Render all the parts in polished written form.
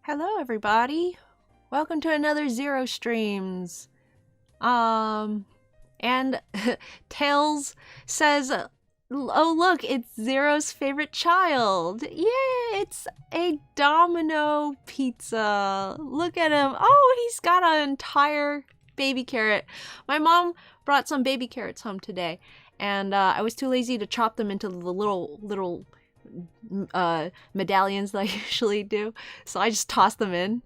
Hello everybody. Welcome to another Zero Streams. And Tails says, "Oh look, it's Zero's favorite child. Yeah, it's a Domino pizza. Look at him. Oh, he's got an entire baby carrot. My mom brought some baby carrots home today, and I was too lazy to chop them into the little medallions that I usually do, so I just tossed them in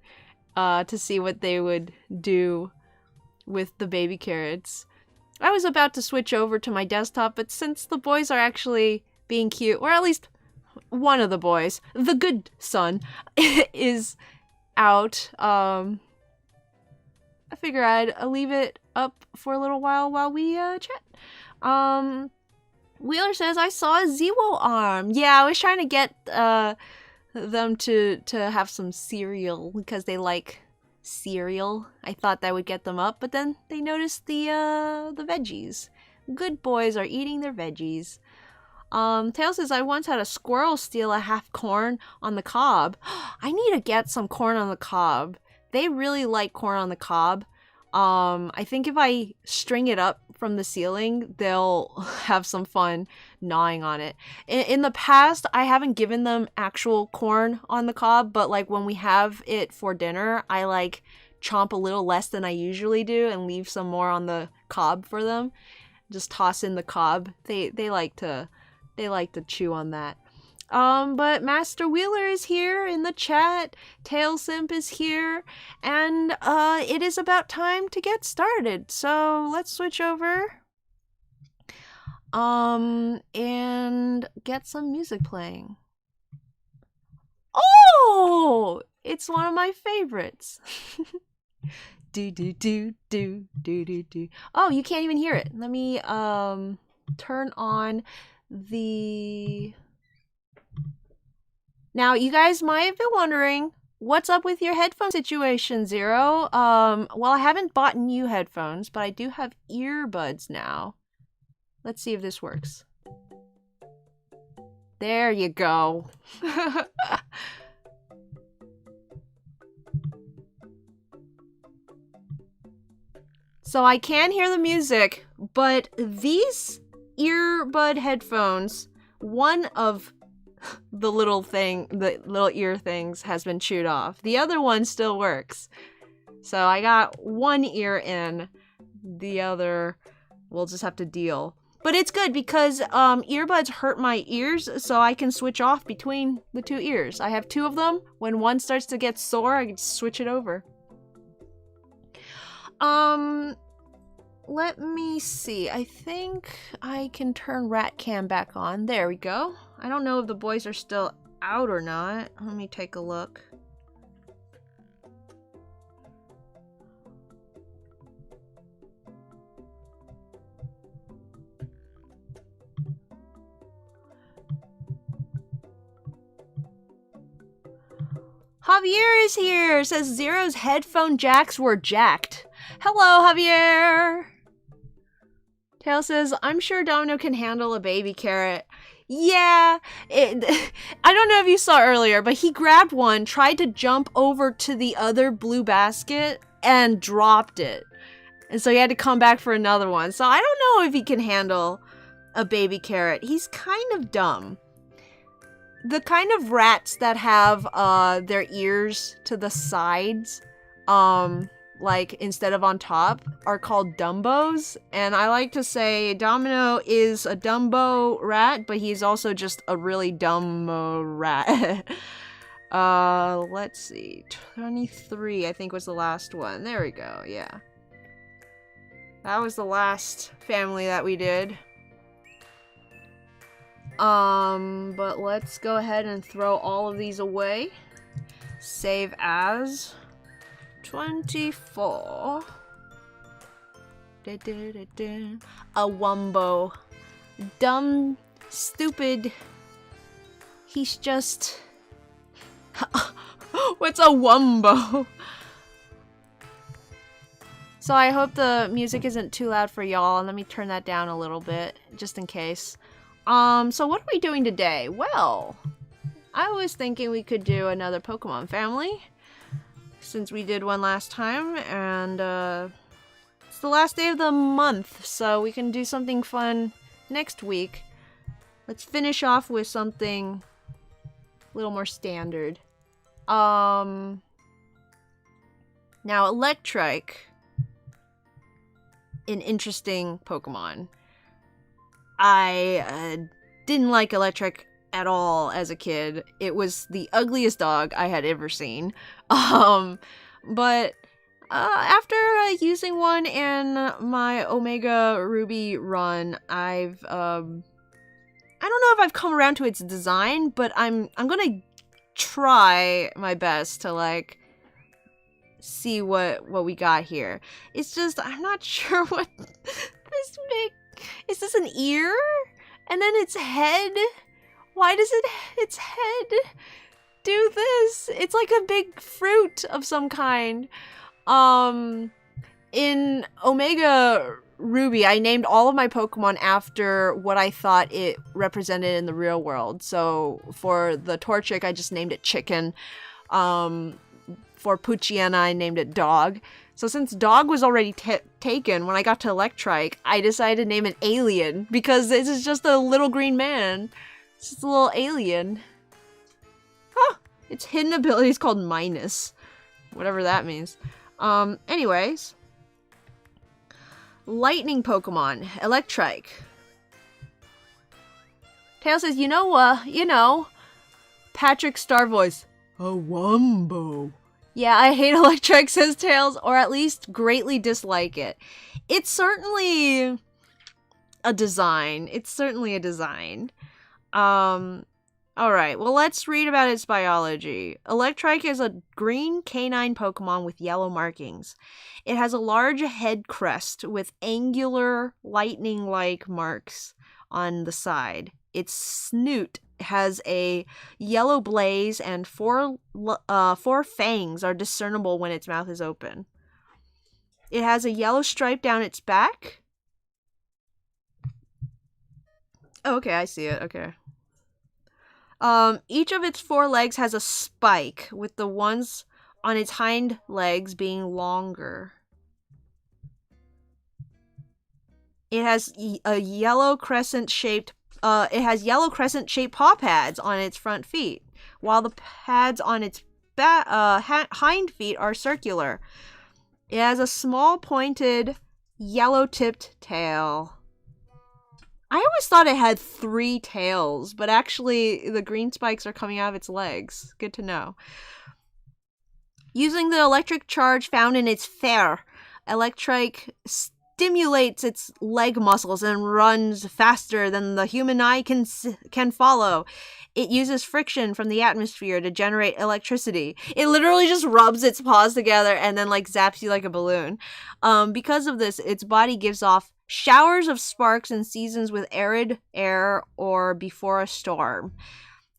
to see what they would do with the baby carrots. I was about to switch over to my desktop, but since the boys are actually being cute, or at least one of the boys, the good son, is out, I figure I'd leave it up for a little while we chat. Wheeler says, I saw a Zewo arm. Yeah, I was trying to get them to have some cereal because they like cereal. I thought that would get them up, but then they noticed the veggies. Good boys are eating their veggies. Tails says, I once had a squirrel steal a half corn on the cob. I need to get some corn on the cob. They really like corn on the cob. I think if I string it up from the ceiling, they'll have some fun gnawing on it. In the past, I haven't given them actual corn on the cob, but like when we have it for dinner, I like chomp a little less than I usually do and leave some more on the cob for them. Just toss in the cob. They like to chew on that. But Master Wheeler is here in the chat, Tailsimp is here, and it is about time to get started. So let's switch over and get some music playing. Oh, it's one of my favorites. do do do do do do do. Oh, you can't even hear it. Let me turn on the... Now, you guys might have been wondering, what's up with your headphone situation, Zero? Well, I haven't bought new headphones, but I do have earbuds now. Let's see if this works. There you go. So I can hear the music, but these earbud headphones, one of the little ear things has been chewed off. The other one still works. So I got one ear in, the other we'll just have to deal. But it's good because earbuds hurt my ears, so I can switch off between the two ears. I have two of them. When one starts to get sore, I can just switch it over. Let me see. I think I can turn Rat Cam back on. There we go. I don't know if the boys are still out or not. Let me take a look. Javier is here. Says Zero's headphone jacks were jacked. Hello, Javier. Tail says, I'm sure Domino can handle a baby carrot. Yeah, I don't know if you saw earlier, but he grabbed one, tried to jump over to the other blue basket, and dropped it. And so he had to come back for another one. So I don't know if he can handle a baby carrot. He's kind of dumb. The kind of rats that have their ears to the sides, like instead of on top, are called Dumbos. And I like to say Domino is a Dumbo rat, but he's also just a really dumb rat. Let's see. 23, I think was the last one. There we go, yeah. That was the last family that we did. But let's go ahead and throw all of these away. Save as 24. A Wumbo. Dumb, stupid. He's just... What's a Wumbo? So I hope the music isn't too loud for y'all. Let me turn that down a little bit, just in case. So what are we doing today? Well, I was thinking we could do another Pokemon family. since we did one last time, and it's the last day of the month, so we can do something fun next week. Let's finish off with something a little more standard. Now, Electrike, an interesting Pokemon. I didn't like Electrike at all as a kid. It was the ugliest dog I had ever seen. But after using one in my Omega Ruby run, I don't know if I've come around to its design, but I'm gonna try my best to like see what we got here. It's just I'm not sure what this is. This an ear? And then its head? Why does its head do this? It's like a big fruit of some kind. In Omega Ruby, I named all of my Pokemon after what I thought it represented in the real world. So for the Torchic, I just named it Chicken. For Poochyena, I named it Dog. So since Dog was already taken, when I got to Electrike, I decided to name it Alien, because this is just a little green man. It's just a little alien. Huh! Its hidden ability is called Minus. Whatever that means. Anyways. Lightning Pokemon, Electrike. Tail says, you know, Patrick Star Voice, a Wumbo. Yeah, I hate Electrike, says Tails, or at least greatly dislike it. It's certainly a design. Alright, well let's read about its biology. Electrike is a green canine Pokemon with yellow markings. It has a large head crest with angular, lightning-like marks on the side. Its snoot has a yellow blaze, and four fangs are discernible when its mouth is open. It has a yellow stripe down its back. Oh, okay, I see it. Okay. Each of its 4 legs has a spike, with the ones on its hind legs being longer. It has a yellow crescent-shaped paw pads on its front feet, while the pads on its hind feet are circular. It has a small pointed yellow-tipped tail. I always thought it had 3 tails, but actually the green spikes are coming out of its legs. Good to know. Using the electric charge found in its fur, Electrike stimulates its leg muscles and runs faster than the human eye can follow. It uses friction from the atmosphere to generate electricity. It literally just rubs its paws together and then like zaps you like a balloon. Because of this, its body gives off showers of sparks in seasons with arid air or before a storm.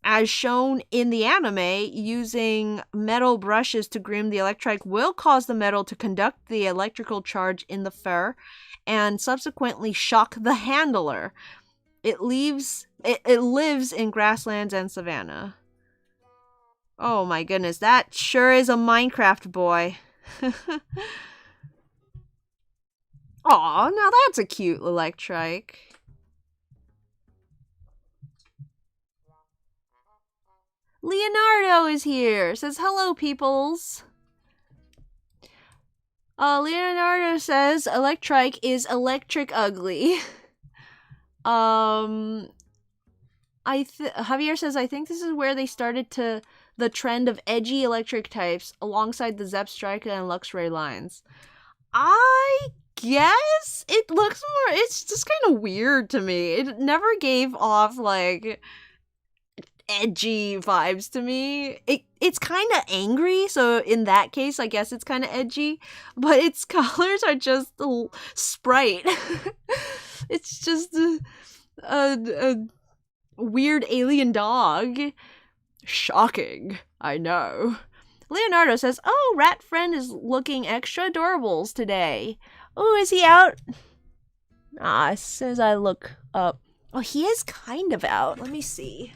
As shown in the anime, using metal brushes to groom the Electrike will cause the metal to conduct the electrical charge in the fur and subsequently shock the handler. It lives in grasslands and savanna. Oh my goodness, that sure is a Minecraft boy. Aw, now that's a cute Electrike. Leonardo is here. Says, hello, peoples. Leonardo says, Electrike is electric ugly. Javier says, I think this is where they started the trend of edgy electric types alongside the Zepstrika and Luxray lines. I guess it looks more, it's just kind of weird to me. It never gave off like edgy vibes to me. It's kind of angry, so in that case I guess it's kind of edgy, but its colors are just Sprite. It's just a weird alien dog. Shocking, I know. Leonardo says, oh, Rat Friend is looking extra adorables today. Oh, is he out? As soon as I look up. Oh, he is kind of out. Let me see.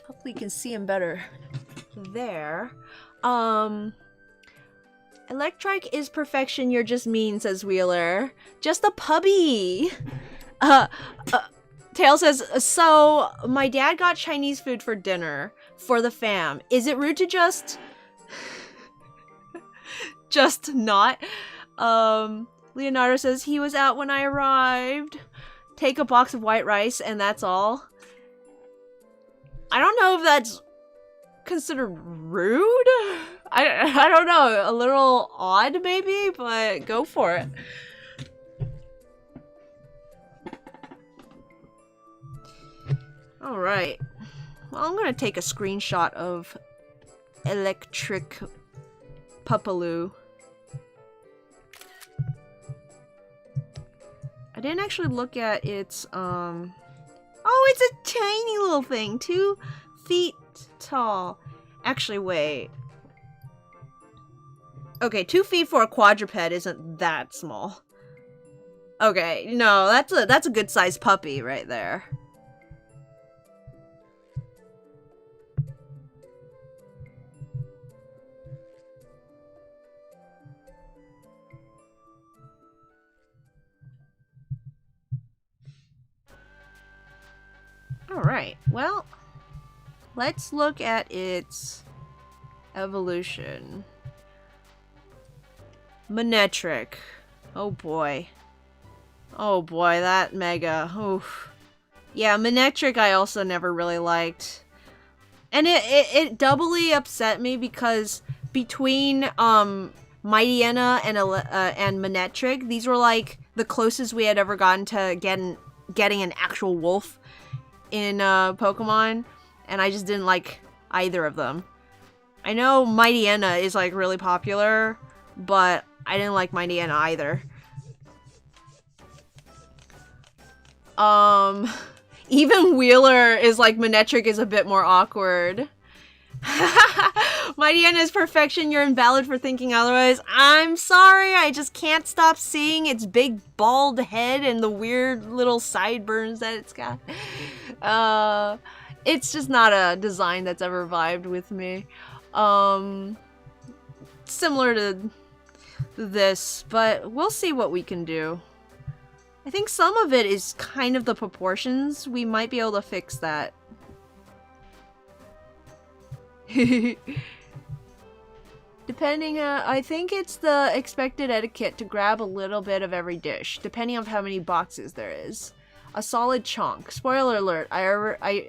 Hopefully you can see him better there. Electrike is perfection, you're just mean, says Wheeler. Just a puppy. Tail says, so my dad got Chinese food for dinner for the fam. Is it rude to just not? Leonardo says, he was out when I arrived. Take a box of white rice and that's all. I don't know if that's considered rude. I don't know, a little odd maybe, but go for it. All right. Well, I'm gonna take a screenshot of Electrike Pupaloo. I didn't actually look at its, oh, it's a tiny little thing, 2 feet tall. Actually, wait. Okay, 2 feet for a quadruped isn't that small. Okay, no, that's a good sized puppy right there. Alright, well, let's look at its evolution. Manectric. Oh boy. Oh boy, that mega. Oof. Yeah, Manectric I also never really liked. And it doubly upset me because between Mightyena and Manectric, these were like the closest we had ever gotten to getting an actual wolf in Pokemon, and I just didn't like either of them. I know Mightyena is like really popular, but I didn't like Mightyena either. Even Wheeler is like Manectric is a bit more awkward. Mightyena is perfection, you're invalid for thinking otherwise. I'm sorry, I just can't stop seeing its big bald head and the weird little sideburns that it's got. It's just not a design that's ever vibed with me. Similar to this, but we'll see what we can do. I think some of it is kind of the proportions. We might be able to fix that. Depending, I think it's the expected etiquette to grab a little bit of every dish, depending on how many boxes there is. A solid chunk. Spoiler alert, I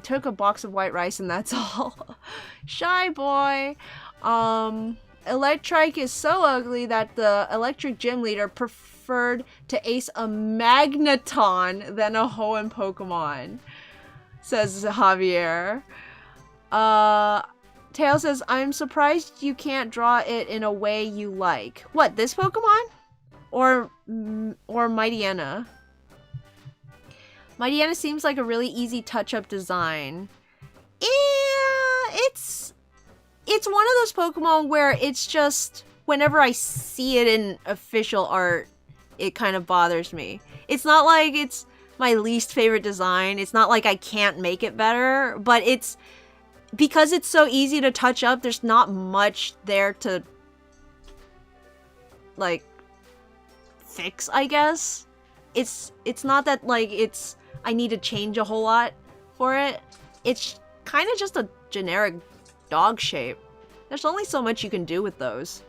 took a box of white rice and that's all. Shy boy. Electrike is so ugly that the electric gym leader preferred to ace a Magneton than a Hoenn Pokemon, says Javier. Tail says, I'm surprised you can't draw it in a way you like. What, this Pokemon? Or Mightyena? Mightyena seems like a really easy touch-up design. Yeah, it's one of those Pokemon where it's just, whenever I see it in official art, it kind of bothers me. It's not like it's my least favorite design. It's not like I can't make it better, but it's, because it's so easy to touch up, there's not much there to, like, fix, I guess. It's not that, like, I need to change a whole lot for it. It's kind of just a generic dog shape. There's only so much you can do with those.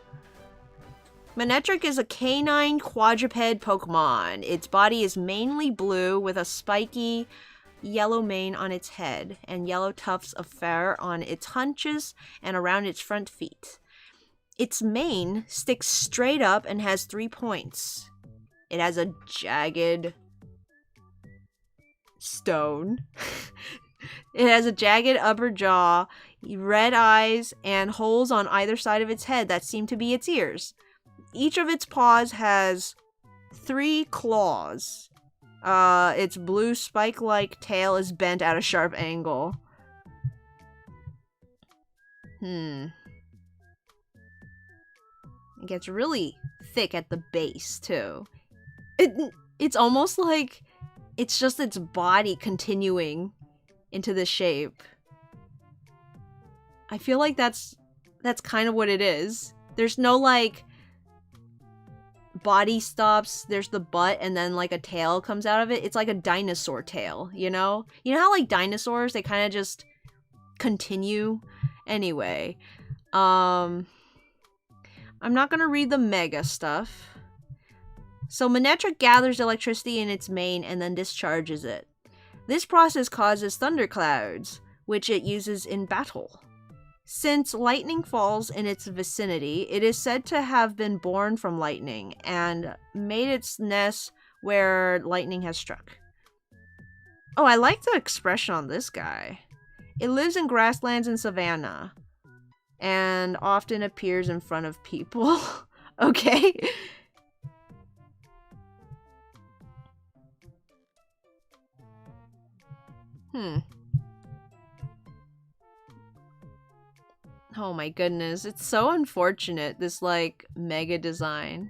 Manectric is a canine quadruped Pokemon. Its body is mainly blue with a spiky yellow mane on its head and yellow tufts of fur on its haunches and around its front feet. Its mane sticks straight up and has 3 points. It has a jagged stone. It has a jagged upper jaw, red eyes, and holes on either side of its head that seem to be its ears. Each of its paws has 3 claws. Its blue spike-like tail is bent at a sharp angle. It gets really thick at the base, too. It's almost like it's just its body continuing into the shape. I feel like that's kind of what it is. There's no like body stops, there's the butt, and then like a tail comes out of it. It's like a dinosaur tail, you know? You know how like dinosaurs, they kind of just continue? Anyway, I'm not gonna read the mega stuff. So Manectric gathers electricity in its mane and then discharges it. This process causes thunderclouds, which it uses in battle. Since lightning falls in its vicinity, it is said to have been born from lightning and made its nest where lightning has struck. Oh, I like the expression on this guy. It lives in grasslands and savanna and often appears in front of people. Okay. Oh my goodness, it's so unfortunate, this like mega design.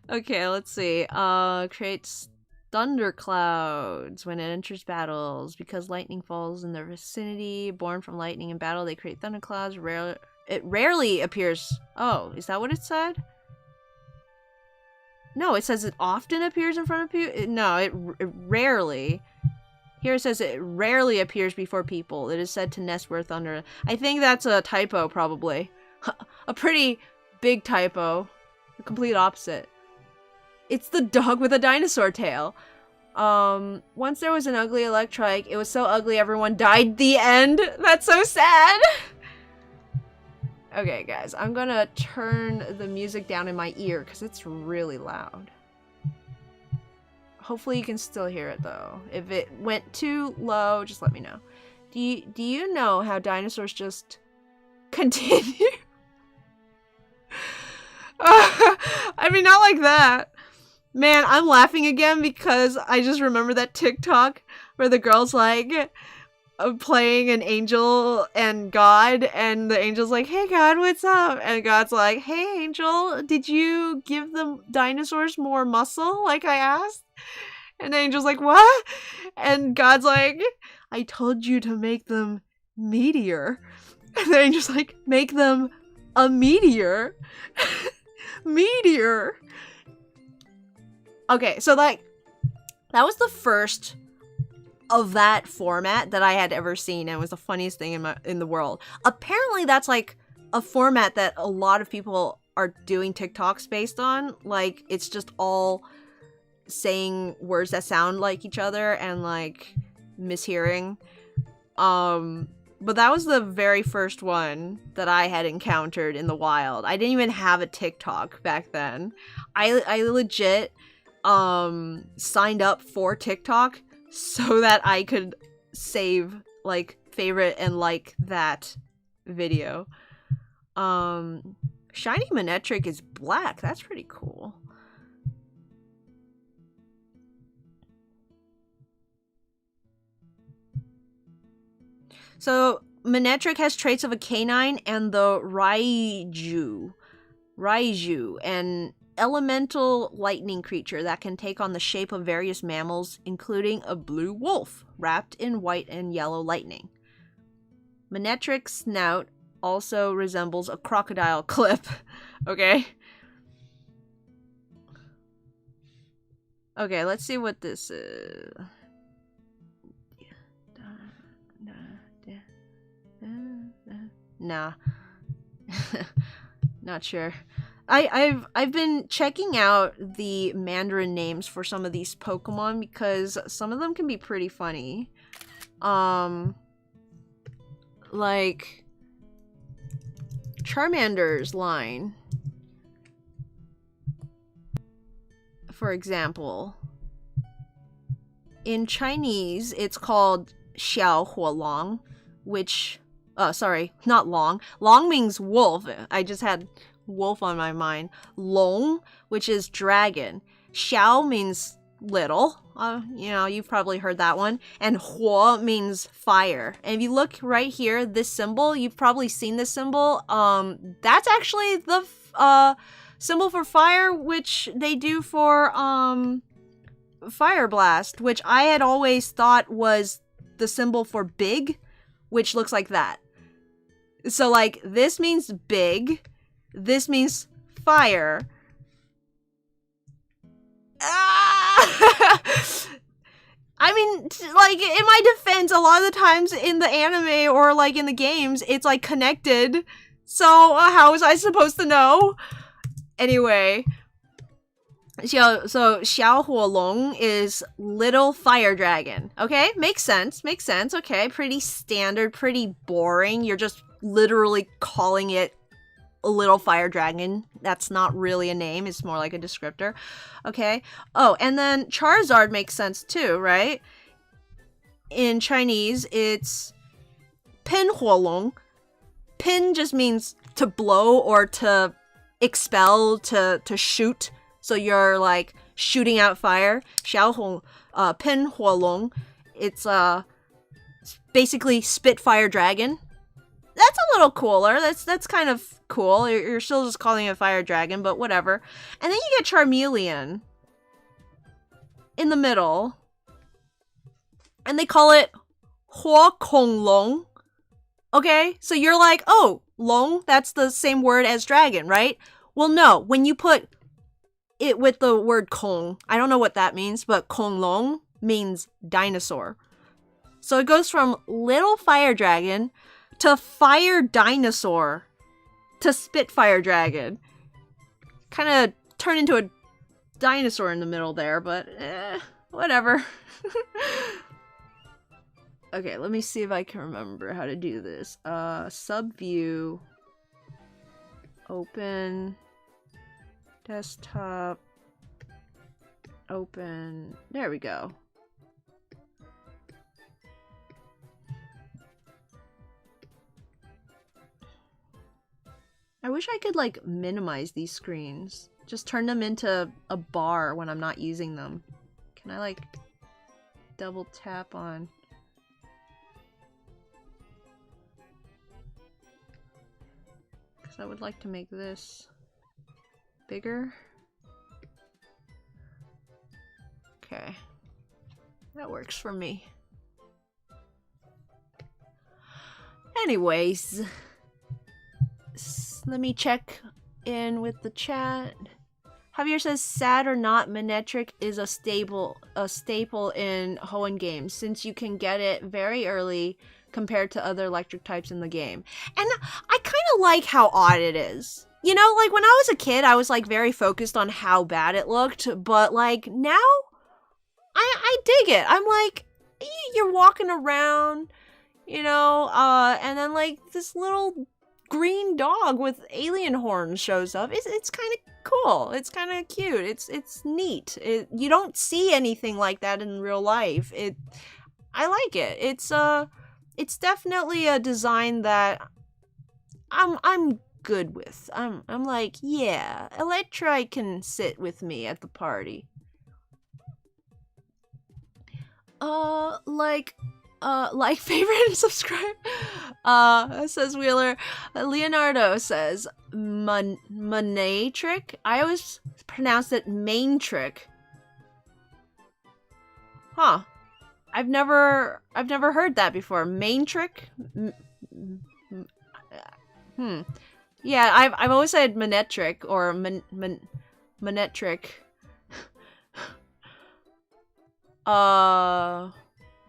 Okay, let's see. Creates thunderclouds when it enters battles because lightning falls in their vicinity. Born from lightning in battle, they create thunderclouds. It rarely appears. Oh, is that what it said? No, it says it often appears in front of you. No, it rarely. Here it says it rarely appears before people. It is said to nest where thunder. I think that's a typo, probably. A pretty big typo. The complete opposite. It's the dog with a dinosaur tail. Once there was an ugly Electrike. It was so ugly everyone died. The end. That's so sad. Okay, guys. I'm gonna turn the music down in my ear because it's really loud. Hopefully you can still hear it though. If it went too low, just let me know. Do you know how dinosaurs just continue? I mean, not like that. Man, I'm laughing again because I just remember that TikTok where the girl's like playing an angel and God, and the angel's like, "Hey God, what's up?" And God's like, "Hey Angel, did you give the dinosaurs more muscle like I asked?" And the angel's like, "What?" And God's like, "I told you to make them meteor." And the angel's like, "Make them a meteor." Meteor. Okay, so like, that was the first of that format that I had ever seen, and it was the funniest thing in the world. Apparently that's like a format that a lot of people are doing TikToks based on. Like, it's just all saying words that sound like each other and like mishearing. But that was the very first one that I had encountered in the wild. I didn't even have a TikTok back then. I legit signed up for TikTok so that I could save, like, favorite and like that video. Shiny Manectric is black. That's pretty cool. So, Manectric has traits of a canine and the Raiju, an elemental lightning creature that can take on the shape of various mammals, including a blue wolf, wrapped in white and yellow lightning. Manectric's snout also resembles a crocodile clip. Okay? Okay, let's see what this is. Nah. Not sure. I've been checking out the Mandarin names for some of these Pokemon because some of them can be pretty funny. Like Charmander's line, for example. In Chinese, it's called Xiao Huolong, which sorry, not long. Long means wolf. I just had wolf on my mind. Long, which is dragon. Xiao means little. You know, you've probably heard that one. And Huo means fire. And if you look right here, this symbol, you've probably seen this symbol. That's actually the symbol for fire, which they do for Fire Blast, which I had always thought was the symbol for big, which looks like that. So like this means big, this means fire. I mean, like, in my defense, a lot of the times in the anime or like in the games, it's like connected. So how was I supposed to know? Anyway, so Xiao Huolong is little fire dragon. Okay, makes sense. Okay, pretty standard, pretty boring. You're just literally calling it a little fire dragon. That's not really a name, it's more like a descriptor. Okay. Oh, and then Charizard makes sense too, right? In Chinese, it's Pin Huolong. Pin just means to blow or to expel, to shoot. So you're like shooting out fire. Xiao Pin Huolong. It's basically Spitfire Dragon. That's a little cooler. That's kind of cool. You're still just calling it a fire dragon, but whatever. And then you get Charmeleon in the middle. And they call it Hua Kong Long. Okay? So you're like, oh, long, that's the same word as dragon, right? Well, no. When you put it with the word Kong, I don't know what that means, but Kong Long means dinosaur. So it goes from little fire dragon to fire dinosaur to Spitfire Dragon. Kind of turned into a dinosaur in the middle there, but whatever. Okay, let me see if I can remember how to do this. Subview. Open. Desktop. Open. There we go. I wish I could, like, minimize these screens. Just turn them into a bar when I'm not using them. Can I, like, double tap on... Because I would like to make this bigger. Okay. That works for me. Anyways... Let me check in with the chat. Javier says, sad or not, Manectric is a staple in Hoenn games, since you can get it very early compared to other electric types in the game. And I kind of like how odd it is. You know, like, when I was a kid, I was, like, very focused on how bad it looked, but, like, now, I dig it. I'm like, you're walking around, you know, and then, like, this little... green dog with alien horns shows up. It's kind of cool. It's kind of cute. It's neat. You don't see anything like that in real life. I like it. It's definitely a design that I'm good with. I'm like, yeah, Electrike can sit with me at the party. Like, favorite, and subscribe. Says Wheeler. Leonardo says, Manectric? I always pronounce it Main-trick. Huh. I've never heard that before. Main-trick? Yeah, I've always said Manectric or Manectric.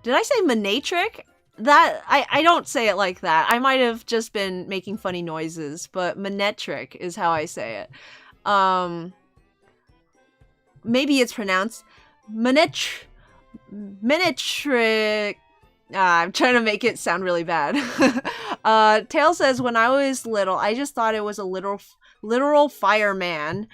Did I say Manectric? That I don't say it like that. I might have just been making funny noises, but Manectric is how I say it. Maybe it's pronounced Manectric. I'm trying to make it sound really bad. Tail says, when I was little, I just thought it was a literal fireman.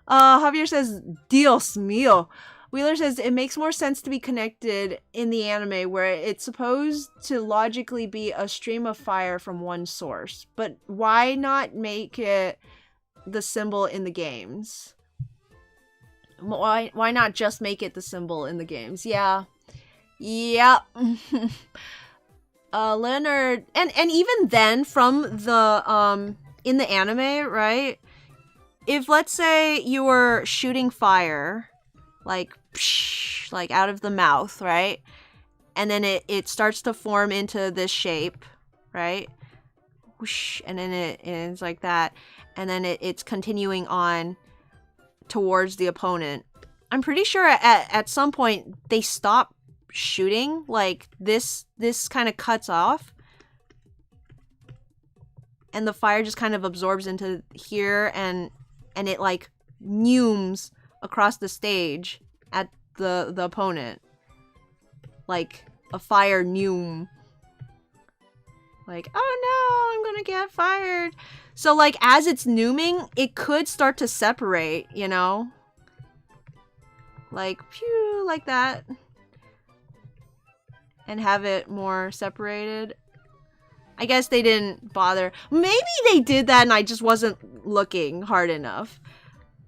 Javier says, Dios mío. Wheeler says, it makes more sense to be connected in the anime where it's supposed to logically be a stream of fire from one source. But why not make it the symbol in the games? Why not just make it the symbol in the games? Yeah. Yep. Leonard, and even then from the, in the anime, right? If, let's say, you were shooting fire... like out of the mouth, right? and then it starts to form into this shape, right? Whoosh, and then it ends like that, and then it's continuing on towards the opponent. I'm pretty sure at some point they stop shooting, like this kind of cuts off, and the fire just kind of absorbs into here, and it like neumes across the stage at the opponent, like a fire neume. Like, oh no, I'm gonna get fired. So like as it's neuming, it could start to separate, you know? Like, pew, like that. And have it more separated. I guess they didn't bother. Maybe they did that and I just wasn't looking hard enough.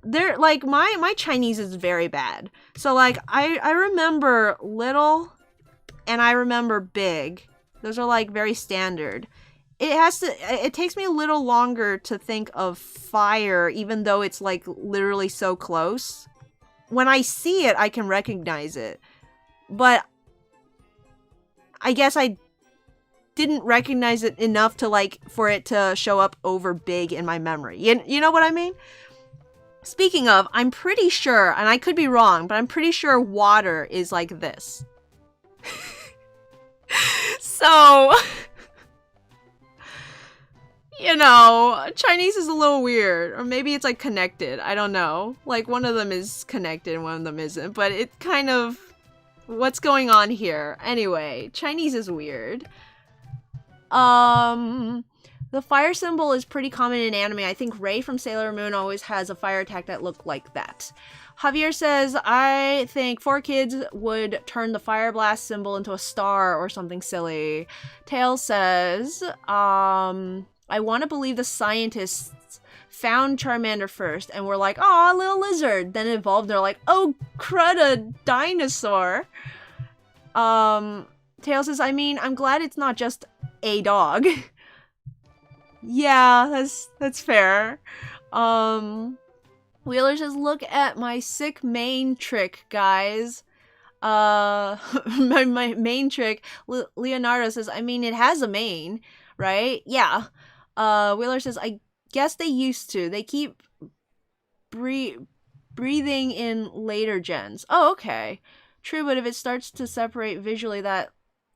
They're like, my Chinese is very bad. So like I remember little and I remember big. Those are like very standard. It takes me a little longer to think of fire, even though it's like literally so close. When I see it, I can recognize it. But I guess I didn't recognize it enough to like for it to show up over big in my memory. You know what I mean? Speaking of, I'm pretty sure, and I could be wrong, but I'm pretty sure water is like this. So, you know, Chinese is a little weird. Or maybe it's like connected. I don't know. Like one of them is connected and one of them isn't. But it kind of... What's going on here? Anyway, Chinese is weird. The fire symbol is pretty common in anime. I think Rei from Sailor Moon always has a fire attack that looked like that. Javier says, I think 4Kids would turn the fire blast symbol into a star or something silly. Tails says, I want to believe the scientists found Charmander first and were like, oh, little lizard. Then it evolved. They're like, oh, crud, a dinosaur. Tails says, I mean, I'm glad it's not just a dog. Yeah, that's fair. Wheeler says, look at my sick main trick, guys. My main trick. Leonardo says, I mean, it has a main, right? Yeah. Wheeler says, I guess they used to. They keep breathing in later gens. Oh, okay. True, but if it starts to separate visually, that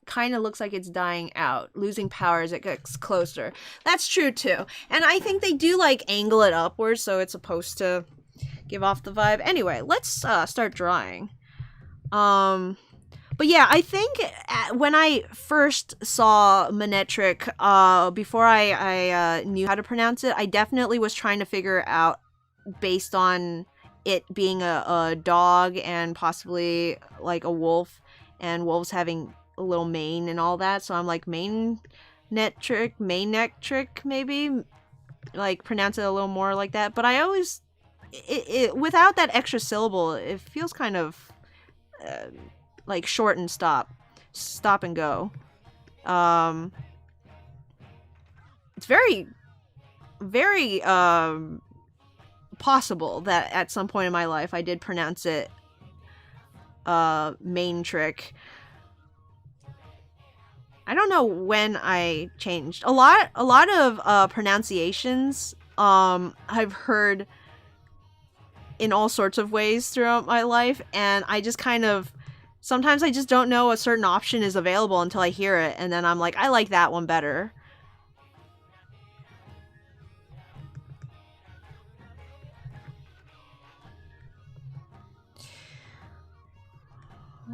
kind of looks like it's dying out, losing power as it gets closer. That's true too. And I think they do like angle it upwards, so it's supposed to give off the vibe. Anyway, let's start drawing. But yeah, I think when I first saw Manectric, before I knew how to pronounce it, I definitely was trying to figure out, based on it being a dog and possibly like a wolf, and wolves having a little mane and all that, so I'm like Manectric, maybe, like pronounce it a little more like that. But I always, it without that extra syllable, it feels kind of like short and stop and go. It's very possible that at some point in my life I did pronounce it main trick. I don't know when I changed. A lot of pronunciations I've heard in all sorts of ways throughout my life, and I just kind of, sometimes I just don't know a certain option is available until I hear it, and then I'm like, I like that one better.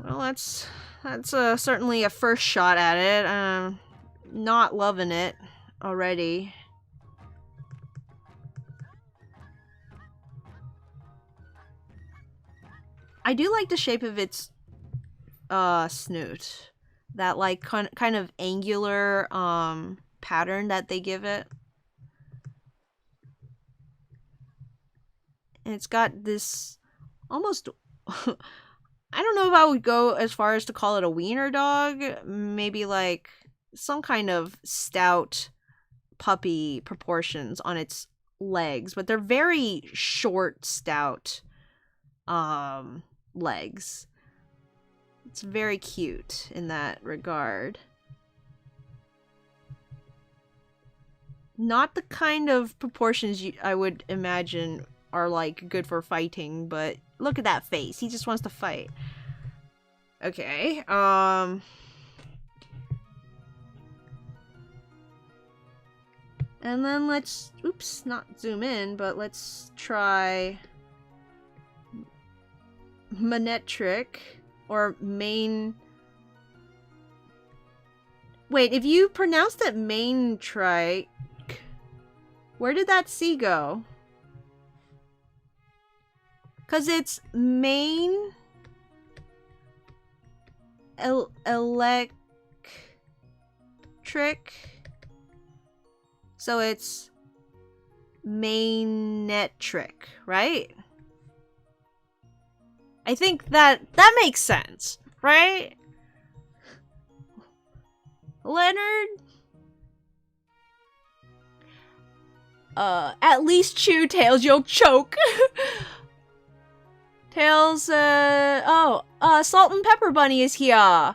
Well, that's certainly a first shot at it. Not loving it already. I do like the shape of its snoot. That like kind of angular pattern that they give it. And it's got this almost I don't know if I would go as far as to call it a wiener dog. Maybe like some kind of stout puppy proportions on its legs, but they're very short, stout legs. It's very cute in that regard. Not the kind of proportions I would imagine are like good for fighting, but look at that face. He just wants to fight. Okay, and then let's, oops, not zoom in, but let's try Manectric, or main... Wait, if you pronounced it Maintrike, where did that C go? Cause it's main... Electric... So it's Mainetric, right? I think that makes sense, right? Leonard? At least chew, Tails, you'll choke. Tails, Salt and Pepper Bunny is here.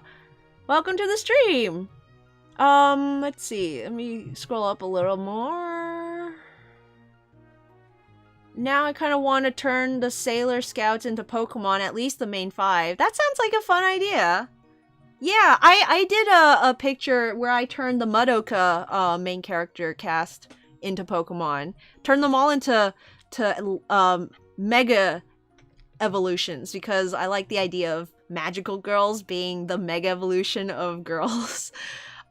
Welcome to the stream. Let's see. Let me scroll up a little more. Now I kind of want to turn the Sailor Scouts into Pokemon, at least the main 5. That sounds like a fun idea. Yeah, I did a picture where I turned the Madoka main character cast into Pokemon. Turned them all into Mega Evolutions, because I like the idea of magical girls being the Mega Evolution of girls.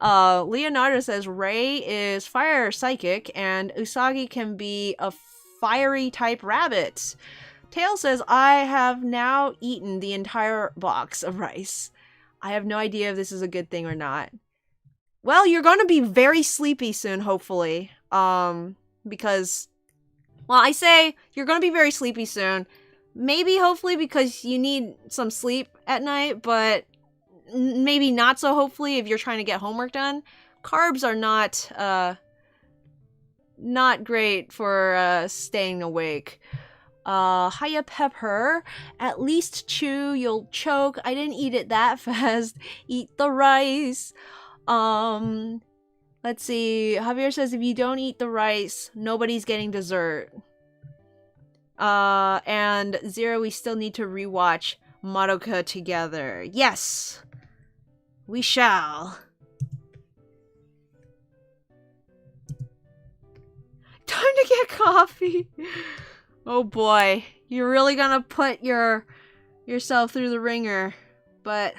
Leonardo says Ray is fire psychic and Usagi can be a fiery type rabbit. Tail says I have now eaten the entire box of rice. I have no idea if this is a good thing or not. Well, you're going to be very sleepy soon, hopefully. Because, well, I say you're going to be very sleepy soon. Maybe, hopefully, because you need some sleep at night, but maybe not so hopefully if you're trying to get homework done. Carbs are not great for staying awake. Hiya Pepper. At least chew, you'll choke. I didn't eat it that fast. Eat the rice. Let's see. Javier says if you don't eat the rice, nobody's getting dessert. And Zero, we still need to rewatch Madoka together. Yes! We shall. Time to get coffee. Oh boy. You're really gonna put yourself through the ringer. But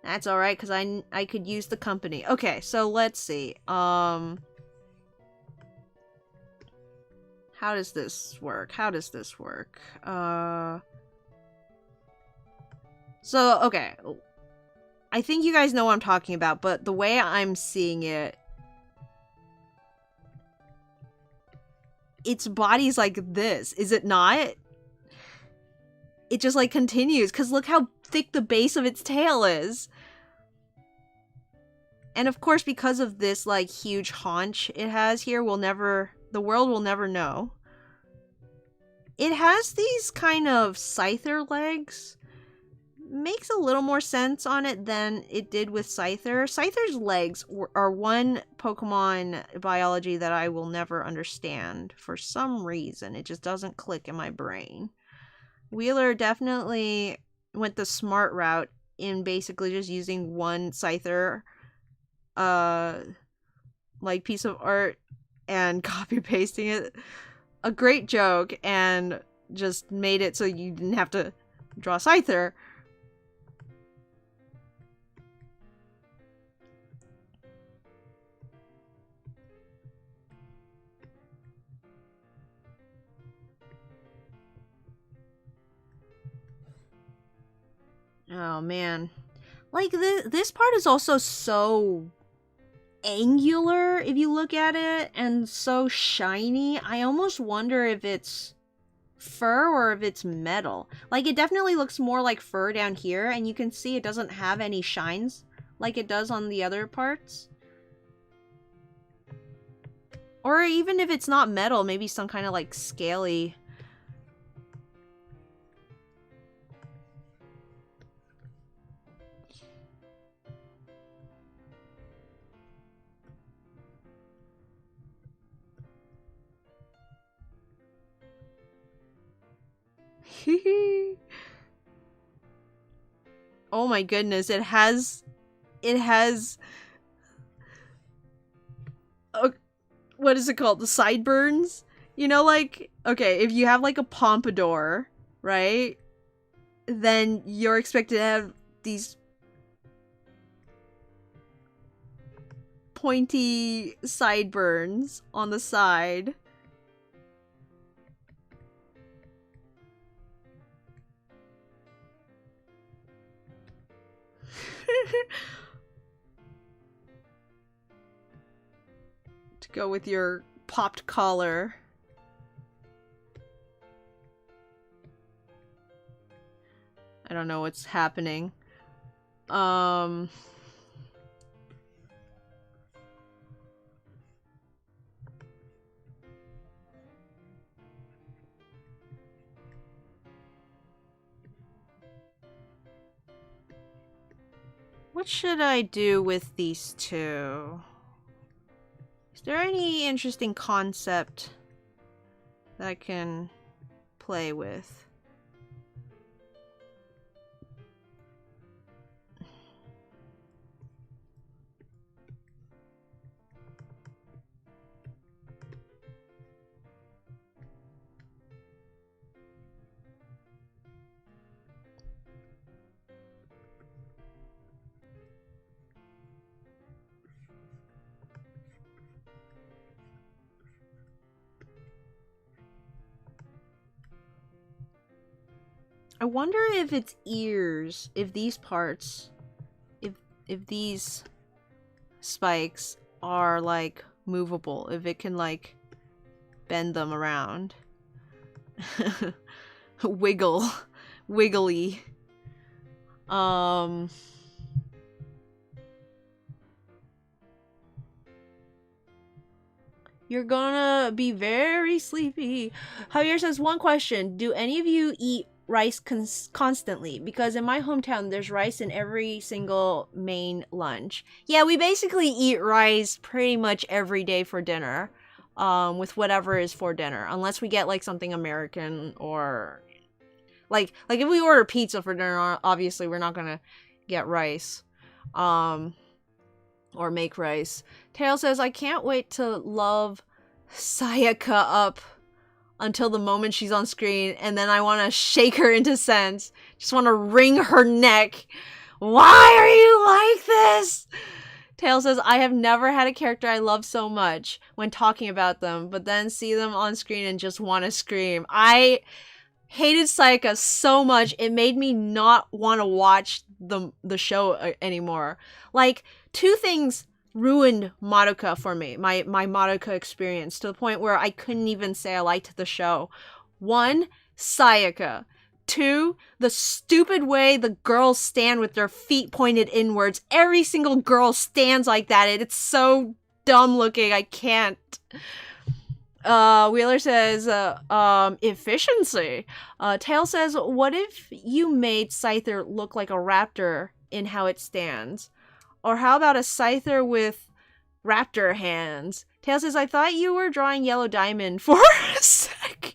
that's alright, because I could use the company. Okay, so let's see. How does this work? So, okay. I think you guys know what I'm talking about, but the way I'm seeing it, its body's like this, is it not? It just like continues, because look how thick the base of its tail is. And of course, because of this like huge haunch it has here, the world will never know. It has these kind of Scyther legs. Makes a little more sense on it than it did with Scyther. Scyther's legs are one Pokemon biology that I will never understand. For some reason, it just doesn't click in my brain. Wheeler definitely went the smart route in basically just using one Scyther like piece of art and copy pasting it. A great joke, and just made it so you didn't have to draw Scyther. Oh man. Like, this part is also so angular, if you look at it, and so shiny. I almost wonder if it's fur or if it's metal. Like, it definitely looks more like fur down here, and you can see it doesn't have any shines like it does on the other parts. Or even if it's not metal, maybe some kind of like scaly... Oh my goodness, it has what is it called? The sideburns? You know, like, okay, if you have like a pompadour, right? Then you're expected to have these pointy sideburns on the side. To go with your popped collar. I don't know what's happening. What should I do with these two? Is there any interesting concept that I can play with? I wonder if its ears, if these parts, if these spikes are like movable, if it can like bend them around. Wiggle. Wiggly. You're gonna be very sleepy. Javier says, one question. Do any of you eat rice constantly? Because in my hometown, there's rice in every single main lunch. Yeah, we basically eat rice pretty much every day for dinner. With whatever is for dinner. Unless we get, like, something American or... Like if we order pizza for dinner, obviously we're not gonna get rice. Or make rice. Tail says, I can't wait to love Sayaka up until the moment she's on screen, and then I want to shake her into sense. Just want to wring her neck. Why are you like this? Tail says, I have never had a character I love so much when talking about them, but then see them on screen and just want to scream. I hated Sayaka so much, it made me not want to watch the show anymore. Like, two things ruined Madoka for me, my Madoka experience, to the point where I couldn't even say I liked the show. One, Sayaka. Two, the stupid way the girls stand with their feet pointed inwards. Every single girl stands like that. It's so dumb looking. I can't. Wheeler says, efficiency. Tail says, what if you made Scyther look like a raptor in how it stands? Or how about a Scyther with raptor hands? Tail says, I thought you were drawing Yellow Diamond for a second.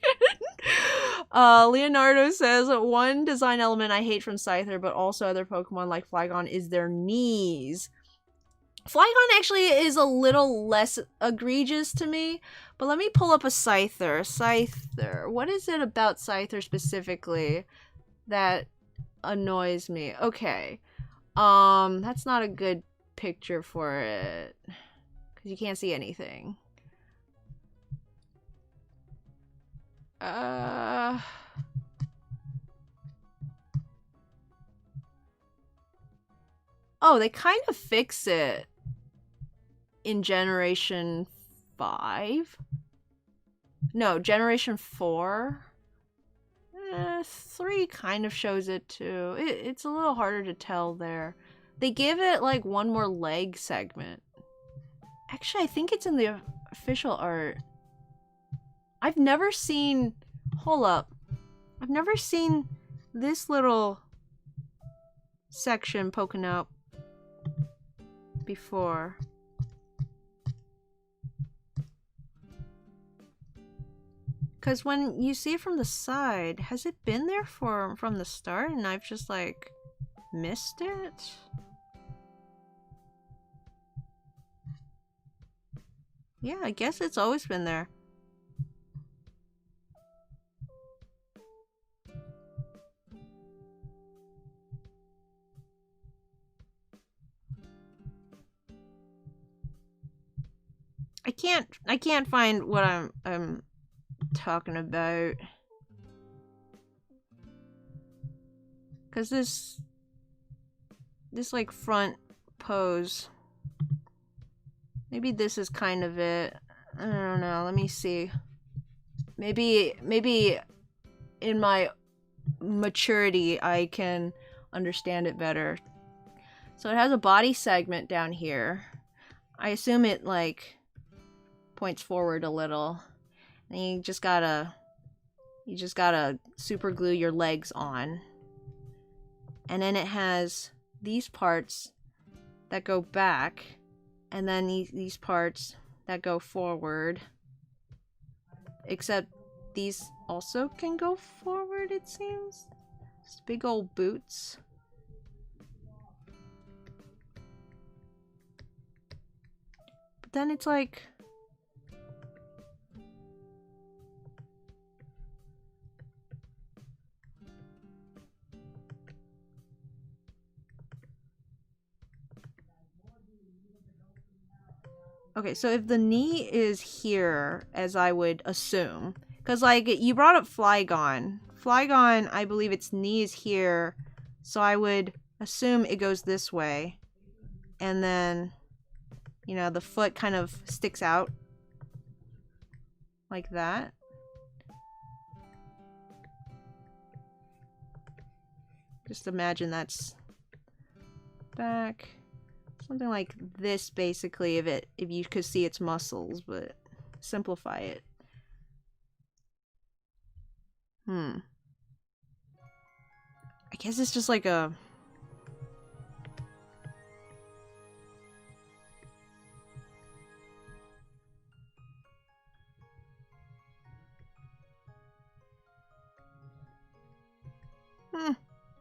Leonardo says, one design element I hate from Scyther, but also other Pokemon like Flygon, is their knees. Flygon actually is a little less egregious to me, but let me pull up a Scyther. Scyther. What is it about Scyther specifically that annoys me? Okay. That's not a good picture for it, because you can't see anything. Oh, they kind of fix it in Generation 5? No, Generation 4? 3 kind of shows it too. It's a little harder to tell there. They give it like one more leg segment. Actually, I think it's in the official art. I've never seen... Hold up. I've never seen this little section poking out before. Because when you see it from the side, has it been there from the start and I've just like missed it? Yeah, I guess it's always been there. I can't find what I'm talking about. Cause this like front pose. Maybe this is kind of it. I don't know, let me see. Maybe in my maturity I can understand it better. So it has a body segment down here. I assume it like points forward a little. And you just gotta super glue your legs on. And then it has these parts that go back, and then these parts that go forward. Except these also can go forward, it seems. Just big old boots. But then it's like... Okay, so if the knee is here, as I would assume, because like you brought up Flygon. Flygon, I believe its knee is here, so I would assume it goes this way. And then, you know, the foot kind of sticks out like that. Just imagine that's back. Something like this, basically, if you could see its muscles, but simplify it. I guess it's just like a...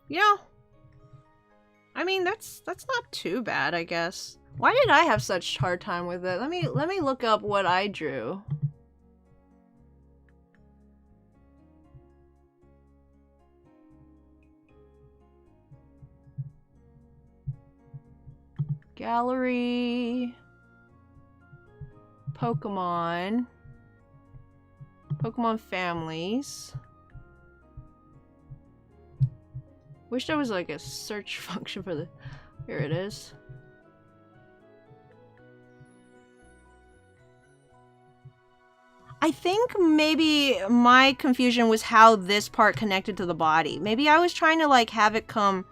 You know, I mean, that's not too bad, I guess. Why did I have such hard time with it? Let me look up what I drew. Gallery. Pokemon. Pokemon families. Wish there was like a search function for the... Here it is. I think maybe my confusion was how this part connected to the body. Maybe I was trying to like have it come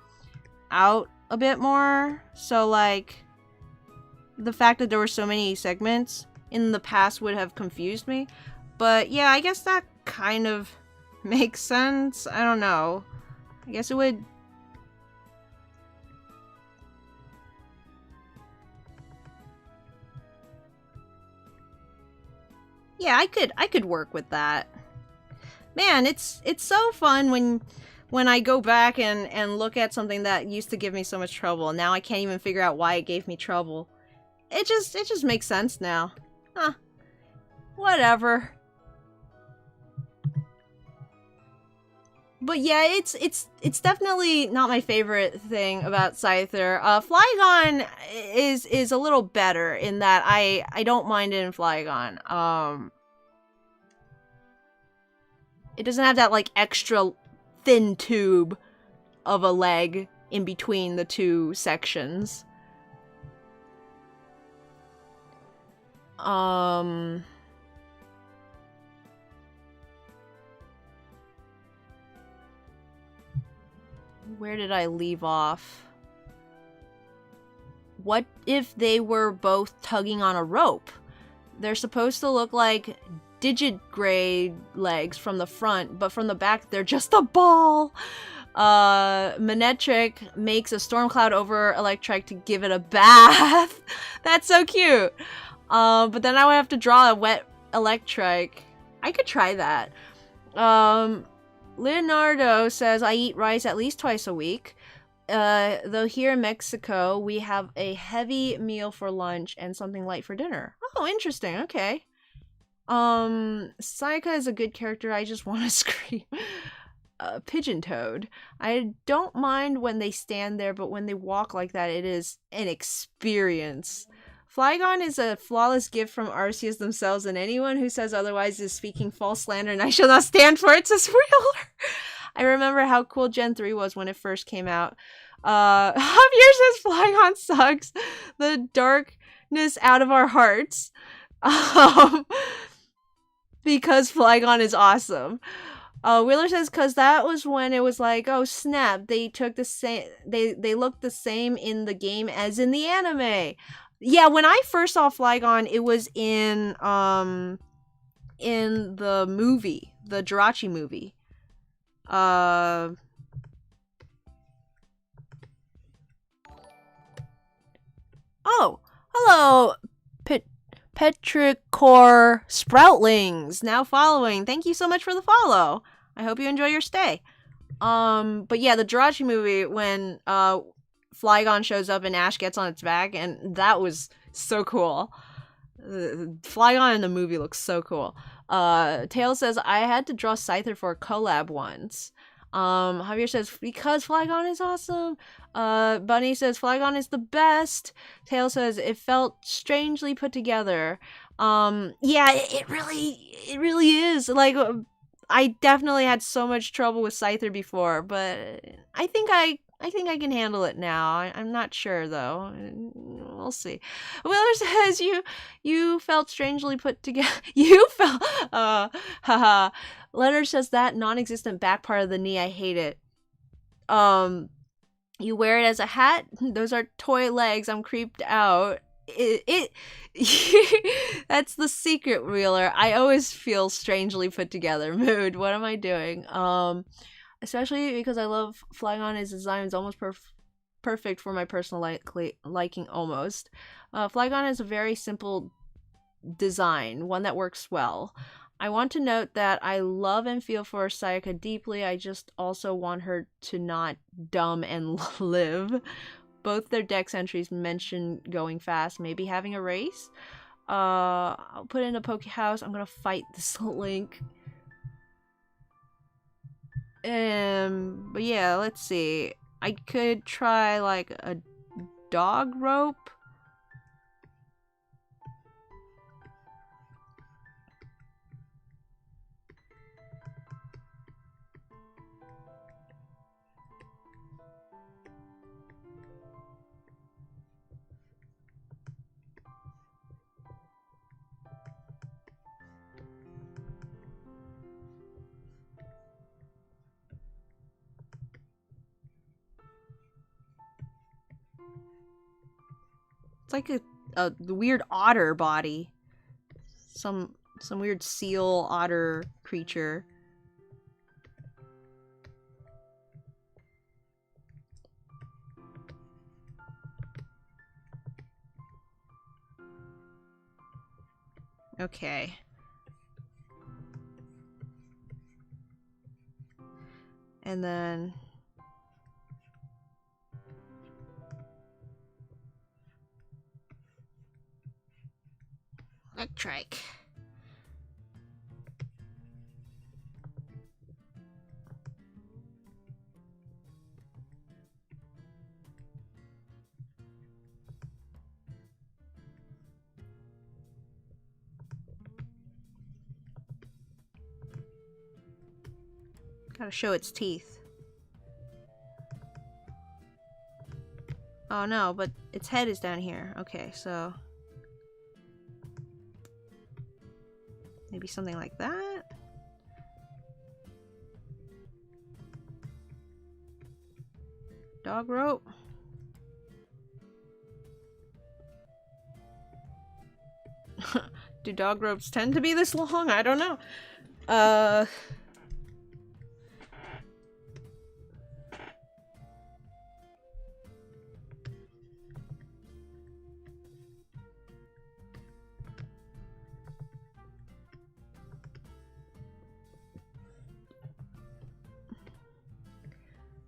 out a bit more. So like the fact that there were so many segments in the past would have confused me. But yeah, I guess that kind of makes sense. I don't know. I guess it would... Yeah, I could work with that. Man, it's so fun when I go back and look at something that used to give me so much trouble. Now I can't even figure out why it gave me trouble. It just makes sense now. Huh. Whatever. But yeah, it's definitely not my favorite thing about Scyther. Flygon is a little better in that I don't mind it in Flygon. It doesn't have that like extra thin tube of a leg in between the two sections. Where did I leave off? What if they were both tugging on a rope? They're supposed to look like Digigrade legs from the front, but from the back they're just a ball. Manectric makes a storm cloud over Electrike to give it a bath. That's so cute. But then I would have to draw a wet Electrike. I could try that. Leonardo says, I eat rice at least twice a week. Though here in Mexico, we have a heavy meal for lunch and something light for dinner. Oh, interesting. Okay. Sayaka is a good character. I just want to scream. Pigeon Toad. I don't mind when they stand there, but when they walk like that, it is an experience. Flygon is a flawless gift from Arceus themselves, and anyone who says otherwise is speaking false slander, and I shall not stand for it, says Wheeler. I remember how cool Gen 3 was when it first came out. Javier says Flygon sucks. The darkness out of our hearts. Because Flygon is awesome. Wheeler says, cause that was when it was like, oh snap, they took the same, they looked the same in the game as in the anime. Yeah, when I first saw Flygon, it was in the movie, the Jirachi movie. Oh, hello, Petrichor Sproutlings, now following. Thank you so much for the follow. I hope you enjoy your stay. But yeah, the Jirachi movie, when Flygon shows up and Ash gets on its back, and that was so cool. Flygon in the movie looks so cool. Tails says, I had to draw Scyther for a collab once. Javier says, because Flygon is awesome. Bunny says, Flygon is the best. Tails says, it felt strangely put together. Yeah, it really is. Like, I definitely had so much trouble with Scyther before, but I think I can handle it now. I'm not sure though. We'll see. Wheeler says you felt strangely put together. You felt haha. Leonard says that non-existent back part of the knee, I hate it. You wear it as a hat? Those are toy legs. I'm creeped out. That's the secret, Wheeler. I always feel strangely put together. Mood. What am I doing? Especially because I love Flygon. His design is almost perfect for my personal liking, almost. Flygon is a very simple design, one that works well. I want to note that I love and feel for Sayaka deeply. I just also want her to not dumb and live. Both their dex entries mention going fast, maybe having a race. I'll put in a Poke House. I'm gonna fight this Link. But yeah, let's see. I could try like a dog rope. It's like a weird otter body. Some weird seal otter creature. Okay. And then Electrike. Gotta show its teeth. Oh no, but its head is down here. Okay, so maybe something like that? Dog rope? Do dog ropes tend to be this long? I don't know.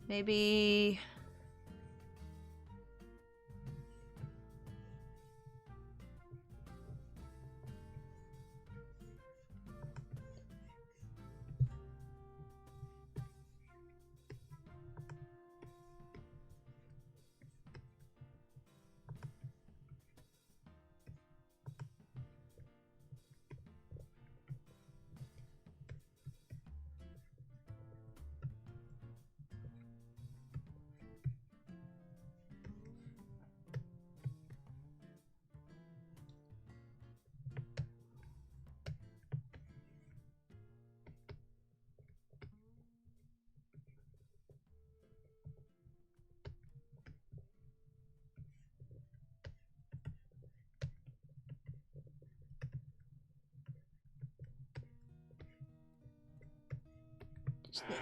Maybe...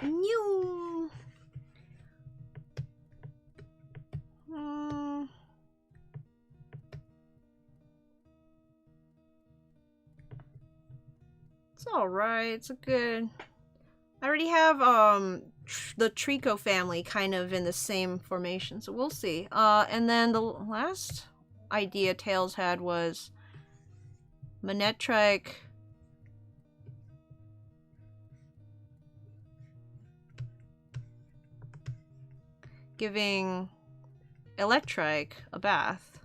New. It's alright. It's a good... I already have the Trico family kind of in the same formation, so we'll see. And then the last idea Tails had was Electrike giving Electrike a bath.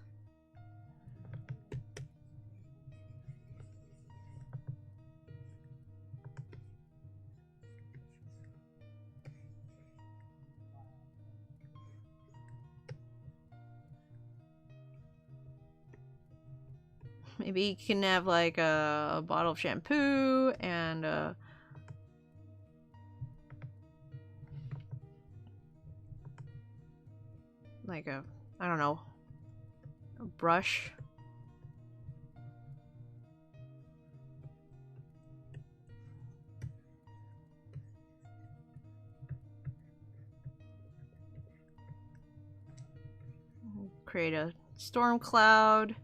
Maybe you can have like a bottle of shampoo and like a, I don't know, a brush. Create a storm cloud.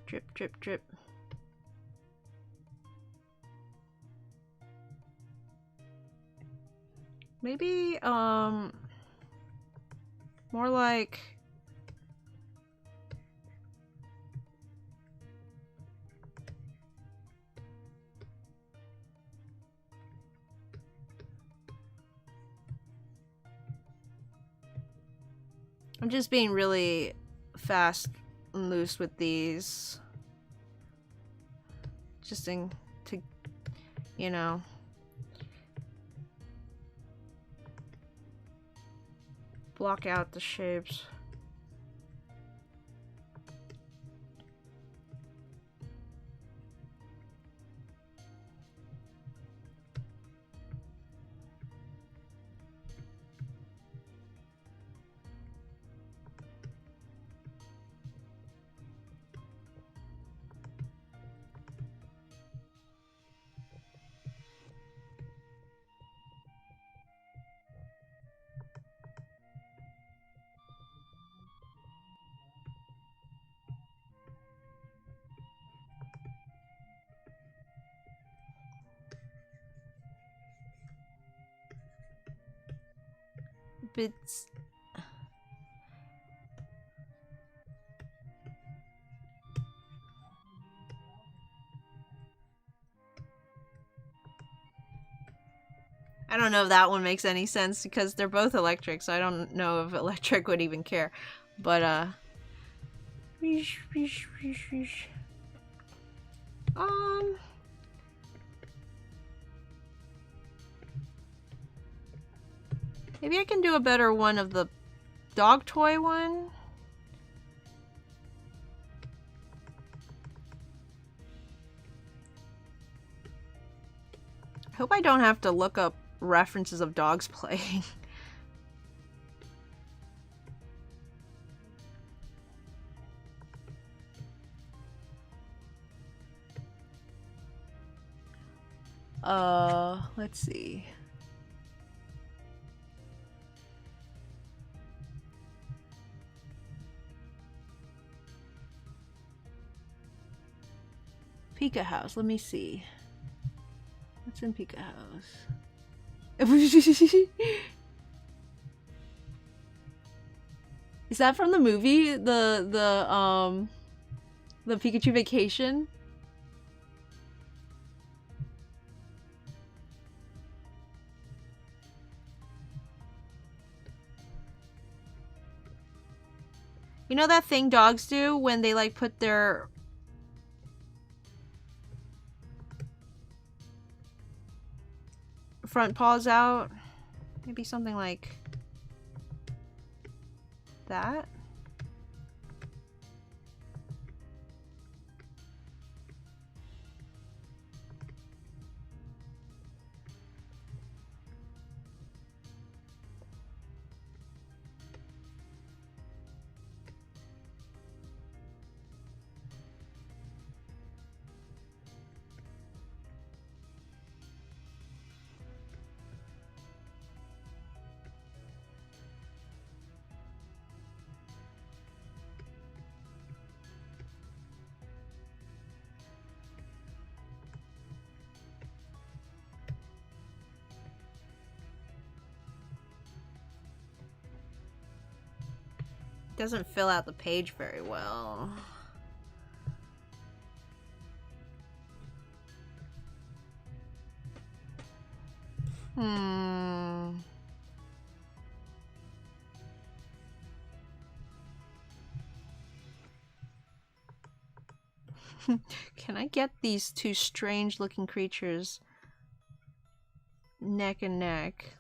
Drip, drip, drip. Maybe, more like... I'm just being really fast and loose with these. Just to, you know... block out the shapes. Bits. I don't know if that one makes any sense because they're both electric, so I don't know if Electrike would even care. But maybe I can do a better one of the dog toy one. I hope I don't have to look up references of dogs playing. Let's see. Pika House, let me see. What's in Pika House? Is that from the movie? The Pikachu Vacation? You know that thing dogs do when they like put their front paws out? Maybe something like that? Doesn't fill out the page very well. Can I get these two strange looking creatures neck and neck?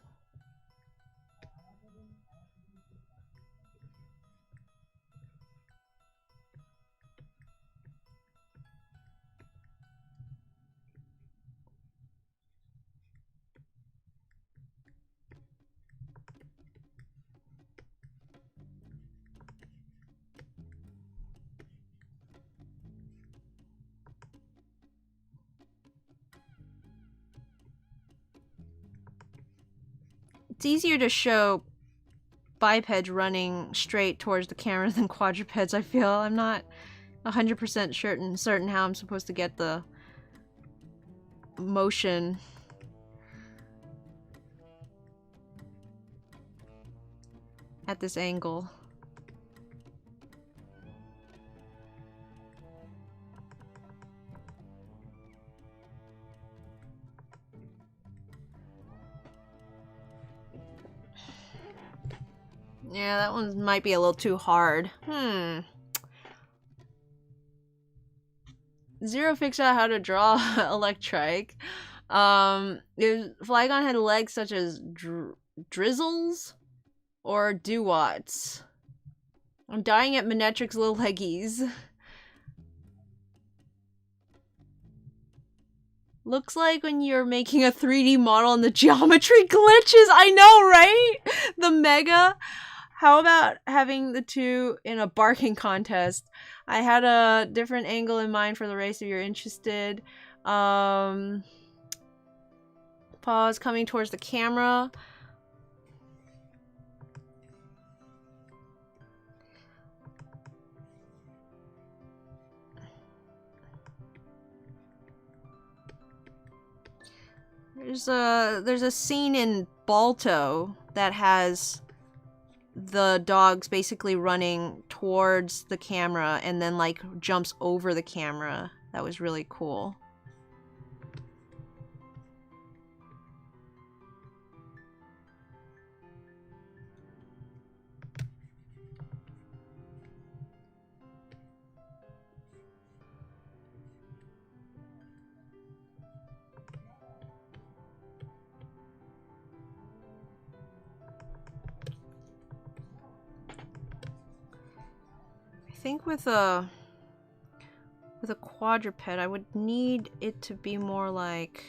It's easier to show bipeds running straight towards the camera than quadrupeds, I feel. I'm not 100% certain how I'm supposed to get the motion at this angle. Yeah, that one might be a little too hard. Zero figured out how to draw Electrike. If Flygon had legs such as drizzles or Duwats. I'm dying at Manetric's little leggies. Looks like when you're making a 3D model and the geometry glitches. I know, right? The mega. How about having the two in a barking contest? I had a different angle in mind for the race if you're interested. Paws coming towards the camera. There's a scene in Balto that has the dogs basically running towards the camera and then like jumps over the camera. That was really cool. I think with a quadruped, I would need it to be more like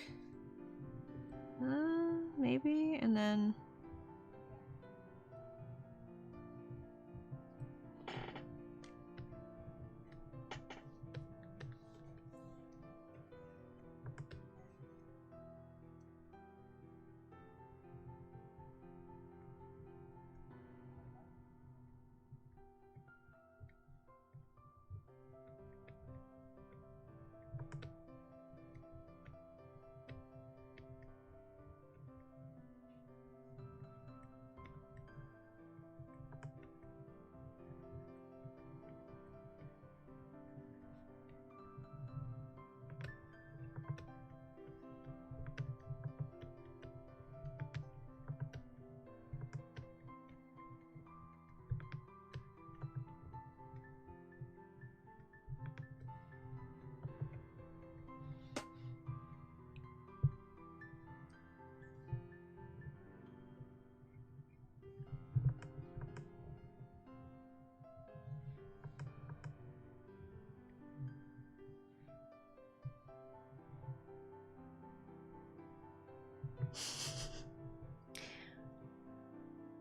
maybe, and then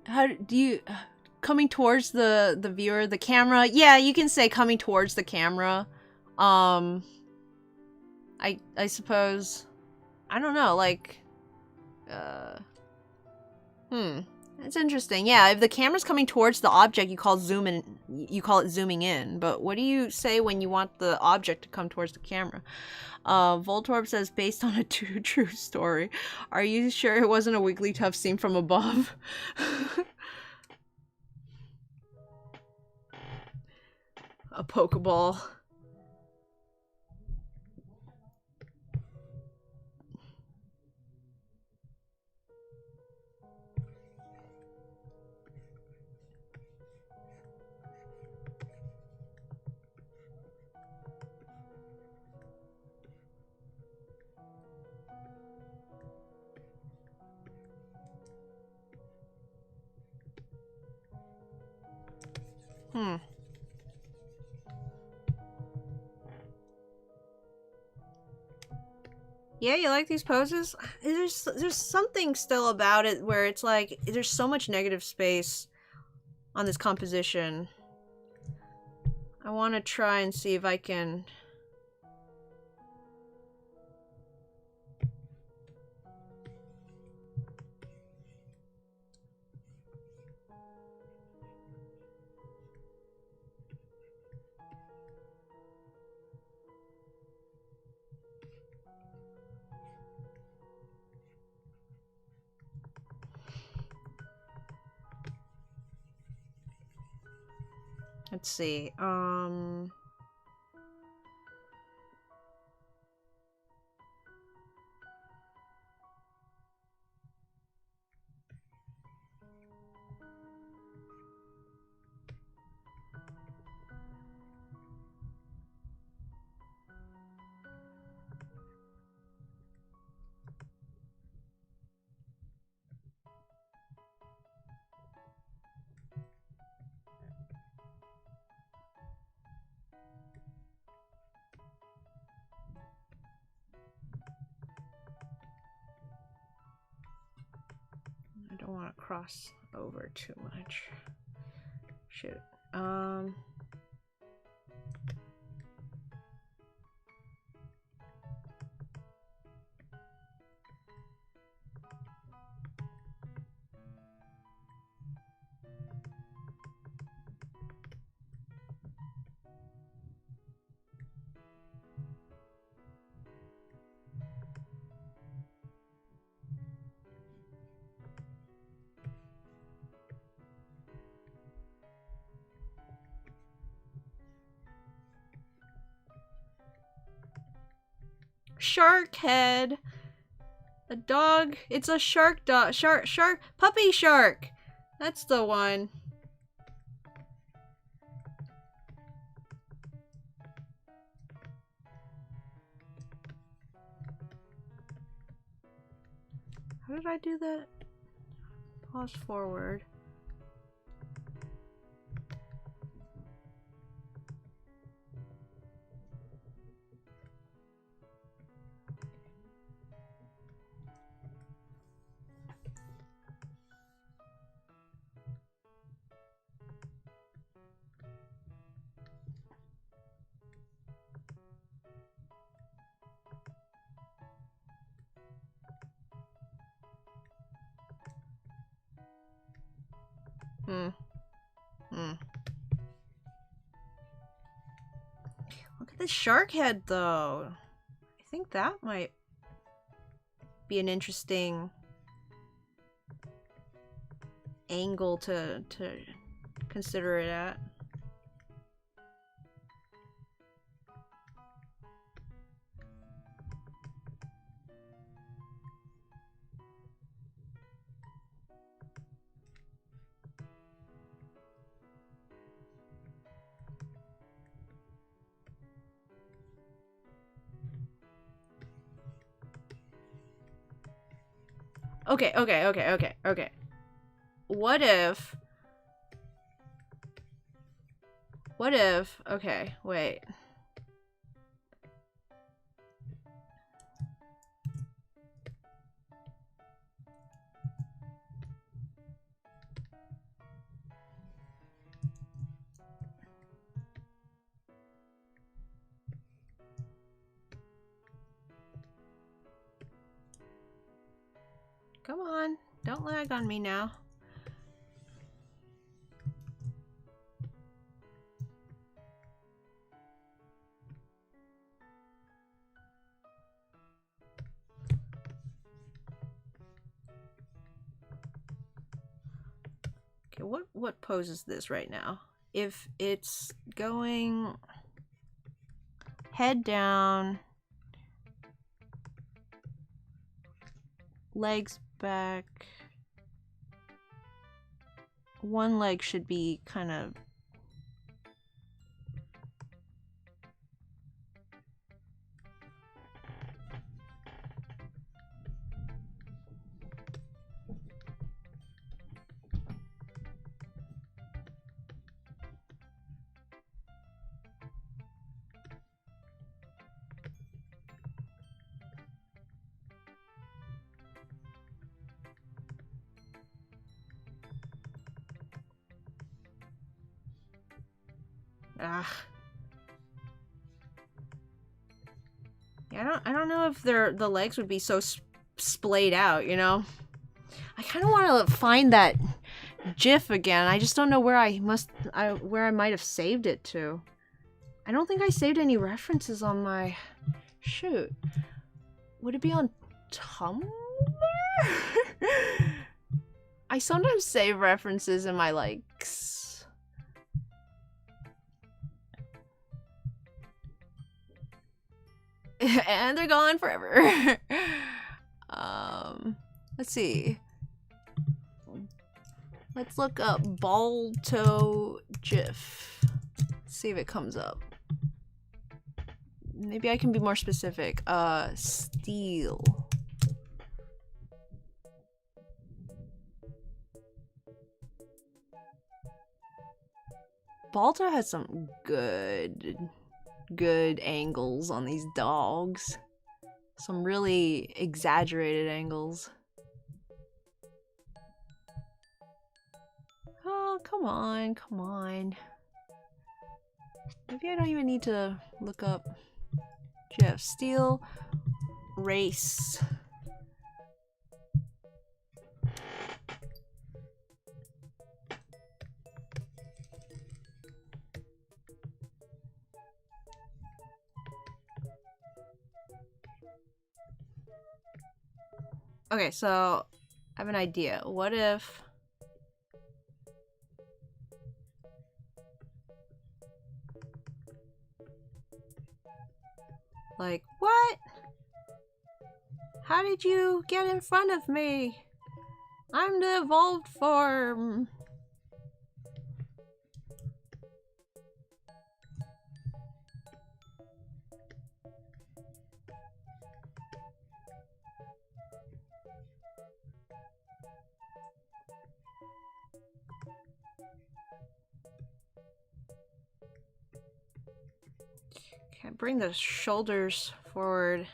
How do you... coming towards the viewer, the camera? Yeah, you can say coming towards the camera. I suppose... I don't know, like... That's interesting. Yeah, if the camera's coming towards the object, you call it zooming in. But what do you say when you want the object to come towards the camera? Voltorb says, based on a true story. Are you sure it wasn't a Wigglytuff seen from above? A Pokeball. Yeah, you like these poses? There's something still about it where it's like there's so much negative space on this composition. I want to try and see if I can... Let's see. I don't want to cross over too much. Shoot. Shark head. A dog. It's a shark dog. Shark. Puppy shark. That's the one. How did I do that? Pause forward. Look at this shark head, though. I think that might be an interesting angle to consider it at. Okay. What if, okay, wait. Come on. Don't lag on me now. Okay, what pose is this right now? If it's going head down, legs back, one leg should be kind of Yeah, I don't know if the legs would be so splayed out, you know? I kind of want to find that GIF again. I just don't know where I might have saved it to. I don't think I saved any references on my... Shoot. Would it be on Tumblr? I sometimes save references in my likes. And they're gone forever. Let's see. Let's look up Balto GIF. See if it comes up. Maybe I can be more specific. Steel. Balto has some good angles on these dogs. Some really exaggerated angles. Oh, come on, come on. Maybe I don't even need to look up Jeff Steel race. Okay, so I have an idea. What if... Like, what? How did you get in front of me? I'm the evolved form. Okay, bring the shoulders forward.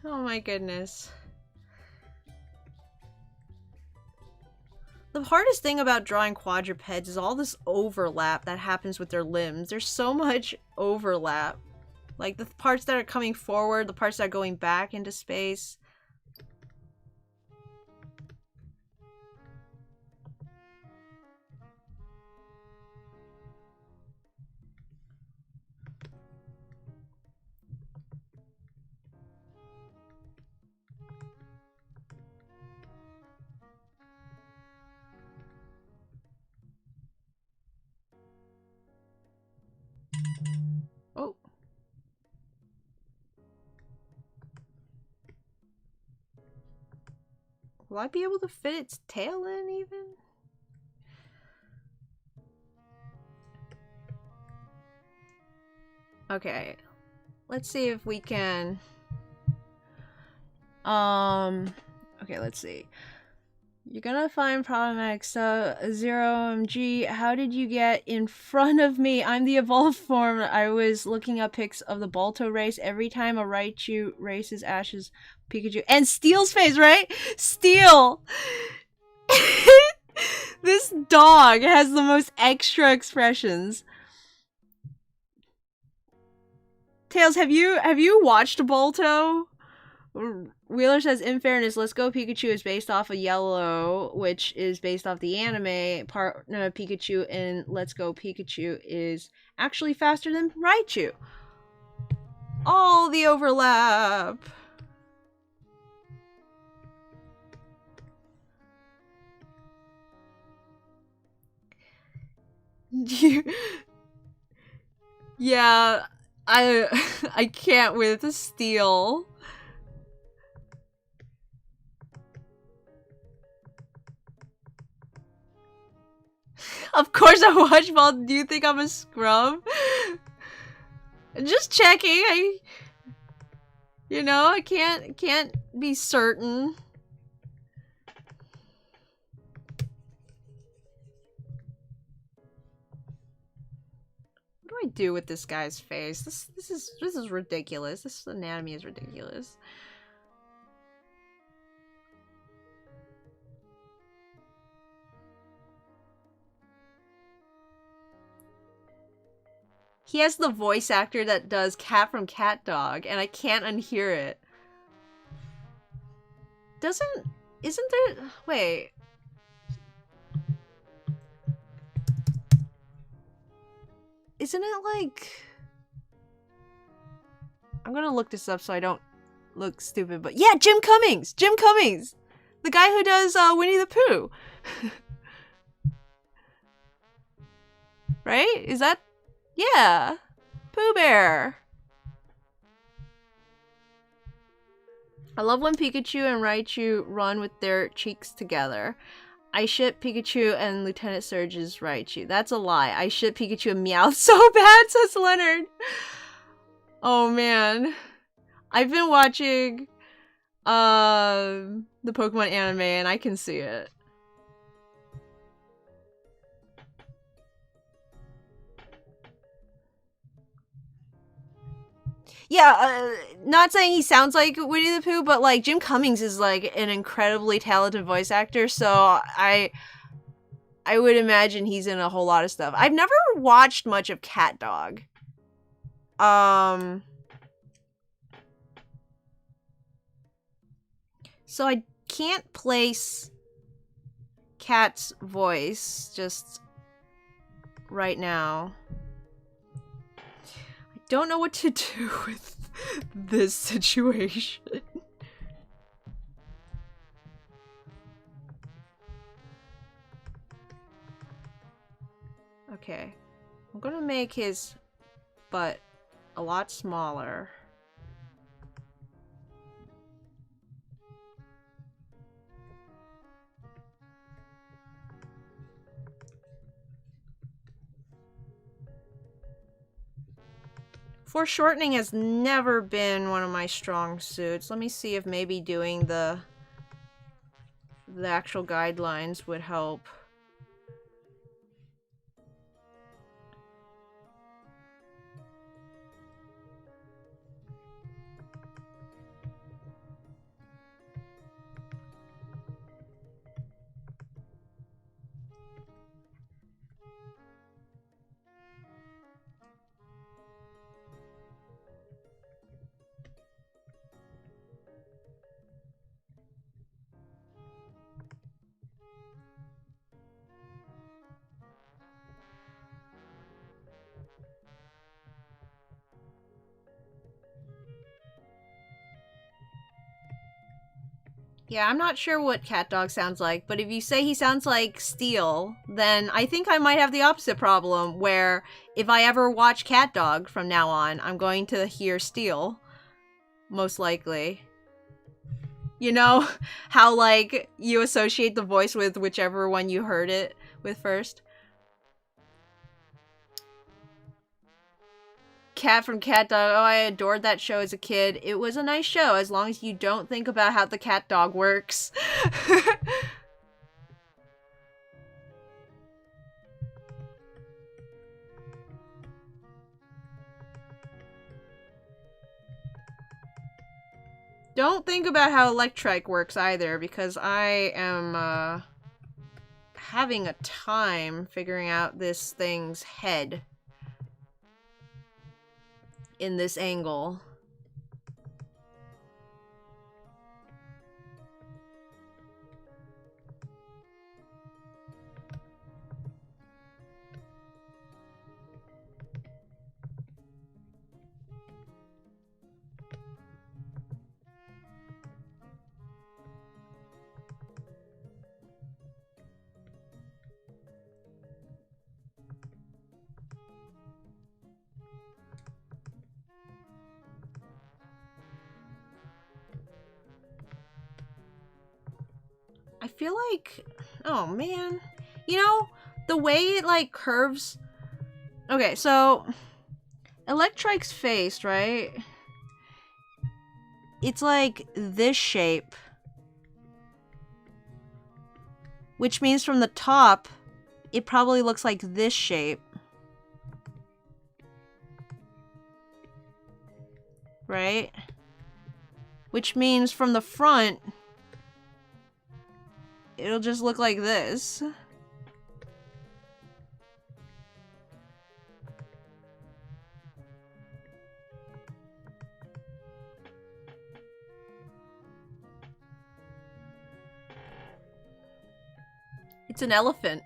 Oh my goodness. The hardest thing about drawing quadrupeds is all this overlap that happens with their limbs. There's so much overlap. Like the parts that are coming forward, the parts that are going back into space. Oh. Will I be able to fit its tail in even? Okay. Let's see if we can... Okay, let's see. You're gonna find problematic. So, 0MG, how did you get in front of me? I'm the evolved form. I was looking up pics of the Balto race. Every time a Raichu races Ash's Pikachu. And Steel's face, right? Steel! This dog has the most extra expressions. Tails, have you watched Balto? Wheeler says, in fairness, Let's Go Pikachu is based off of Yellow, which is based off the anime. Partner Pikachu in Let's Go Pikachu is actually faster than Raichu. All the overlap. Yeah, I can't with Steel. Of course I watch Ball. Do you think I'm a scrub? Just checking. I can't be certain. What do I do with this guy's face? This is ridiculous. This anatomy is ridiculous. He has the voice actor that does Cat from Cat Dog, and I can't unhear it. Isn't there... Wait. Isn't it like... I'm gonna look this up so I don't look stupid, but... Yeah, Jim Cummings! Jim Cummings! The guy who does Winnie the Pooh. Right? Is that... Yeah! Pooh Bear! I love when Pikachu and Raichu run with their cheeks together. I ship Pikachu and Lieutenant Surge's Raichu. That's a lie. I ship Pikachu and Meowth so bad, says Leonard. Oh man. I've been watching the Pokemon anime and I can see it. Yeah, not saying he sounds like Winnie the Pooh, but like Jim Cummings is like an incredibly talented voice actor, so I would imagine he's in a whole lot of stuff. I've never watched much of Cat Dog. So I can't place Cat's voice just right now. Don't know what to do with this situation. Okay. I'm gonna make his butt a lot smaller. Foreshortening has never been one of my strong suits. Let me see if maybe doing the actual guidelines would help. Yeah, I'm not sure what Cat Dog sounds like, but if you say he sounds like Steel, then I think I might have the opposite problem, where if I ever watch Cat Dog from now on, I'm going to hear Steel. Most likely. You know how, like, you associate the voice with whichever one you heard it with first? Cat from Cat Dog. Oh, I adored that show as a kid. It was a nice show, as long as you don't think about how the cat dog works. Don't think about how Electrike works either, because I am, having a time figuring out this thing's head in this angle. I feel like, oh man, you know, the way it like curves. Okay, so Electrike's face, right? It's like this shape, which means from the top, it probably looks like this shape, right? Which means from the front, it'll just look like this. It's an elephant.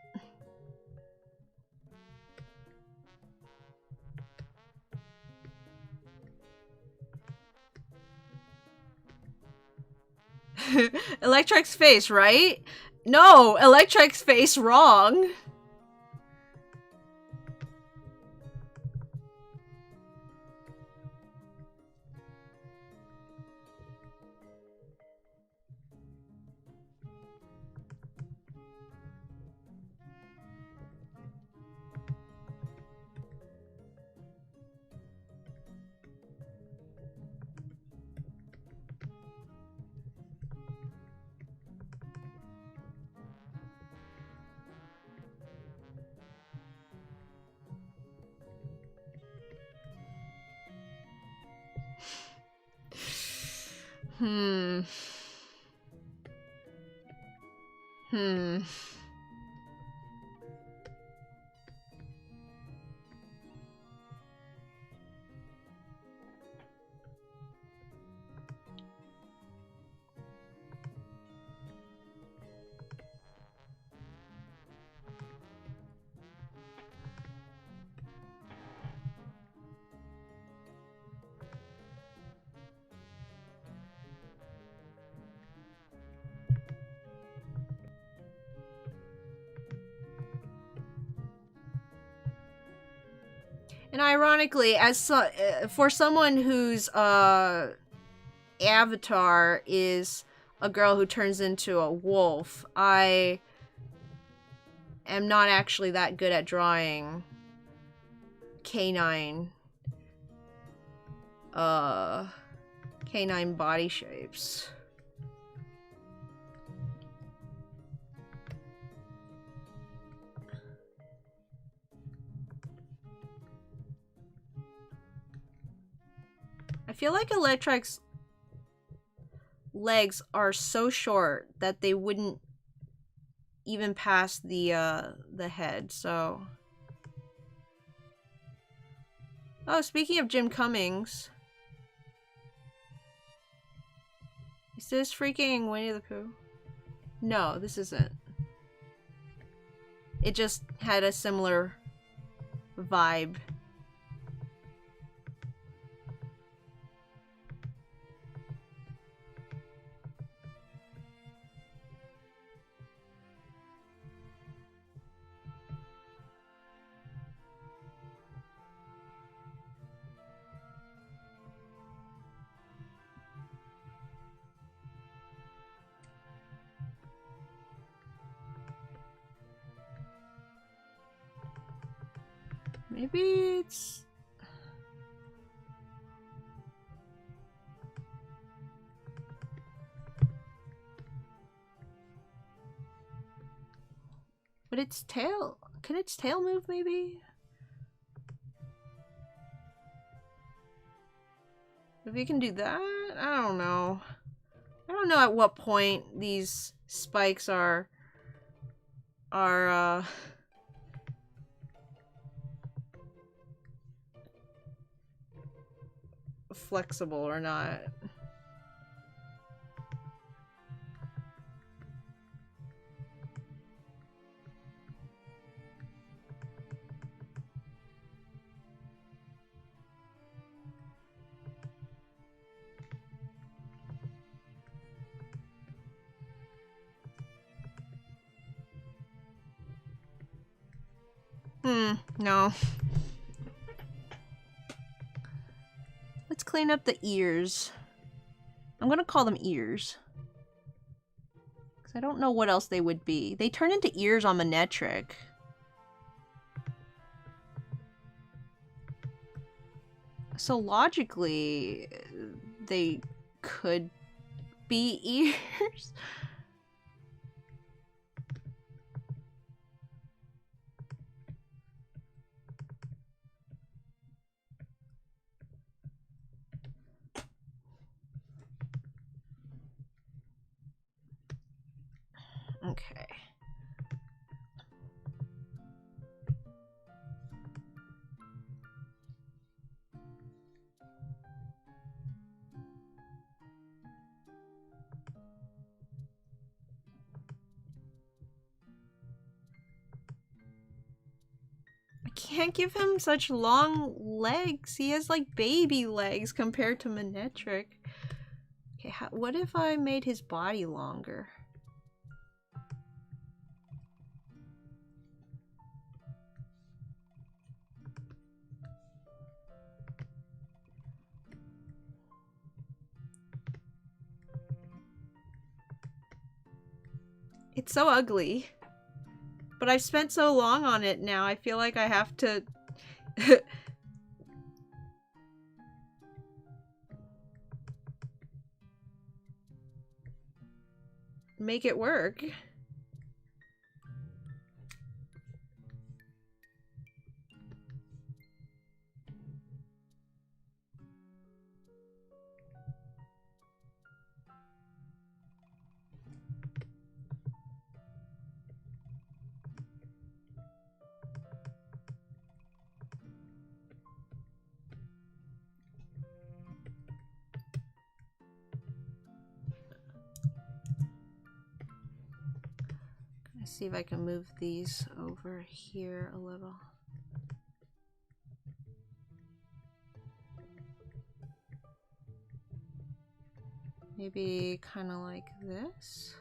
Electrike's face, right? No, Electrike's face wrong. Hmm. And ironically, as for someone whose avatar is a girl who turns into a wolf, I am not actually that good at drawing canine body shapes. I feel like Electrike's legs are so short that they wouldn't even pass the head, so... Oh, speaking of Jim Cummings... Is this freaking Winnie the Pooh? No, this isn't. It just had a similar vibe. Maybe it's... But its tail... Can its tail move, maybe? If you can do that? I don't know. I don't know at what point these spikes are flexible or not. No. Let's clean up the ears. I'm gonna call them ears. Because I don't know what else they would be. They turn into ears on Manectric. So logically, they could be ears. Okay. I can't give him such long legs. He has like baby legs compared to Manectric. Okay, what if I made his body longer? It's so ugly. But I've spent so long on it now, I feel like I have to... make it work. Let's see if I can move these over here a little. Maybe kind of like this.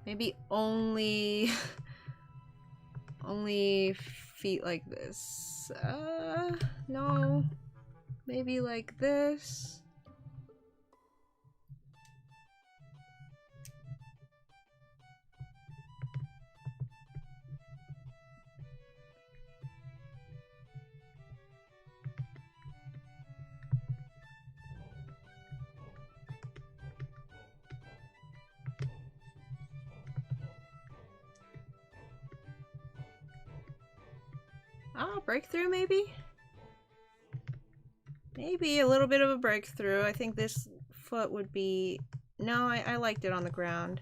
Maybe only feet like this. No. Maybe like this. Oh, breakthrough maybe? maybe a little bit of a breakthrough. I think this foot would be... No, I liked it on the ground.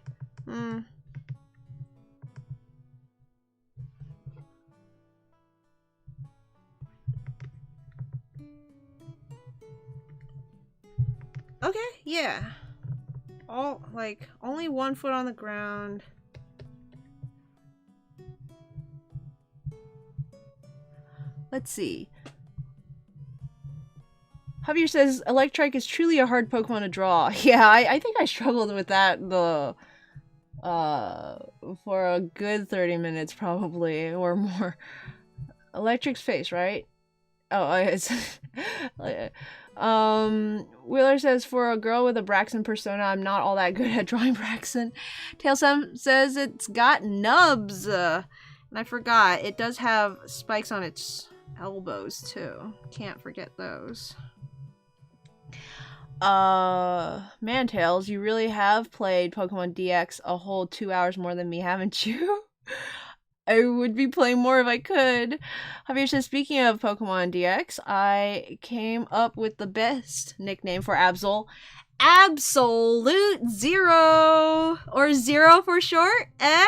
Okay, yeah. Only 1 foot on the ground. Let's see. Javier says, Electrike is truly a hard Pokemon to draw. Yeah, I think I struggled with that for a good 30 minutes probably, or more. Electric's face, right? Oh, it's... Wheeler says, for a girl with a Braxton persona, I'm not all that good at drawing Braxton. Tailsum says it's got nubs. And I forgot, it does have spikes on its elbows too. Can't forget those. Mantails, you really have played Pokemon DX a whole 2 hours more than me, haven't you? I would be playing more if I could. Javier says, speaking of Pokemon DX, I came up with the best nickname for Absol. Absolute Zero! Or Zero for short, eh?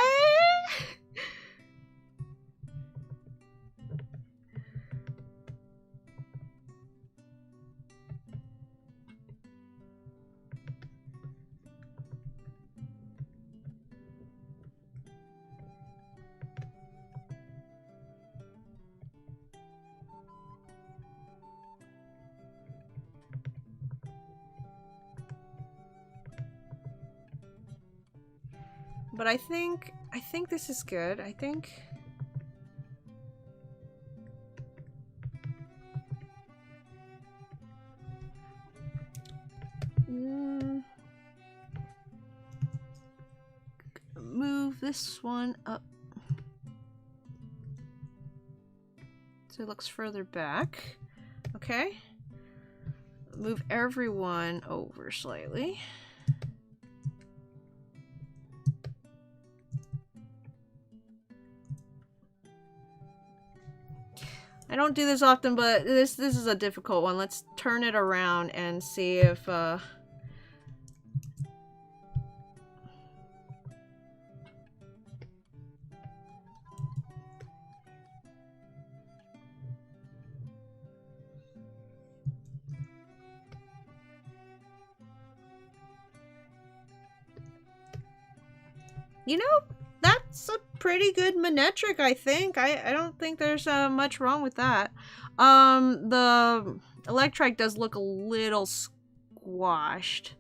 But I think this is good. I think... Move this one up so it looks further back. Okay. Move everyone over slightly. I don't do this often, but this is a difficult one. Let's turn it around and see if you know, that's a pretty good Manectric, I think. I don't think there's much wrong with that. The Electrike does look a little squashed.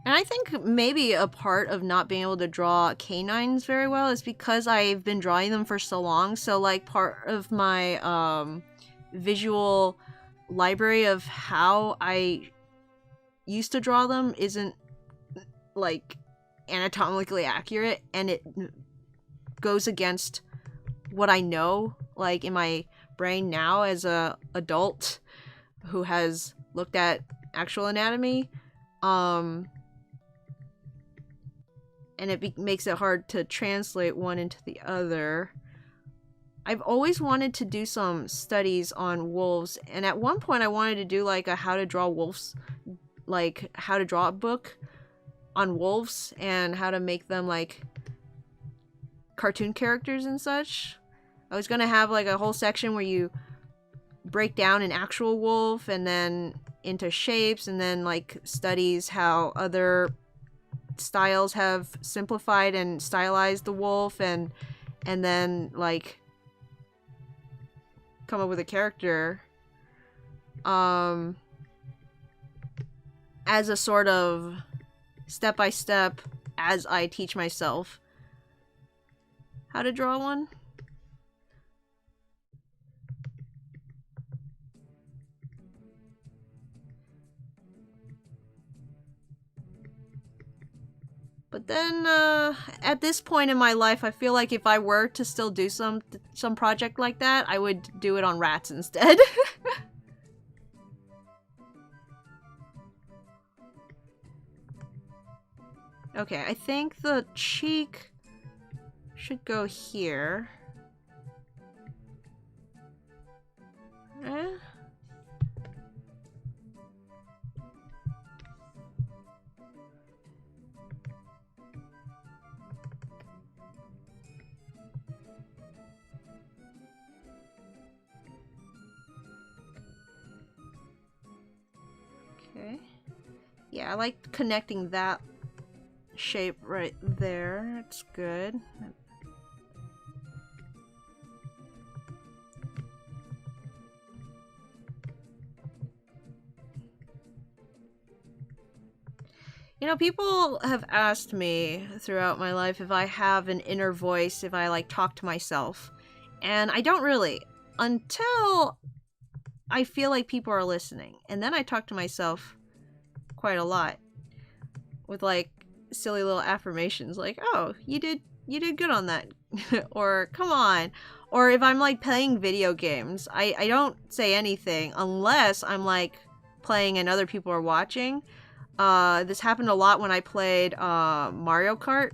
And I think maybe a part of not being able to draw canines very well is because I've been drawing them for so long. So like part of my visual library of how I used to draw them isn't like anatomically accurate, and it goes against what I know like in my brain now as a adult who has looked at actual anatomy. And it makes it hard to translate one into the other. I've always wanted to do some studies on wolves, and at one point I wanted to do like a how to draw wolves, like how to draw a book on wolves and how to make them like cartoon characters and such. I was gonna have like a whole section where you break down an actual wolf and then into shapes, and then like studies how other styles have simplified and stylized the wolf, and then like come up with a character as a sort of step by step as I teach myself how to draw one. But But then, at this point in my life, I feel like if I were to still do some project like that, I would do it on rats instead. Okay, I think the cheek should go here. Eh? Okay. Yeah, I like connecting that shape right there. It's good. You know, people have asked me throughout my life if I have an inner voice, if I like talk to myself. And I don't really, until I feel like people are listening. And then I talk to myself quite a lot with like silly little affirmations like, "Oh, you did good on that." Or "Come on." Or if I'm like playing video games, I don't say anything unless I'm like playing and other people are watching. This happened a lot when I played Mario Kart.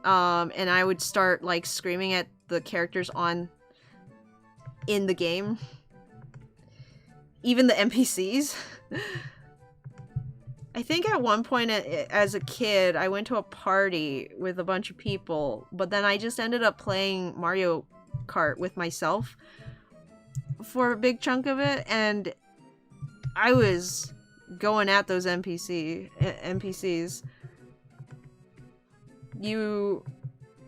And I would start like screaming at the characters in the game. Even the NPCs. I think at one point as a kid, I went to a party with a bunch of people, but then I just ended up playing Mario Kart with myself for a big chunk of it, and I was going at those NPCs. You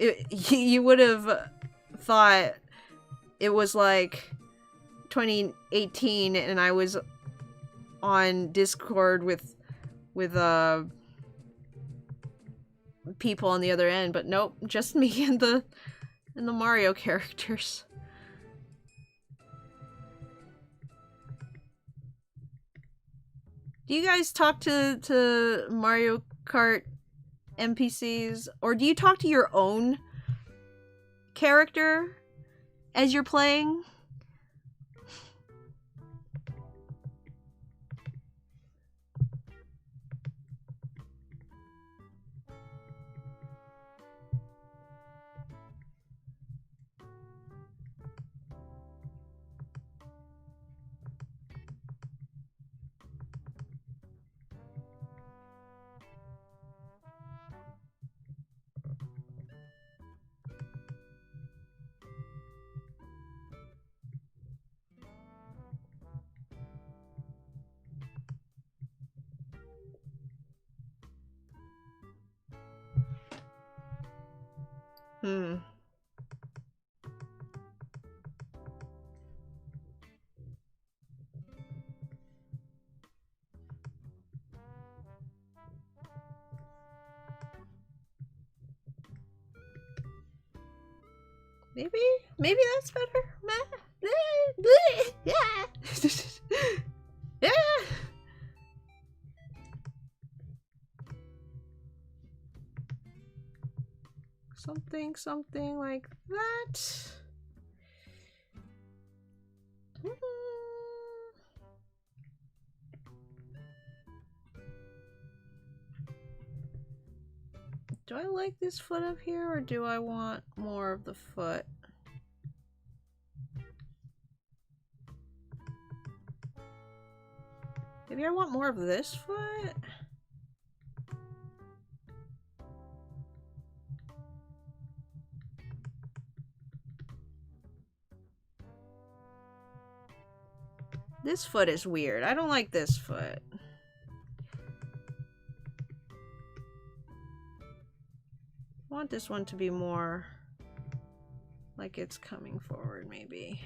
would have thought it was like 2018 and I was on Discord with people on the other end, but nope, just me and the Mario characters. Do you guys talk to Mario Kart NPCs, or do you talk to your own character as you're playing? Maybe that's better. Yeah. Yeah. Something like that. Do I like this foot up here, or do I want more of the foot? Maybe I want more of this foot? This foot is weird. I don't like this foot. I want this one to be more like it's coming forward, maybe.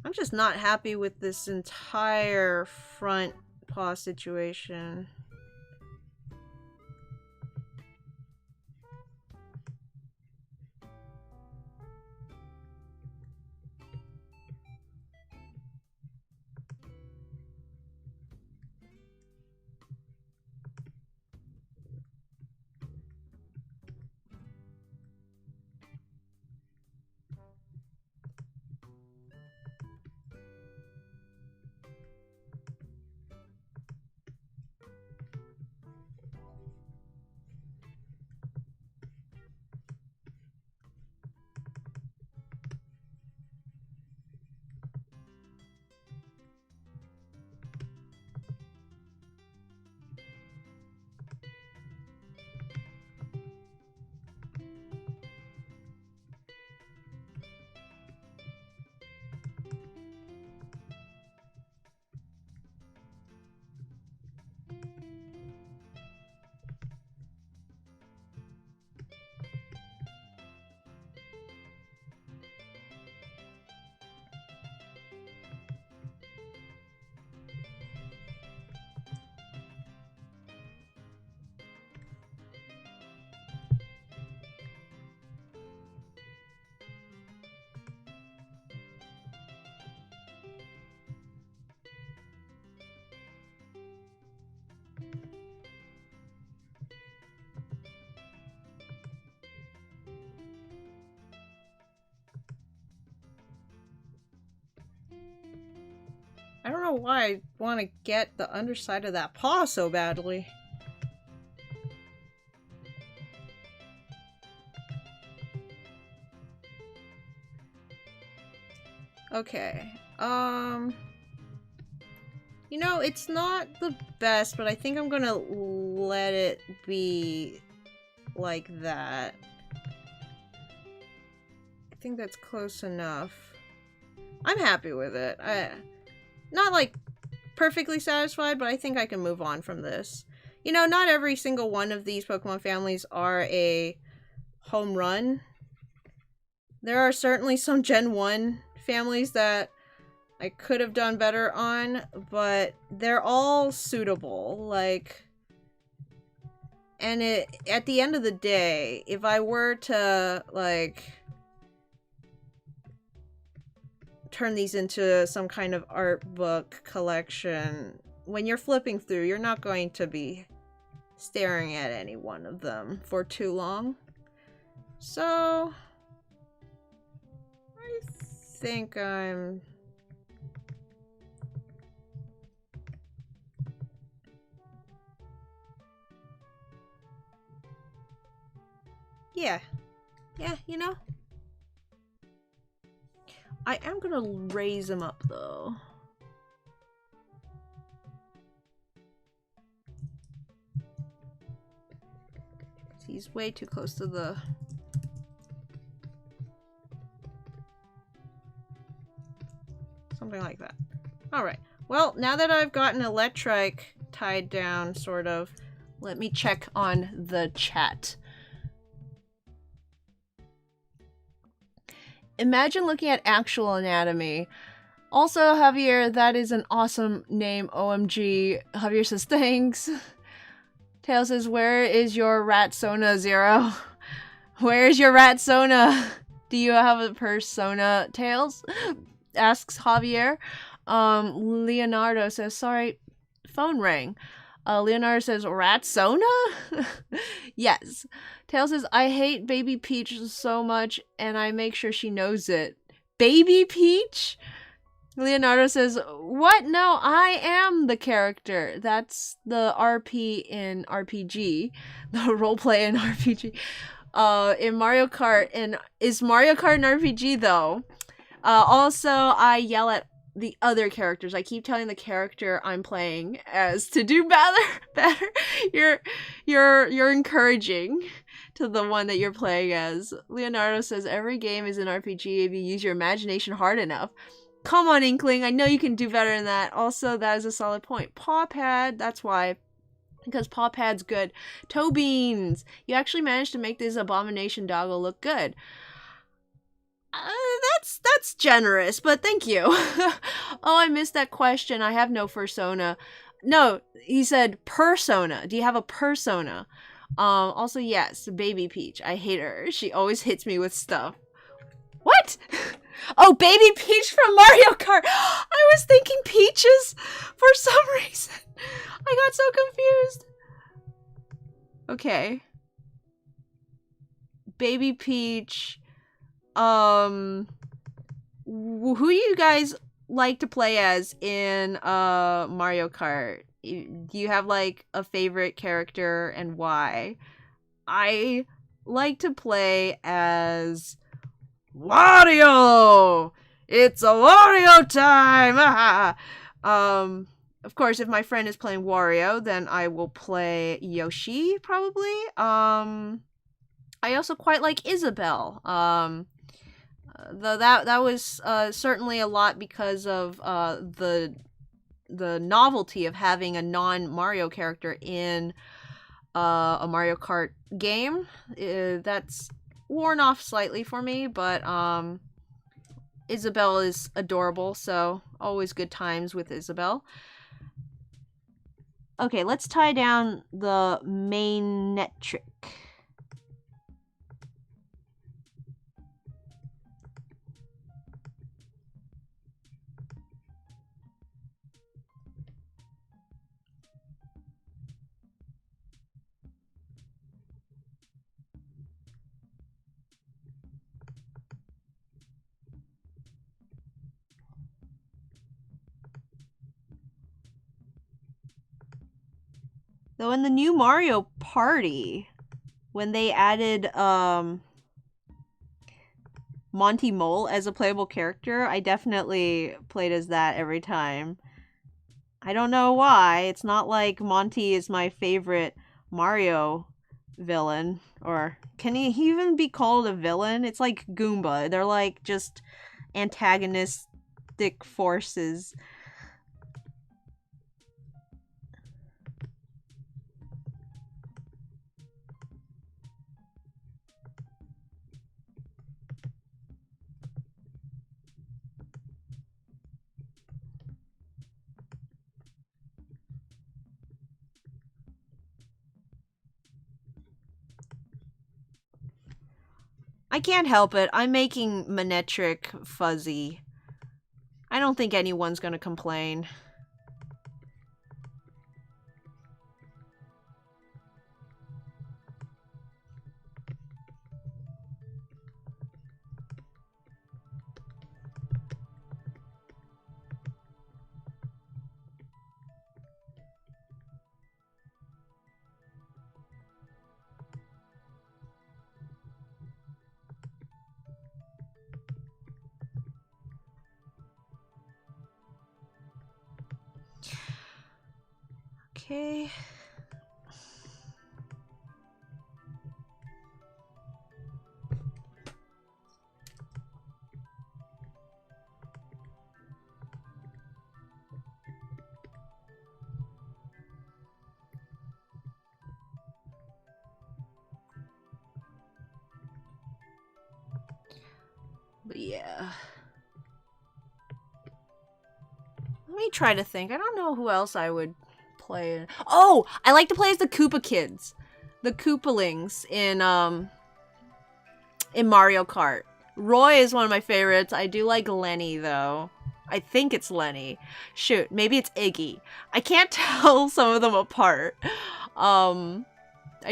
I'm just not happy with this entire front paw situation. I don't know why I want to get the underside of that paw so badly. Okay. You know, it's not the best, but I think I'm gonna let it be like that. I think that's close enough. I'm happy with it. Not like perfectly satisfied, but I think I can move on from this. You know, not every single one of these Pokemon families are a home run. There are certainly some Gen 1 families that I could have done better on, but they're all suitable. Like, and at the end of the day, if I were to, like, turn these into some kind of art book collection, when you're flipping through, you're not going to be staring at any one of them for too long. So, I think I'm... Yeah. Yeah, you know? I am gonna raise him up, though. He's way too close to the... Something like that. Alright. Well, now that I've gotten Electrike tied down, sort of, let me check on the chat. Imagine looking at actual anatomy. Also, Javier, that is an awesome name, OMG. Javier says, thanks. Tail says, where is your Ratsona, Zero? Where is your Ratsona? Do you have a persona, Tails? Asks Javier. Leonardo says, sorry, phone rang. Leonardo says, Ratsona? Yes. Tails says, I hate Baby Peach so much, and I make sure she knows it. Baby Peach? Leonardo says, what? No, I am the character. That's the RP in RPG. The roleplay in RPG. In Mario Kart. And is Mario Kart an RPG, though? Also, I yell at the other characters. I keep telling the character I'm playing as to do better. You're encouraging to the one that you're playing as. Leonardo says every game is an RPG if you use your imagination hard enough. Come on, Inkling. I know you can do better than that. Also, that is a solid point. Paw Pad. That's why. Because Paw Pad's good. Toe Beans. You actually managed to make this Abomination doggo look good. That's generous, but thank you. Oh, I missed that question. I have no persona. No, he said persona. Do you have a persona? Also, yes, Baby Peach. I hate her. She always hits me with stuff. What? Oh, Baby Peach from Mario Kart. I was thinking Peaches for some reason. I got so confused. Okay. Baby Peach. Who do you guys like to play as in Mario Kart? Do you have like a favorite character and why? I like to play as Wario! It's a Wario time! Of course, if my friend is playing Wario, then I will play Yoshi, probably. I also quite like Isabelle. Though that was certainly a lot because of the novelty of having a non-Mario character in a Mario Kart game. That's worn off slightly for me, but Isabelle is adorable, so always good times with Isabelle. Okay, let's tie down the main net trick. Though in the new Mario Party, when they added Monty Mole as a playable character, I definitely played as that every time. I don't know why. It's not like Monty is my favorite Mario villain. Or can he even be called a villain? It's like Goomba. They're like just antagonistic forces. I can't help it. I'm making Manectric fuzzy. I don't think anyone's gonna complain. Okay. But yeah. Let me try to think. I don't know who else I would play. Oh, I like to play as the Koopa Kids. The Koopalings in Mario Kart. Roy is one of my favorites. I do like Lenny though. I think it's Lenny. Shoot, maybe it's Iggy. I can't tell some of them apart. I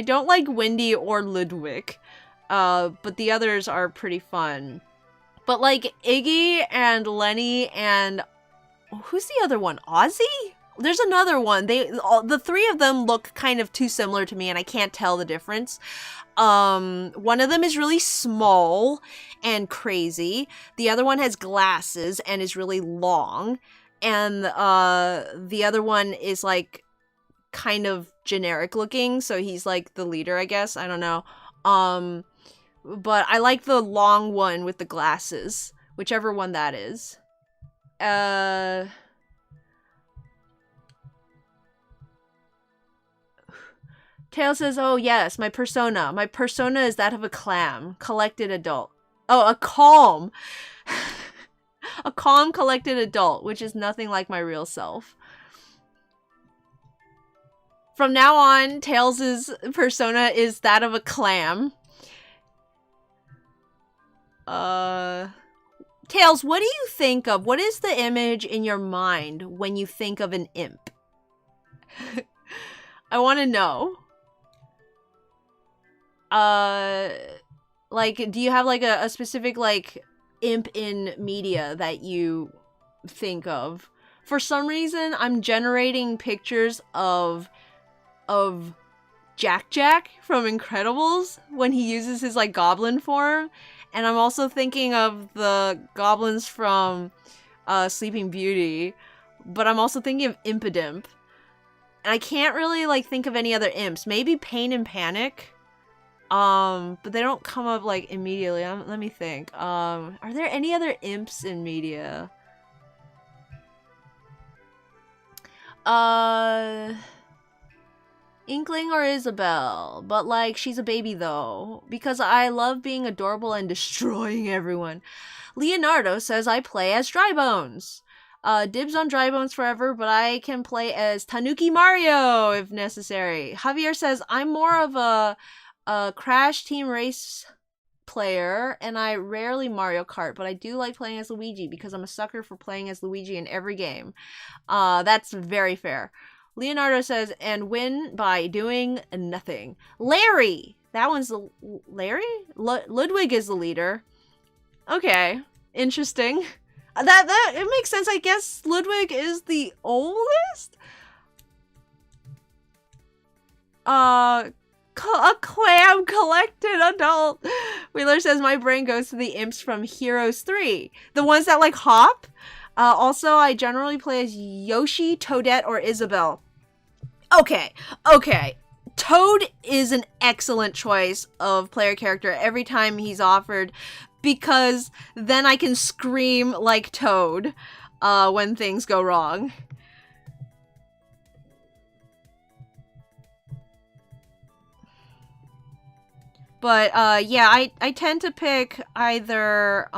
don't like Wendy or Ludwig. But the others are pretty fun. But like Iggy and Lenny and who's the other one? Ozzy? There's another one. The three of them look kind of too similar to me and I can't tell the difference. One of them is really small and crazy. The other one has glasses and is really long. And the other one is like kind of generic looking, so he's like the leader, I guess. I don't know. But I like the long one with the glasses, whichever one that is. Tail says, oh yes, my persona. My persona is that of a clam. Collected adult. Oh, a calm. A calm, collected adult, which is nothing like my real self. From now on, Tails' persona is that of a clam. Tails, what do you think of? What is the image in your mind when you think of an imp? I want to know. Like, do you have like a specific like imp in media that you think of? For some reason, I'm generating pictures of Jack Jack from Incredibles when he uses his like goblin form. And I'm also thinking of the goblins from Sleeping Beauty, but I'm also thinking of Impidimp. And I can't really like think of any other imps. Maybe Pain and Panic. But they don't come up like immediately. Let me think. Are there any other imps in media? Inkling or Isabelle, but like she's a baby though, because I love being adorable and destroying everyone. Leonardo says I play as Drybones. Dibs on Drybones forever, but I can play as Tanuki Mario if necessary. Javier says I'm more of a Crash Team Race player, and I rarely Mario Kart, but I do like playing as Luigi because I'm a sucker for playing as Luigi in every game. That's very fair. Leonardo says, and win by doing nothing. Larry! That one's the... Larry? Ludwig is the leader. Okay. Interesting. It makes sense. I guess Ludwig is the oldest? A clam collected adult. Wheeler says my brain goes to the imps from Heroes 3. The ones that like hop. Also, I generally play as Yoshi, Toadette, or Isabelle. Okay. Toad is an excellent choice of player character every time he's offered, because then I can scream like Toad when things go wrong. But yeah, I tend to pick either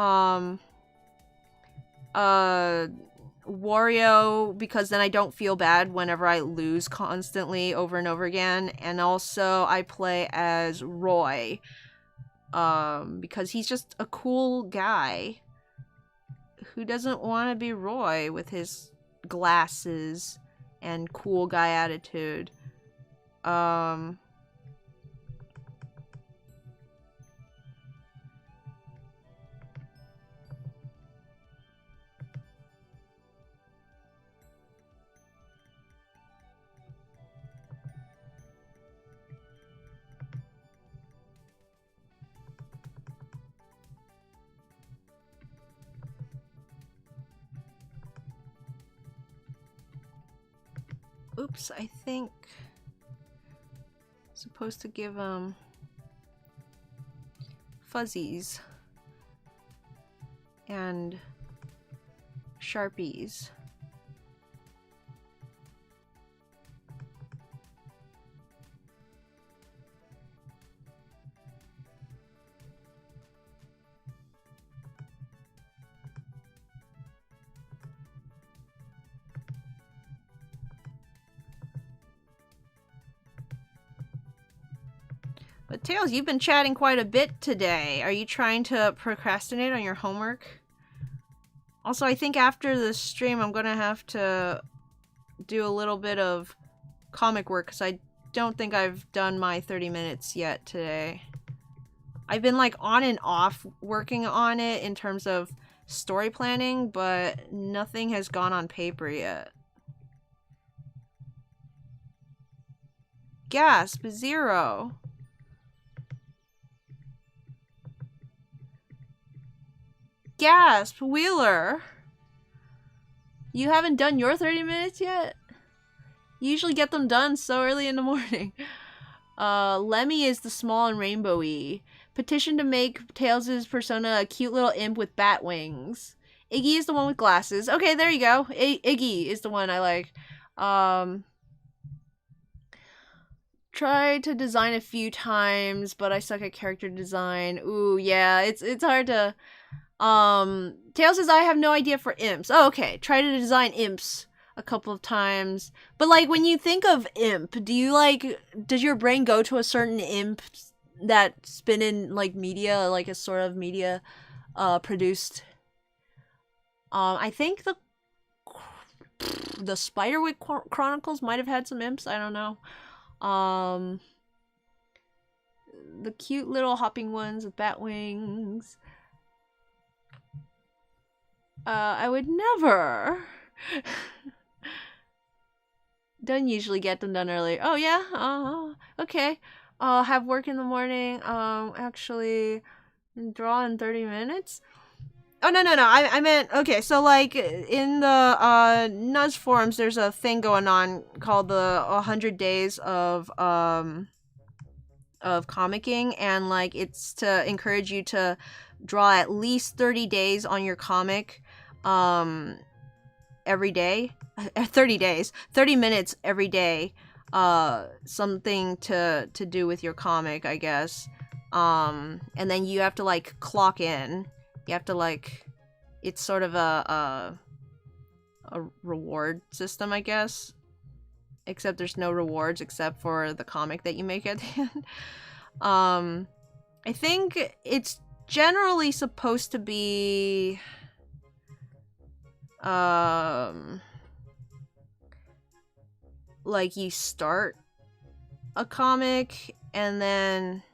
Wario, because then I don't feel bad whenever I lose constantly over and over again, and also I play as Roy, because he's just a cool guy. Who doesn't want to be Roy with his glasses and cool guy attitude? Oops, I think I'm supposed to give fuzzies and Sharpies. But Tails, you've been chatting quite a bit today. Are you trying to procrastinate on your homework? Also, I think after the stream, I'm gonna have to do a little bit of comic work, because I don't think I've done my 30 minutes yet today. I've been like on and off working on it in terms of story planning, but nothing has gone on paper yet. Gasp, 0. Gasp, Wheeler. You haven't done your 30 minutes yet? You usually get them done so early in the morning. Lemmy is the small and rainbowy. Petition to make Tails' persona a cute little imp with bat wings. Iggy is the one with glasses. Okay, there you go. Iggy is the one I like. Tried to design a few times, but I suck at character design. Ooh, yeah, it's hard to... Tails says I have no idea for imps. Oh, okay. Try to design imps a couple of times. But like, when you think of imp, do you like, does your brain go to a certain imp that's been in like media, like a sort of media produced? I think the Spiderwick Chronicles might have had some imps. I don't know. The cute little hopping ones with bat wings. I would never. Don't usually get them done early. Oh yeah? Okay. Have work in the morning. Actually, draw in 30 minutes? Oh, no. I meant, okay, so like, in the, Nuz forums, there's a thing going on called the 100 days of comicking, and like, it's to encourage you to draw at least 30 days on your comic, every day. 30 days. 30 minutes every day. Something to do with your comic, I guess. And then you have to, like, clock in. You have to, like, it's sort of a reward system, I guess. Except there's no rewards except for the comic that you make at the end. I think it's generally supposed to be... like, you start a comic, and then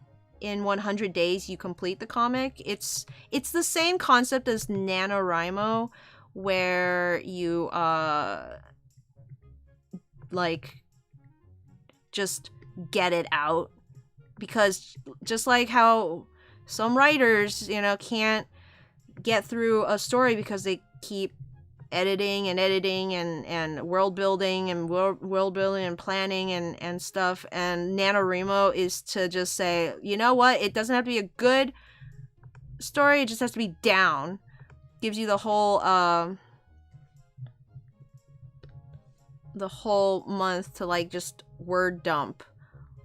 in 100 days you complete the comic. It's the same concept as NaNoWriMo, where you, like, just get it out. Because just like how some writers, you know, can't get through a story because they keep editing and world building and planning and stuff, and NaNoWriMo is to just say, you know what, it doesn't have to be a good story, it just has to be down. Gives you the whole month to like just word dump,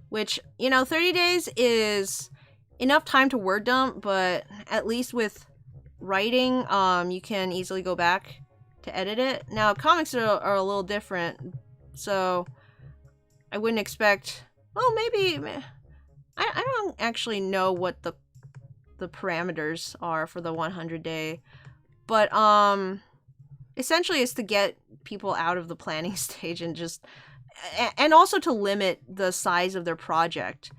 which, you know, 30 days is enough time to word dump, but at least with writing, you can easily go back to edit it. Now, comics are a little different, so I wouldn't expect, well, maybe, I don't actually know what the parameters are for the 100-day, but essentially it's to get people out of the planning stage and also to limit the size of their project.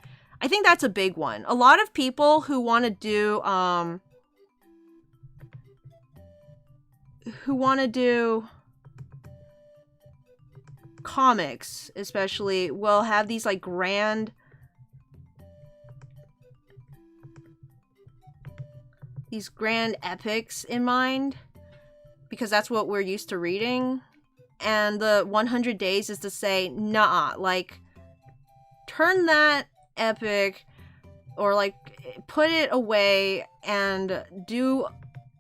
I think that's a big one. A lot of people who want to do comics, especially, will have these like grand epics in mind, because that's what we're used to reading. And the 100 days is to say, nah, like, turn that epic, or like put it away and do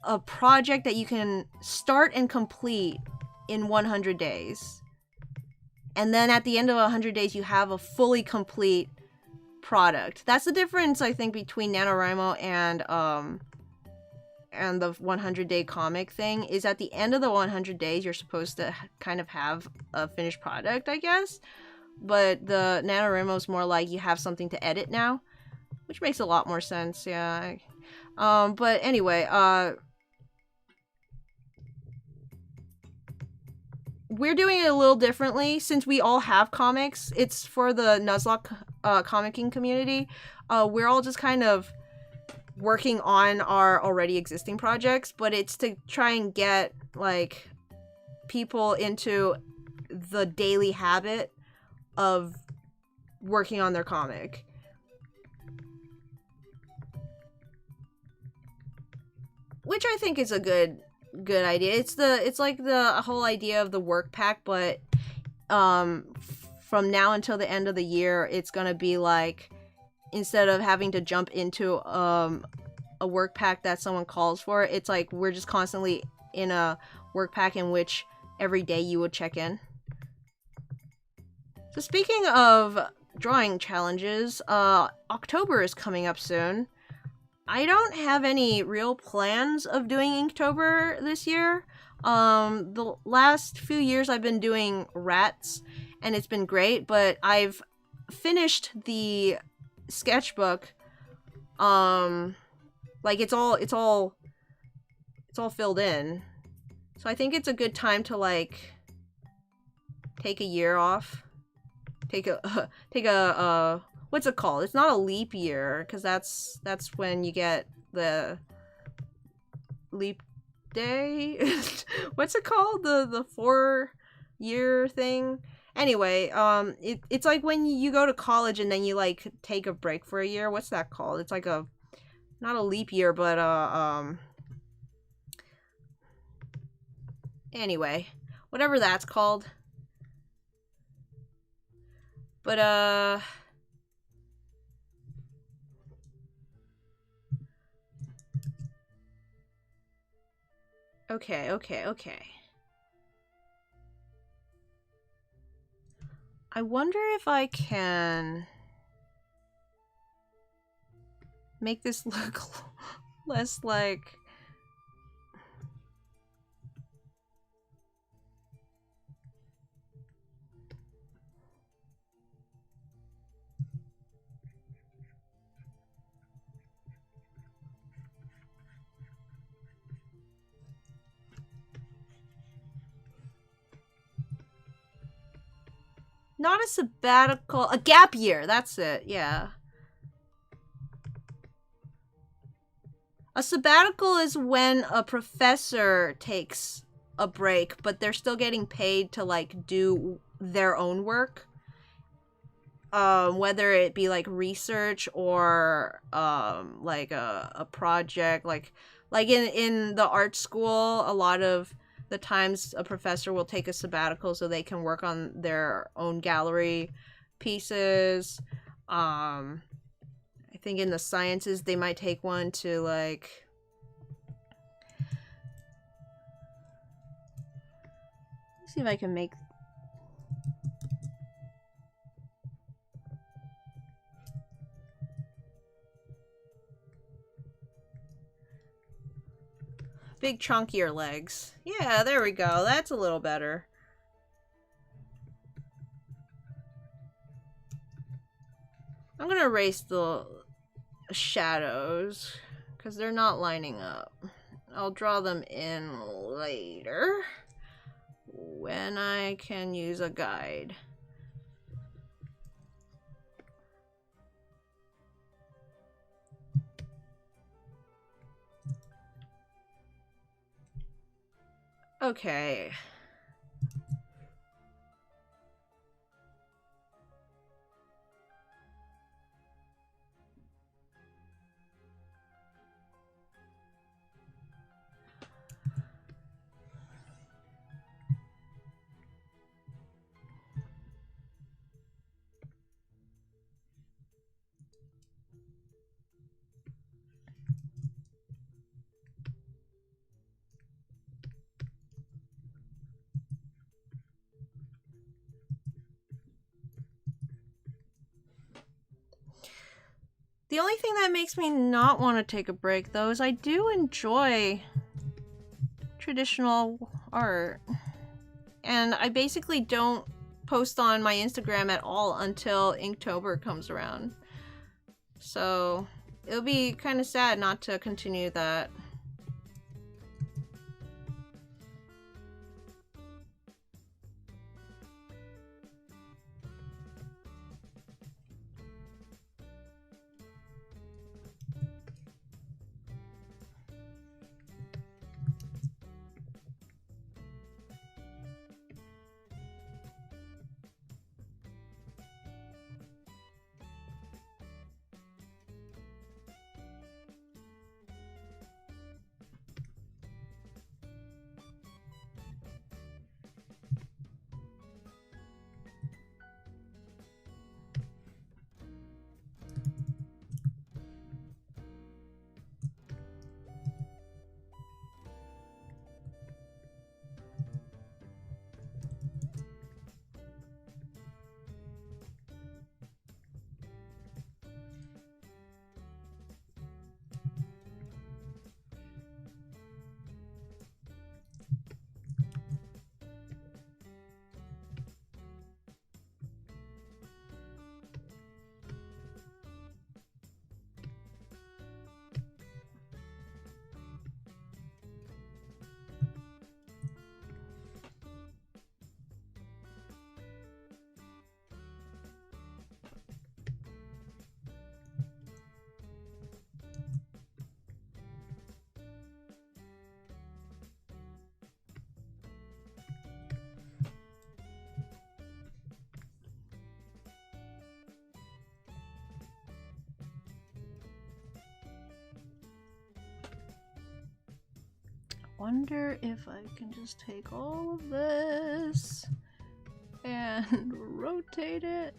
a project that you can start and complete in 100 days. And then at the end of 100 days, you have a fully complete product. That's the difference, I think, between NaNoWriMo and the 100-day comic thing, is at the end of the 100 days, you're supposed to kind of have a finished product, I guess. But the NaNoWriMo is more like you have something to edit now, which makes a lot more sense, yeah. But anyway, we're doing it a little differently since we all have comics. It's for the Nuzlocke comicking community. We're all just kind of working on our already existing projects, but it's to try and get like people into the daily habit of working on their comic. Which I think is a good idea. It's like the whole idea of the work pack, but from now until the end of the year, it's gonna be like, instead of having to jump into a work pack that someone calls for, it's like we're just constantly in a work pack in which every day you would check in. So speaking of drawing challenges, October is coming up soon. I don't have any real plans of doing Inktober this year. The last few years I've been doing rats, and it's been great, but I've finished the sketchbook. Like it's all filled in. So I think it's a good time to like take a year off. Take a what's it called? It's not a leap year, because that's when you get the leap day. What's it called? The 4-year thing. Anyway, it's like when you go to college and then you like take a break for a year. What's that called? It's like not a leap year, but anyway, whatever that's called. But okay. I wonder if I can make this look less like... Not a sabbatical, a gap year, that's it, yeah. A sabbatical is when a professor takes a break, but they're still getting paid to, like, do their own work. whether it be like research or like a project, like in the art school, a lot of the times a professor will take a sabbatical so they can work on their own gallery pieces. I think in the sciences they might take one to like, let's see if I can make big chunkier legs. Yeah, there we go. That's a little better. I'm gonna erase the shadows because they're not lining up. I'll draw them in later when I can use a guide. Okay. The only thing that makes me not want to take a break, though, is I do enjoy traditional art. And I basically don't post on my Instagram at all until Inktober comes around. So it'll be kind of sad not to continue that. Wonder if I can just take all of this and rotate it.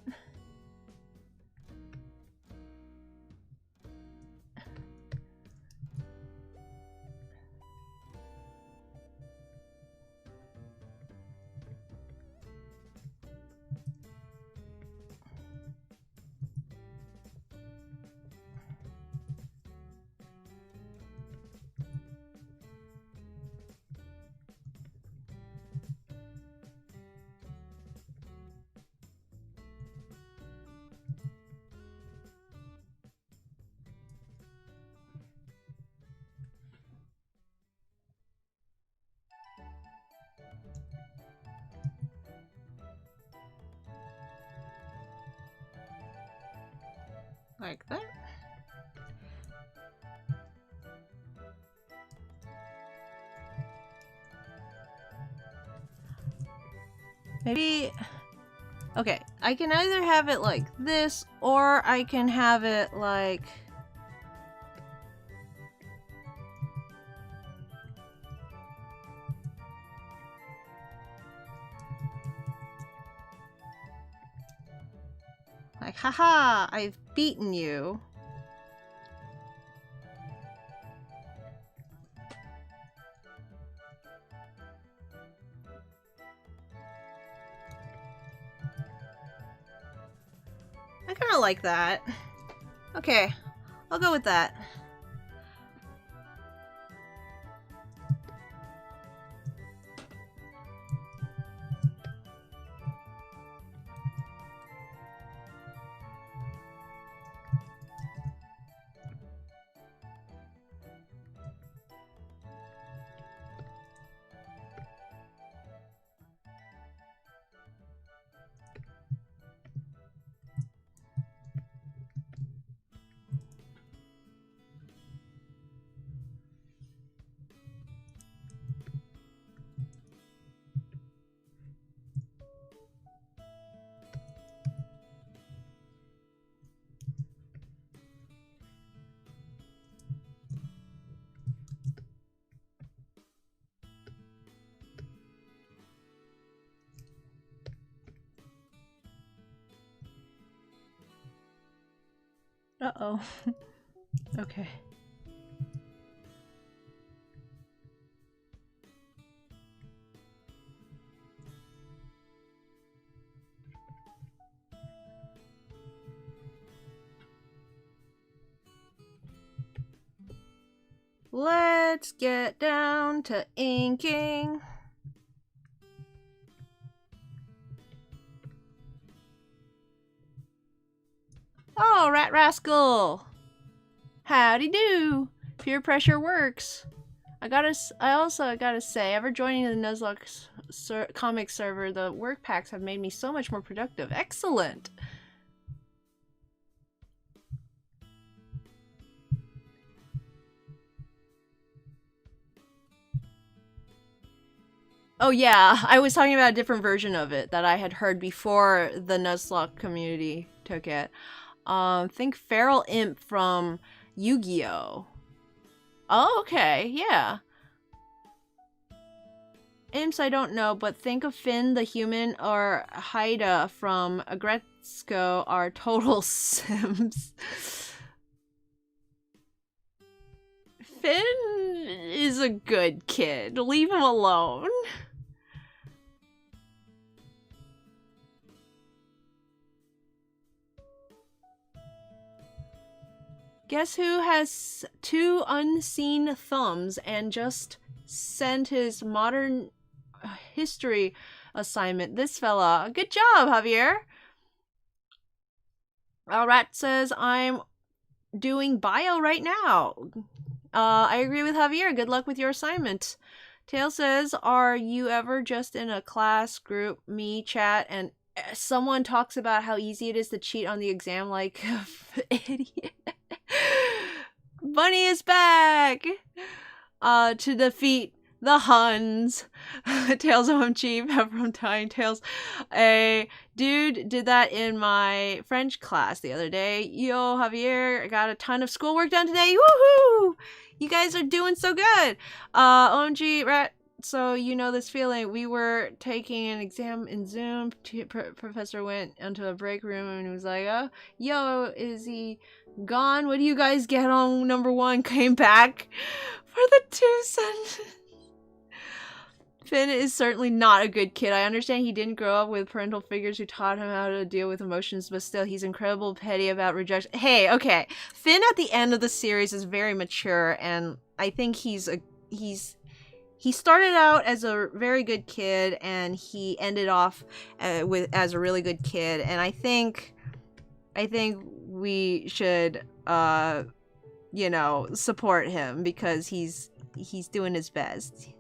Like that. Maybe Okay, I can either have it like this, or I can have it like... Like, haha, I've beaten you. I kind of like that. Okay, I'll go with that. Uh-oh. Okay. Let's get down to inking. Oh, Rat Rascal! Howdy do! Peer pressure works. I also gotta say, ever joining the Nuzlocke comic server, the work packs have made me so much more productive. Excellent! Oh yeah, I was talking about a different version of it that I had heard before the Nuzlocke community took it. Think Feral Imp from Yu-Gi-Oh! Oh, okay, yeah. Imps I don't know, but think of Finn the human or Haida from Agretzko are total sims. Finn is a good kid. Leave him alone. Guess who has 2 unseen thumbs and just sent his modern history assignment? This fella. Good job, Javier. Rat says, I'm doing bio right now. I agree with Javier. Good luck with your assignment. Tail says, are you ever just in a class, group, me, chat, and someone talks about how easy it is to cheat on the exam like idiot? Bunny is back! To defeat the Huns. Tails OMG, from Tying Tails. A dude did that in my French class the other day. Yo, Javier, I got a ton of schoolwork done today. Woohoo! You guys are doing so good. OMG, Rat. So you know this feeling. We were taking an exam in Zoom. Professor went into a break room and he was like, oh, yo, is he gone? What do you guys get on number 1? Came back for the 2 sentences. Finn is certainly not a good kid. I understand he didn't grow up with parental figures who taught him how to deal with emotions, but still, he's incredibly petty about rejection. Hey, okay. Finn at the end of the series is very mature, and I think he started out as a very good kid, and he ended off as a really good kid, and I think we should you know, support him because he's doing his best.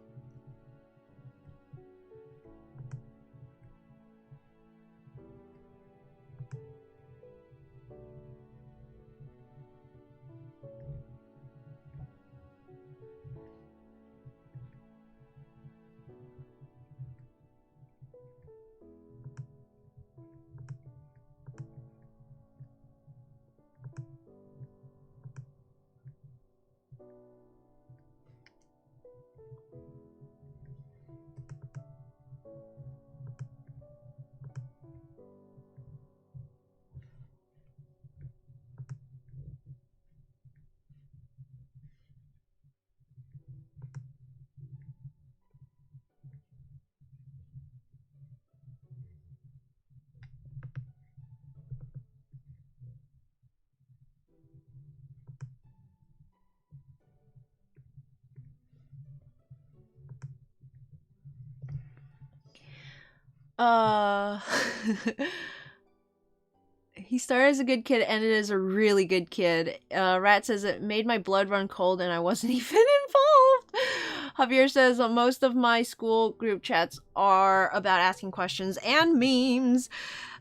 Uh, he started as a good kid, ended as a really good kid. Rat says it made my blood run cold and I wasn't even involved. Javier says most of my school group chats are about asking questions and memes.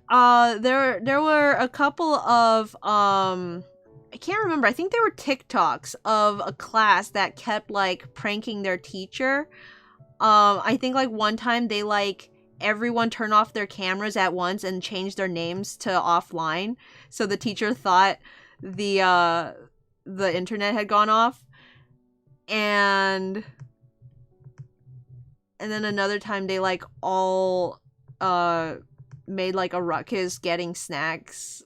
There were a couple of I can't remember. I think they were TikToks of a class that kept like pranking their teacher. I think like one time they like everyone turned off their cameras at once and changed their names to offline. So the teacher thought the internet had gone off. And then another time they like all made like a ruckus getting snacks.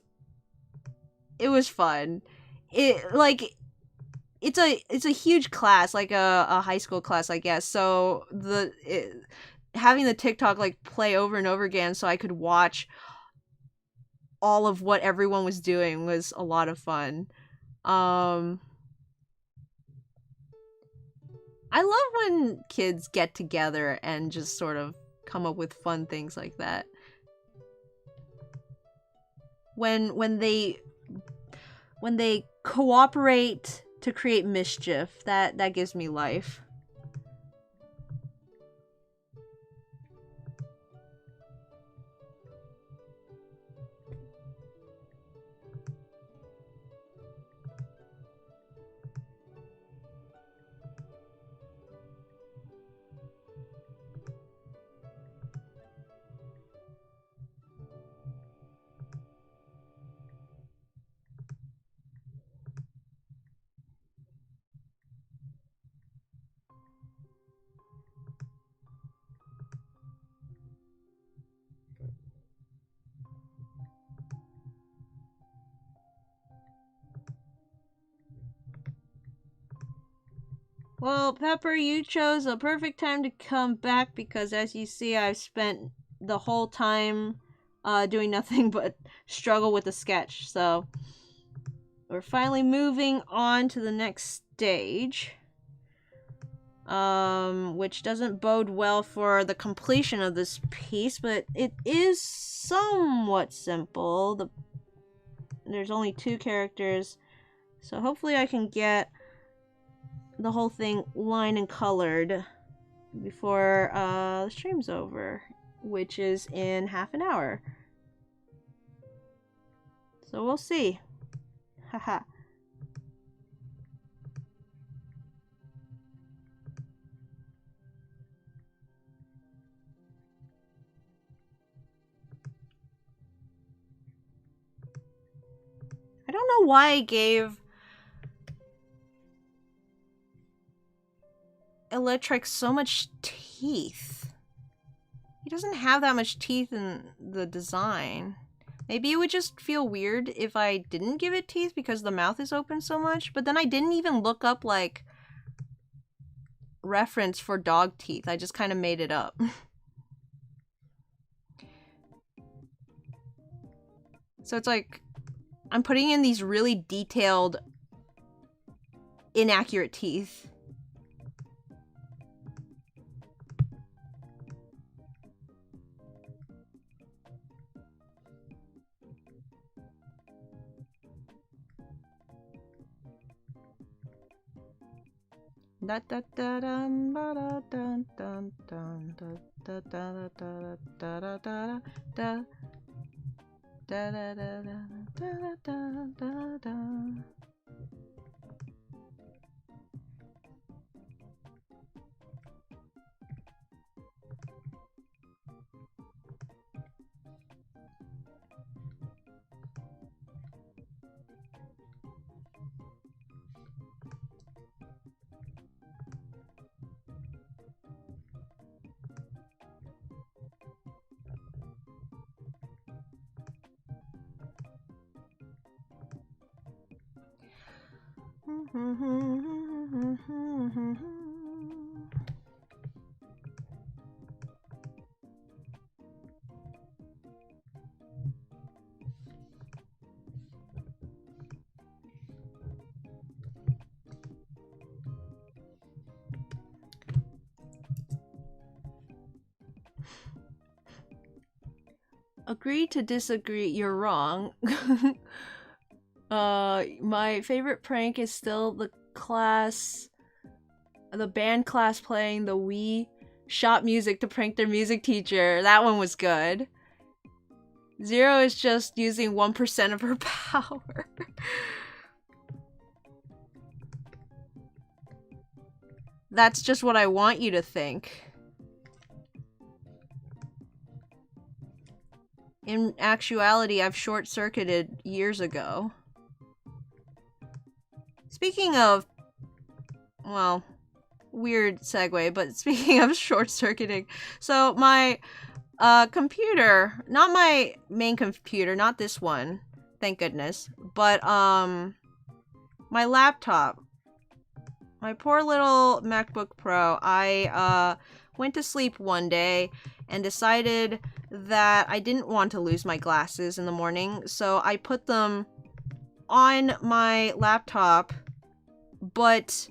It was fun. It's a huge class, like a high school class, I guess. So having the TikTok like play over and over again so I could watch all of what everyone was doing was a lot of fun. I love when kids get together and just sort of come up with fun things like that. When they cooperate to create mischief, that gives me life. Well, Pepper, you chose a perfect time to come back because, as you see, I've spent the whole time doing nothing but struggle with the sketch. So, we're finally moving on to the next stage, which doesn't bode well for the completion of this piece, but it is somewhat simple. There's only 2 characters, so hopefully I can get the whole thing line and colored before the stream's over, which is in half an hour. So we'll see. Haha. I don't know why I gave Electrike so much teeth. He doesn't have that much teeth in the design. Maybe it would just feel weird if I didn't give it teeth because the mouth is open so much, but then I didn't even look up like reference for dog teeth. I just kind of made it up. So it's like I'm putting in these really detailed, inaccurate teeth. Da da da dum ba da dun dun dun da da da da da da da da da da da da da da da. Agree to disagree, you're wrong. My favorite prank is still the band class playing the Wii shop music to prank their music teacher. That one was good. Zero is just using 1% of her power. That's just what I want you to think. In actuality, I've short-circuited years ago. Speaking of, well, weird segue, but speaking of short-circuiting, so my computer, not my main computer, not this one, thank goodness, but my laptop, my poor little MacBook Pro, I went to sleep one day and decided that I didn't want to lose my glasses in the morning, so I put them on my laptop, but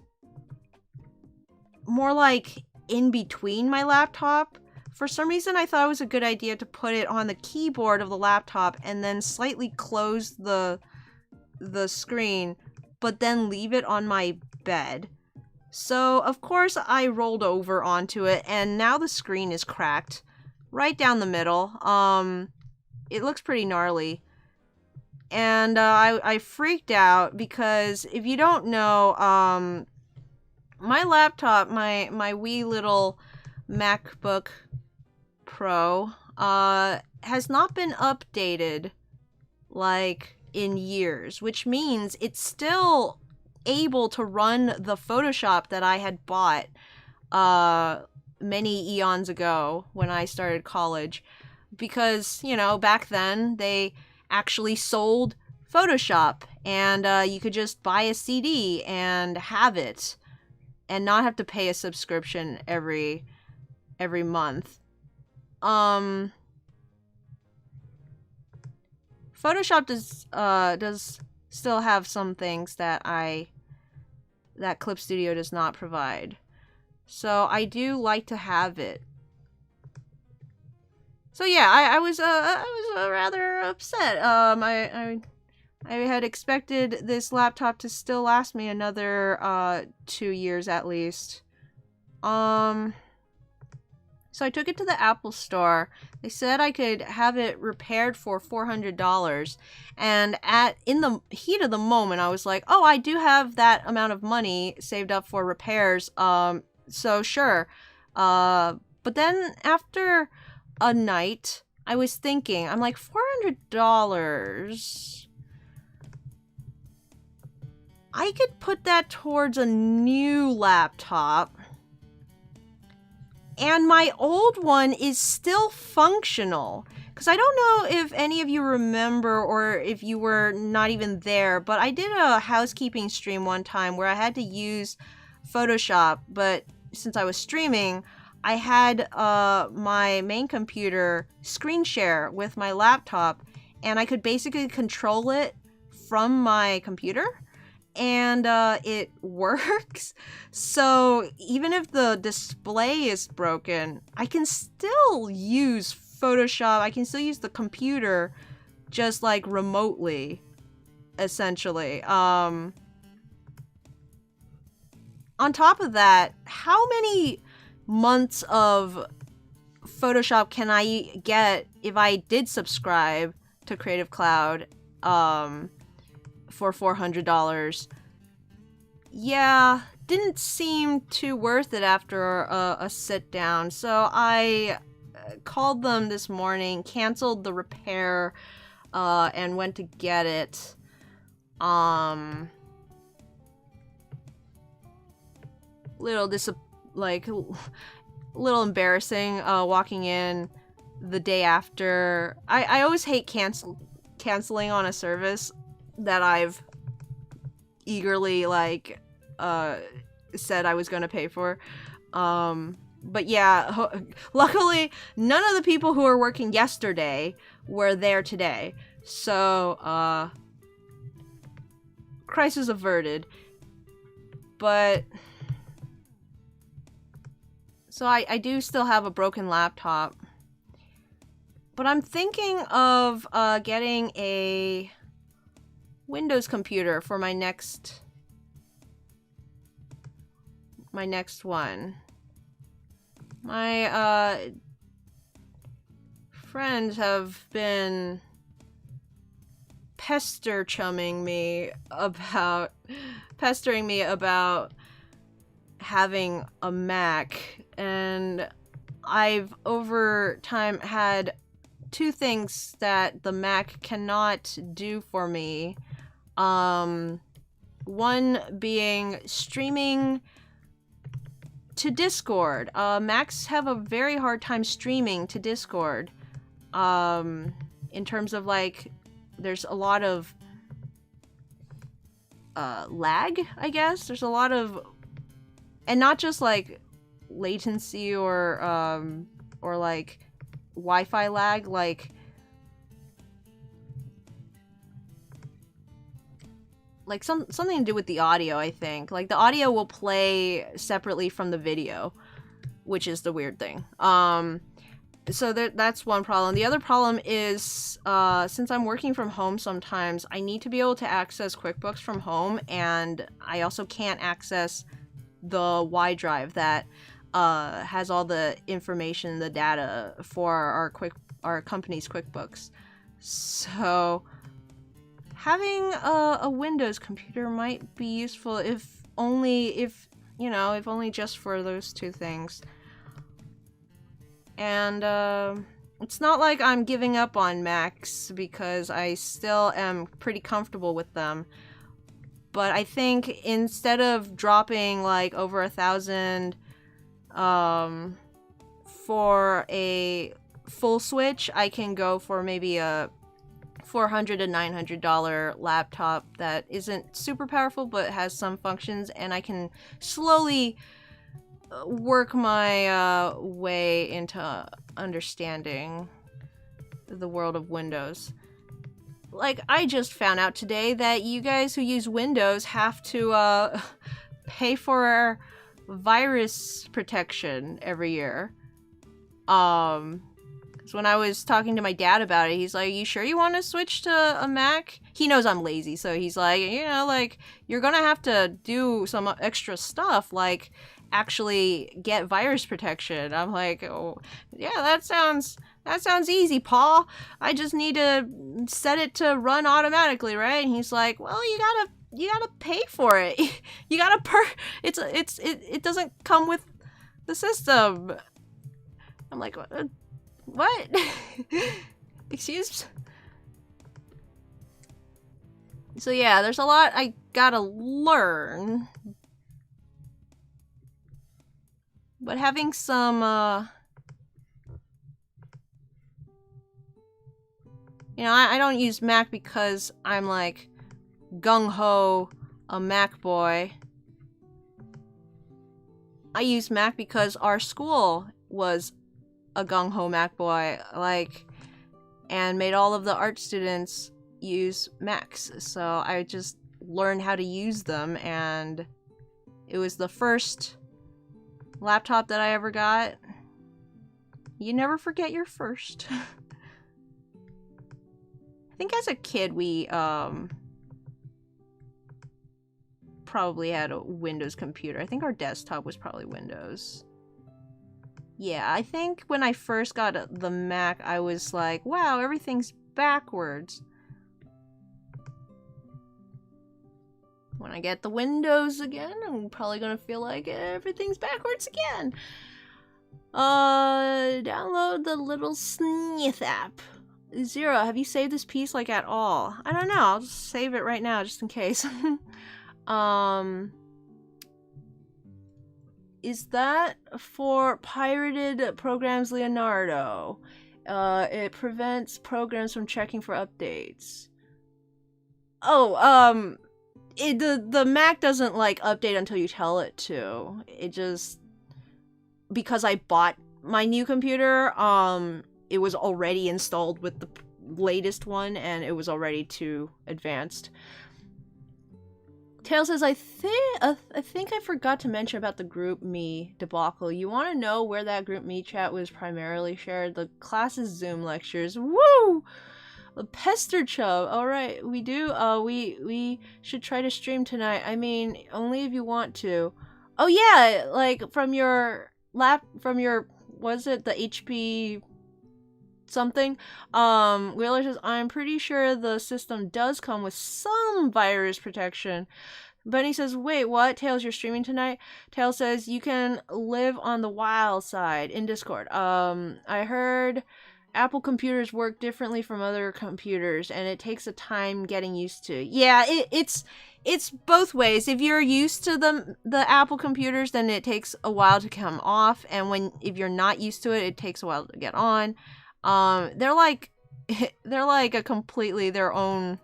more like in between my laptop. For some reason, I thought it was a good idea to put it on the keyboard of the laptop and then slightly close the screen, but then leave it on my bed. So, of course, I rolled over onto it, and now the screen is cracked right down the middle. It looks pretty gnarly. And I freaked out because if you don't know, my laptop, my wee little MacBook Pro, has not been updated, like, in years, which means it's still able to run the Photoshop that I had bought, many eons ago when I started college. Because, you know, back then, they actually sold Photoshop, and you could just buy a CD and have it, and not have to pay a subscription every month. Photoshop does still have some things that Clip Studio does not provide. So I do like to have it. So yeah, I was rather upset. I had expected this laptop to still last me another 2 years at least. So I took it to the Apple Store. They said I could have it repaired for $400. And in the heat of the moment, I was like, oh, I do have that amount of money saved up for repairs. So sure. But then after a night, I was thinking, I'm like, $400. I could put that towards a new laptop. And my old one is still functional. Because I don't know if any of you remember or if you were not even there, but I did a housekeeping stream one time where I had to use Photoshop, but since I was streaming, I had my main computer screen share with my laptop, and I could basically control it from my computer. And it works. So even if the display is broken, I can still use Photoshop. I can still use the computer just like remotely, essentially. On top of that, how many months of Photoshop can I get if I did subscribe to Creative Cloud? For $400. Yeah, didn't seem too worth it after a sit down. So I called them this morning, canceled the repair, and went to get it. Little embarrassing walking in the day after. I always hate canceling on a service that I've eagerly said I was going to pay for. But yeah, luckily none of the people who were working yesterday were there today. So crisis averted. But so I do still have a broken laptop. But I'm thinking of getting a Windows computer for my next one. My friends have been pestering me about having a Mac, and I've over time had two things that the Mac cannot do for me. One being streaming to Discord. Macs have a very hard time streaming to Discord. In terms of like, there's a lot of lag, I guess. There's a lot of, and not just like latency or like Wi-Fi lag, like something to do with the audio, I think. Like the audio will play separately from the video, which is the weird thing. So that's one problem. The other problem is, since I'm working from home sometimes, I need to be able to access QuickBooks from home, and I also can't access the Y drive that has all the information, the data for our company's QuickBooks. So having a Windows computer might be useful, if only just for those two things. And it's not like I'm giving up on Macs, because I still am pretty comfortable with them. But I think instead of dropping like over $1,000 for a full Switch, I can go for maybe a $400 to $900 laptop that isn't super powerful but has some functions, and I can slowly work my way into understanding the world of Windows. Like, I just found out today that you guys who use Windows have to pay for virus protection every year. So when I was talking to my dad about it, he's like, "You sure you want to switch to a Mac?" He knows I'm lazy, so he's like, like, you're gonna have to do some extra stuff, like actually get virus protection. I'm like, "Oh, yeah, that sounds easy, Paul. I just need to set it to run automatically, right?" And he's like, "Well, you gotta pay for it. You gotta it doesn't come with the system." I'm like, what? Excuse? So yeah, there's a lot I gotta learn. But having some, I don't use Mac because I'm like gung-ho a Mac boy. I use Mac because our school was a gung-ho Mac boy, like, and made all of the art students use Macs. So I just learned how to use them, and it was the first laptop that I ever got. You never forget your first. I think as a kid we probably had a Windows computer. I think our desktop was probably Windows. Yeah, I think when I first got the Mac, I was like, wow, everything's backwards. When I get the Windows again, I'm probably gonna feel like everything's backwards again. Download the little Sniff app. Zero, have you saved this piece, like, at all? I don't know, I'll just save it right now, just in case. Is that for pirated programs, Leonardo? It prevents programs from checking for updates. Oh, the Mac doesn't, like, update until you tell it to. It just, because I bought my new computer, it was already installed with the latest one, and it was already too advanced. Tail says, I think I forgot to mention about the group me debacle. You want to know where that group me chat was primarily shared? The class's Zoom lectures. Woo! A pester chub. All right, we do. We should try to stream tonight. I mean, only if you want to. Oh yeah, like from your was it the HP something? Wheeler says, I'm pretty sure the system does come with some virus protection. Bunny says, wait, what? Tails, you're streaming tonight? Tails says, you can live on the wild side in Discord. I heard Apple computers work differently from other computers, and it takes a time getting used to. Yeah, it's both ways. If you're used to the Apple computers, then it takes a while to come off, and if you're not used to it, it takes a while to get on. They're like a completely their own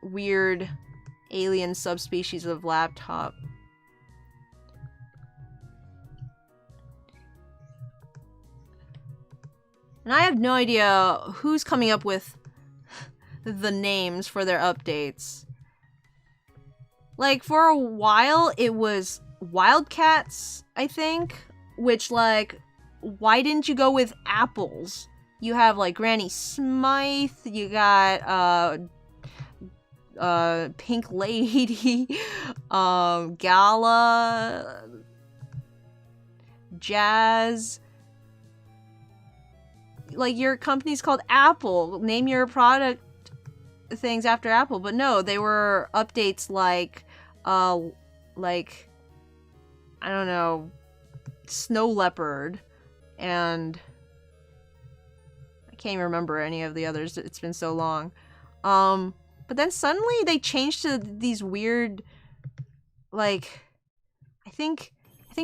weird alien subspecies of laptop. And I have no idea who's coming up with the names for their updates. Like, for a while, it was Wildcats, I think, which, like, why didn't you go with apples? You have, like, Granny Smythe, you got, Pink Lady, Gala, Jazz. Like, your company's called Apple. Name your product things after Apple. But no, they were updates like, I don't know, Snow Leopard, and I can't even remember any of the others. It's been so long. But then suddenly they changed to these weird, like, I think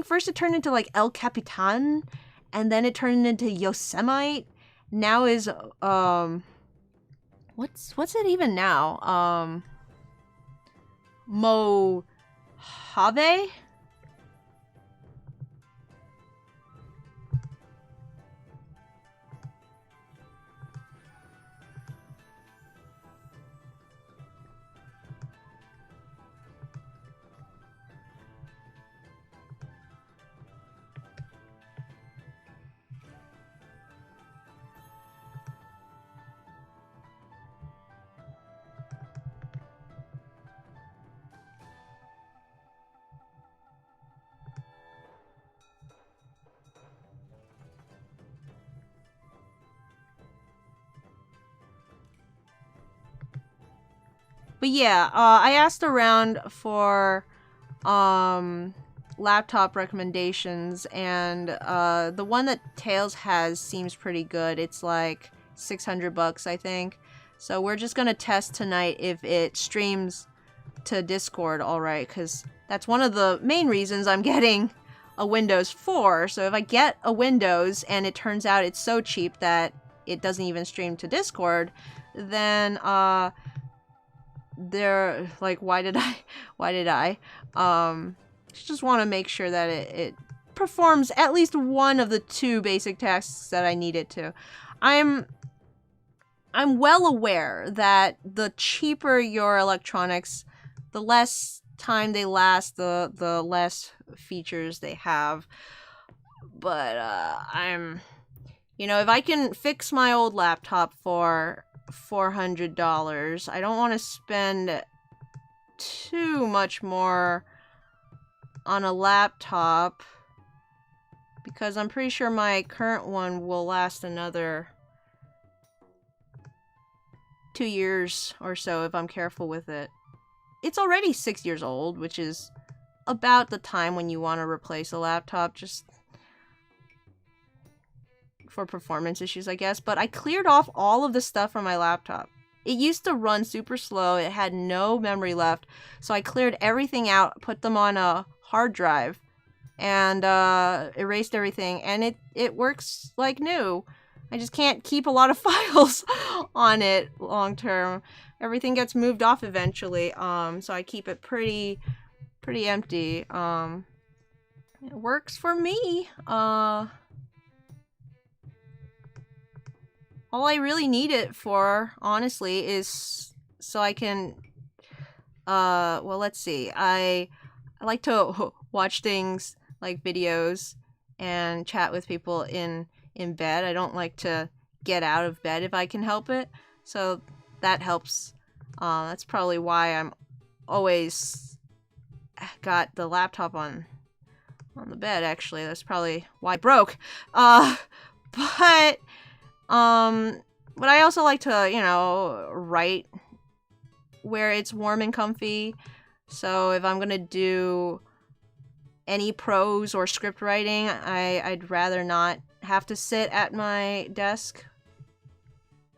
first it turned into like El Capitan, and then it turned into Yosemite. Now is what's it even now? Mojave? But yeah, I asked around for laptop recommendations, and the one that Tails has seems pretty good. It's like $600, I think. So we're just gonna test tonight if it streams to Discord, alright, because that's one of the main reasons I'm getting a Windows 4. So if I get a Windows and it turns out it's so cheap that it doesn't even stream to Discord, then they're like, why did I just want to make sure that it performs at least one of the two basic tasks that I need it to. I'm well aware that the cheaper your electronics, the less time they last, the less features they have. But if I can fix my old laptop for $400, I don't want to spend too much more on a laptop, because I'm pretty sure my current one will last another 2 years or so if I'm careful with it. It's already 6 years old, which is about the time when you want to replace a laptop, just for performance issues, I guess. But I cleared off all of the stuff from my laptop. It used to run super slow. It had no memory left. So I cleared everything out, put them on a hard drive, and erased everything. And it works like new. I just can't keep a lot of files on it long term. Everything gets moved off eventually. So I keep it pretty empty. It works for me. All I really need it for, honestly, is so I can well, let's see. I like to watch things like videos and chat with people in bed. I don't like to get out of bed if I can help it. So that helps. That's probably why I'm always got the laptop on the bed. Actually, that's probably why it broke. But I also like to, you know, write where it's warm and comfy. So if I'm gonna do any prose or script writing, I'd rather not have to sit at my desk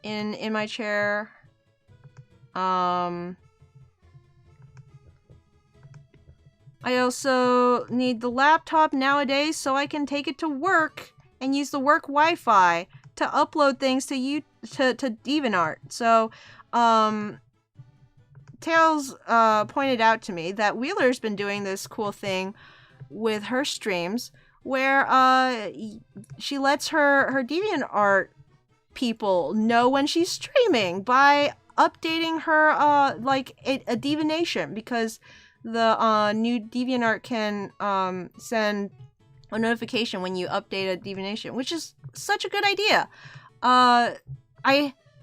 in my chair. I also need the laptop nowadays so I can take it to work and use the work Wi-Fi to upload things to DeviantArt. So, Tails pointed out to me that Wheeler's been doing this cool thing with her streams where she lets her DeviantArt people know when she's streaming by updating her like a divination, because the new DeviantArt can send a notification when you update a divination, which is such a good idea. I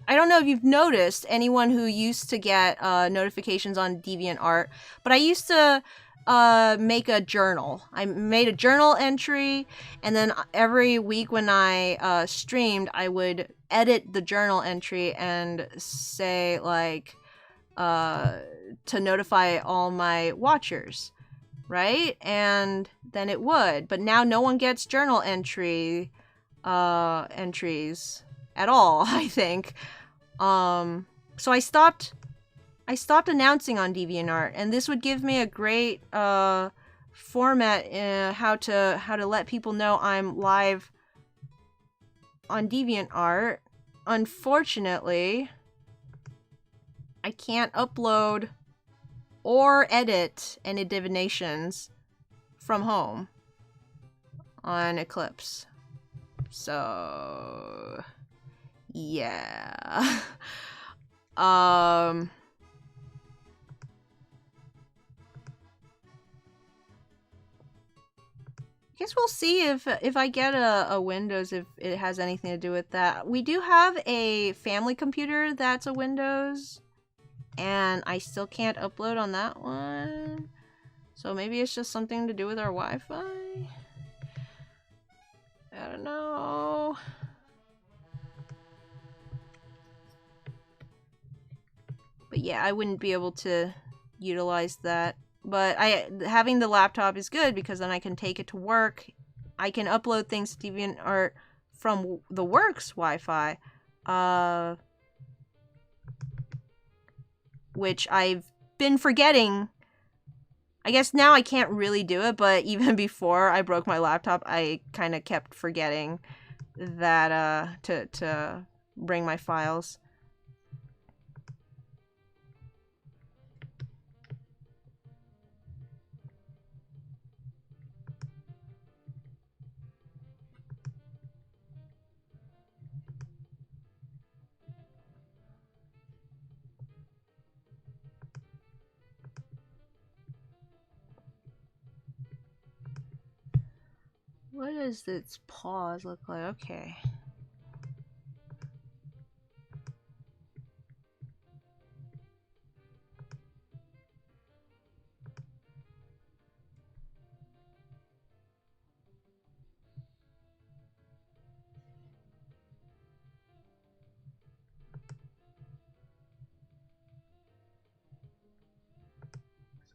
don't know if you've noticed anyone who used to get notifications on DeviantArt, but I used to make a journal. I made a journal entry, and then every week when I streamed, I would edit the journal entry and say, like, to notify all my watchers, right? And then it would. But now no one gets journal entries at all, I think. So I stopped announcing on DeviantArt, and this would give me a great format how to let people know I'm live on DeviantArt. Unfortunately, I can't upload or edit any divinations from home on Eclipse. So yeah. I guess we'll see if I get a Windows, if it has anything to do with that. We do have a family computer that's a Windows, and I still can't upload on that one. So maybe it's just something to do with our Wi-Fi? I don't know. But yeah, I wouldn't be able to utilize that. But having the laptop is good, because then I can take it to work. I can upload things to DeviantArt from the work's Wi-Fi, which I've been forgetting. I guess now I can't really do it, but even before I broke my laptop, I kind of kept forgetting that to bring my files. What does its paws look like? Okay.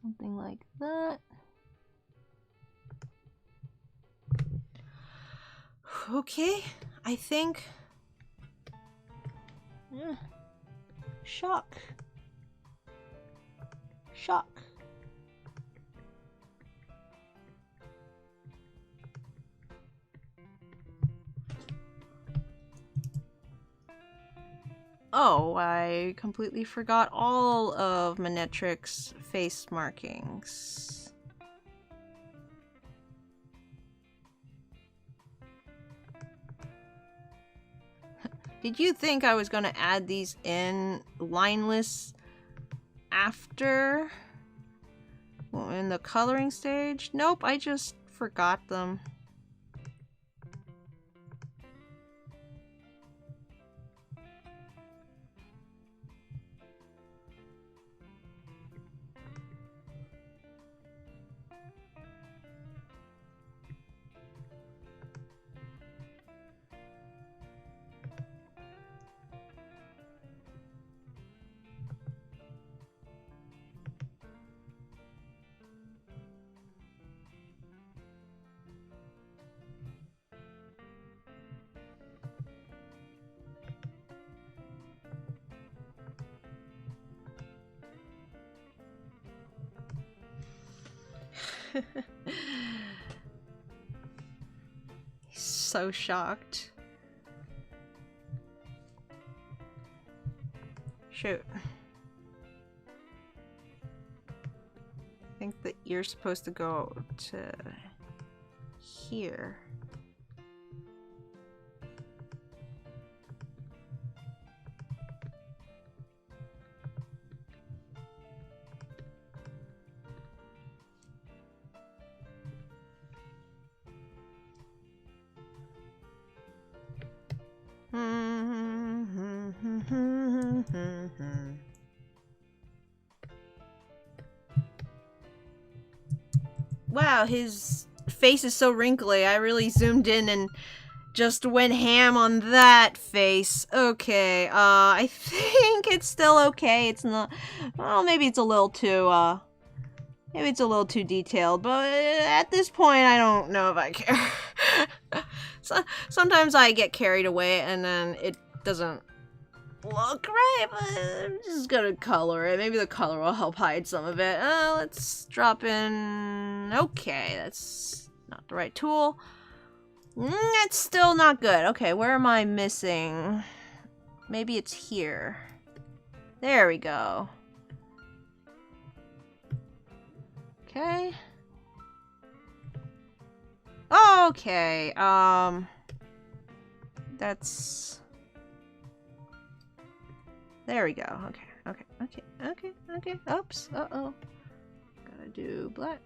Something like that. Okay, I think... Yeah. Shock. Shock. Oh, I completely forgot all of Manetric's face markings. Did you think I was gonna add these in lineless after? Well, in the coloring stage? Nope, I just forgot them. He's so shocked. Shoot. I think the ear's supposed to go to here. Wow, his face is so wrinkly. I really zoomed in and just went ham on that face. Okay, I think it's still okay. It's not, well, maybe it's a little too, maybe it's a little too detailed, but at this point, I don't know if I care. So, sometimes I get carried away and then it doesn't look right, but I'm just gonna color it. Maybe the color will help hide some of it. Let's drop in... Okay, that's not the right tool. It's still not good. Okay, where am I missing? Maybe it's here. There we go. Okay. Okay, that's... There we go. Okay. Oops. Uh-oh. Gotta do black.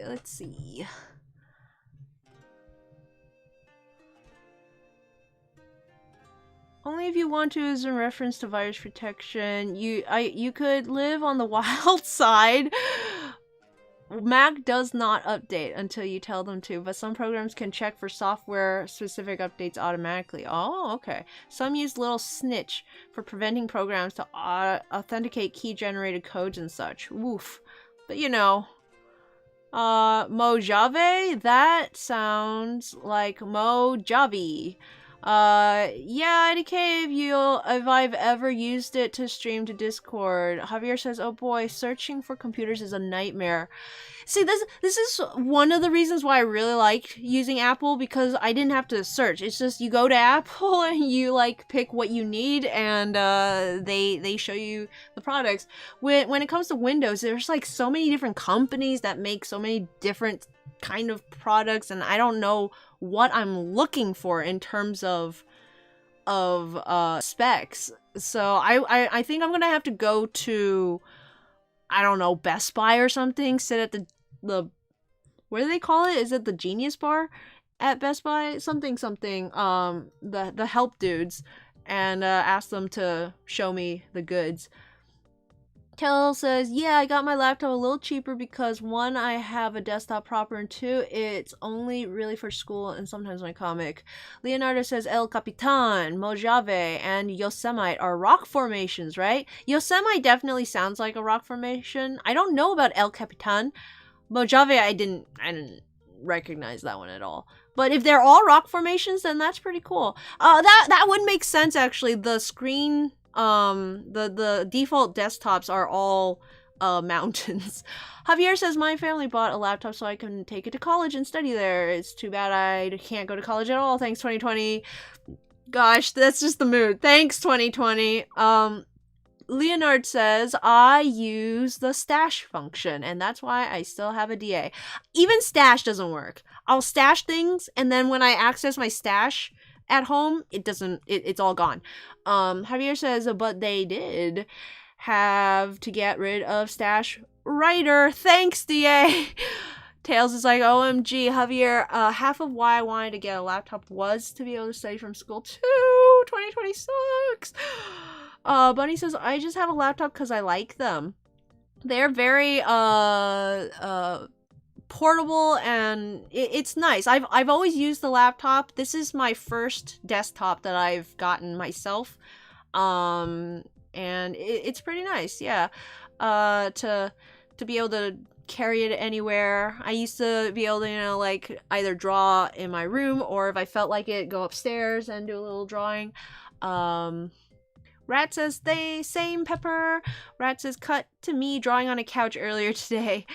Let's see. Only if you want to is in reference to virus protection. You could live on the wild side. Mac does not update until you tell them to, but some programs can check for software-specific updates automatically. Oh, okay. Some use little snitch for preventing programs to authenticate key-generated codes and such. Woof. But you know, Mojave? That sounds like Mojave. Yeah, IDK, if I've ever used it to stream to Discord. Javier says, oh boy, searching for computers is a nightmare. See, this is one of the reasons why I really liked using Apple, because I didn't have to search. It's just you go to Apple and you like pick what you need, and they show you the products. When it comes to Windows, there's like so many different companies that make so many different kind of products, and I don't know what I'm looking for in terms of specs. So I think I'm gonna have to go to, I don't know, Best Buy or something, sit at the what do they call it? Is it the Genius Bar at Best Buy? Something, the help dudes, and ask them to show me the goods. Kel says, yeah, I got my laptop a little cheaper because one, I have a desktop proper, and two, it's only really for school and sometimes my comic. Leonardo says, El Capitan, Mojave, and Yosemite are rock formations, right? Yosemite definitely sounds like a rock formation. I don't know about El Capitan. Mojave, I didn't recognize that one at all. But if they're all rock formations, then that's pretty cool. That would make sense, actually. The screen... the default desktops are all mountains. Javier says, my family bought a laptop so I can take it to college and study there. It's too bad I can't go to college at all. Thanks, 2020. Gosh, that's just the mood. Thanks, 2020. Leonard says, I use the stash function, and that's why I still have a DA. Even stash doesn't work. I'll stash things, and then when I access my stash at home, it doesn't, it's all gone. Javier says, but they did have to get rid of stash writer. Thanks, DA. Tails is like, OMG, Javier, half of why I wanted to get a laptop was to be able to study from school too. 2020 sucks. Bunny says, I just have a laptop because I like them. They're very, portable, and it's nice. I've always used the laptop. This is my first desktop that I've gotten myself. And it's pretty nice, yeah. To be able to carry it anywhere. I used to be able to, you know, like either draw in my room, or if I felt like it, go upstairs and do a little drawing. Rat says, same Pepper. Rat says, cut to me drawing on a couch earlier today.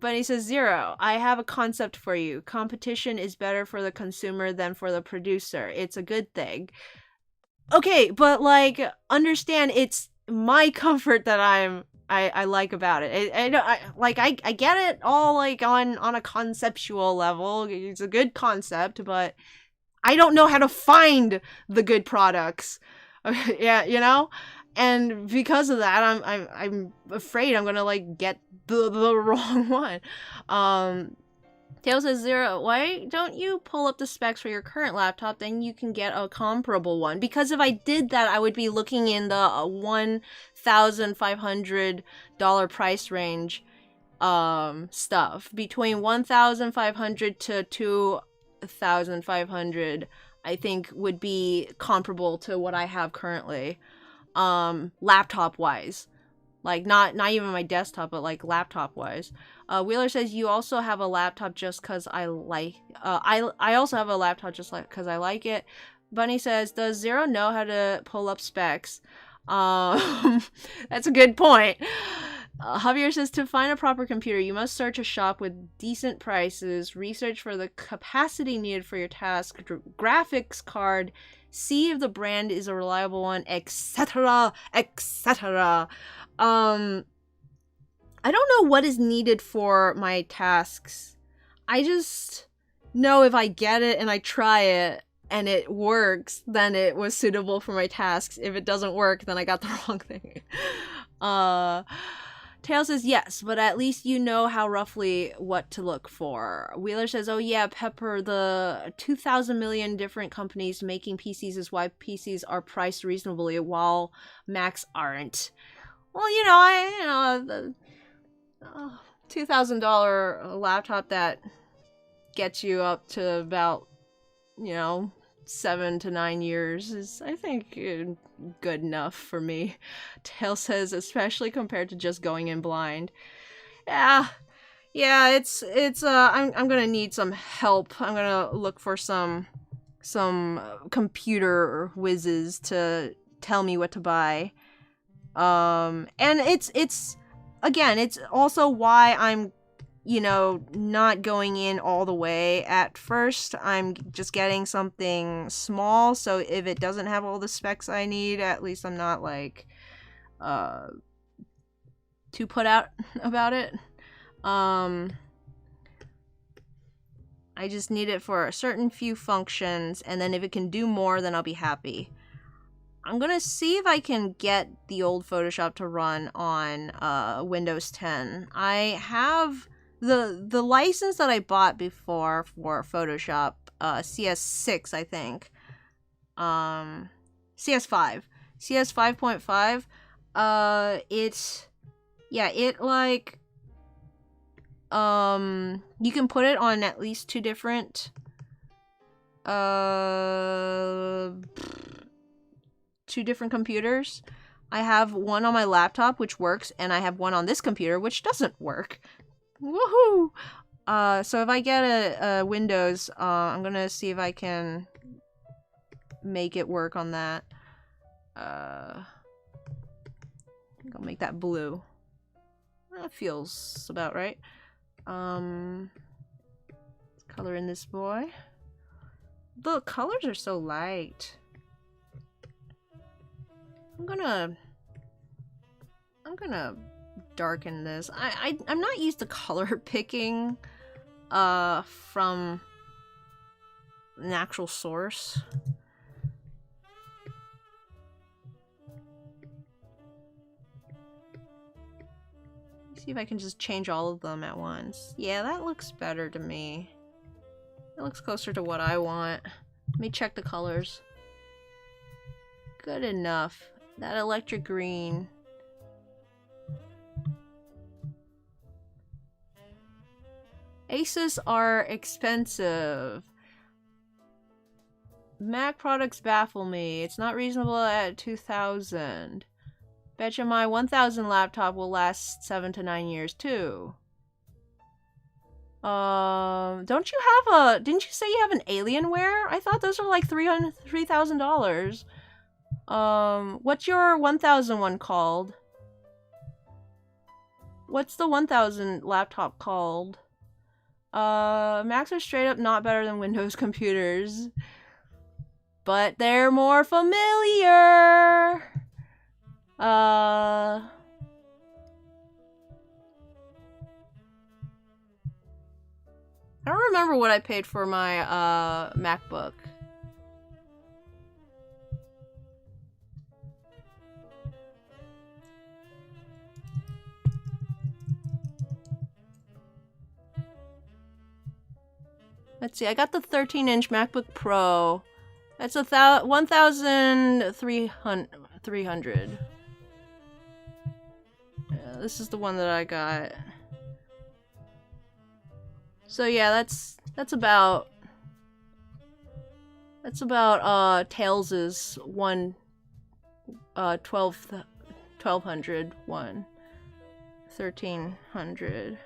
Bunny says, Zero, I have a concept for you. Competition is better for the consumer than for the producer. It's a good thing. Okay, but like, understand, it's my comfort that I like about it. I get it all, like, on a conceptual level. It's a good concept, but I don't know how to find the good products. Yeah, you know? And because of that, I'm afraid I'm gonna, like, get the wrong one. Tails says, Zero, why don't you pull up the specs for your current laptop, then you can get a comparable one? Because if I did that, I would be looking in the $1,500 price range stuff. Between $1,500 to $2,500, I think would be comparable to what I have currently, laptop wise. Like, not even my desktop, but like laptop wise. Wheeler says, you also have a laptop just because I like, I also have a laptop just like because I like it. Bunny says, does Zero know how to pull up specs? That's a good point. Javier says, to find a proper computer, you must search a shop with decent prices, research for the capacity needed for your task, graphics card, see if the brand is a reliable one, etc., etc. I don't know what is needed for my tasks. I just know if I get it and I try it and it works, then it was suitable for my tasks. If it doesn't work, then I got the wrong thing. Tail says, yes, but at least you know how roughly what to look for. Wheeler says, oh yeah, Pepper, the 2,000 million different companies making PCs is why PCs are priced reasonably while Macs aren't. Well, you know, the $2,000 laptop that gets you up to about, 7 to 9 years is, I think, good enough for me. Tail says, especially compared to just going in blind. Yeah, it's I'm gonna need some help. I'm gonna look for some computer whizzes to tell me what to buy. And it's again, it's also why I'm, not going in all the way at first. I'm just getting something small, so if it doesn't have all the specs I need, at least I'm not, like, too put out about it. I just need it for a certain few functions, and then if it can do more, then I'll be happy. I'm gonna see if I can get the old Photoshop to run on Windows 10. I have the license that I bought before for Photoshop, CS6, I think. CS5. CS 5.5. You can put it on at least 2 different 2 different computers. I have one on my laptop, which works, and I have one on this computer, which doesn't work. Woohoo! So if I get a Windows, I'm gonna see if I can make it work on that. I'll make that blue. That feels about right. Let's color in this boy. The colors are so light. I'm gonna darken this. I'm not used to color picking from an actual source. See if I can just change all of them at once. Yeah, that looks better to me. It looks closer to what I want. Let me check the colors. Good enough. That electric green. Aces are expensive. Mac products baffle me. It's not reasonable at 2,000. Betcha my 1,000 laptop will last 7 to 9 years too. Don't you have a... Didn't you say you have an Alienware? I thought those are like $3,000. What's your 1,000 one called? What's the 1,000 laptop called? Macs are straight up not better than Windows computers. But they're more familiar! I don't remember what I paid for my, MacBook. Let's see, I got the 13-inch MacBook Pro. That's 1,300. Yeah, this is the one that I got. So yeah, that's about Tails's one 1,200 one. 1,300.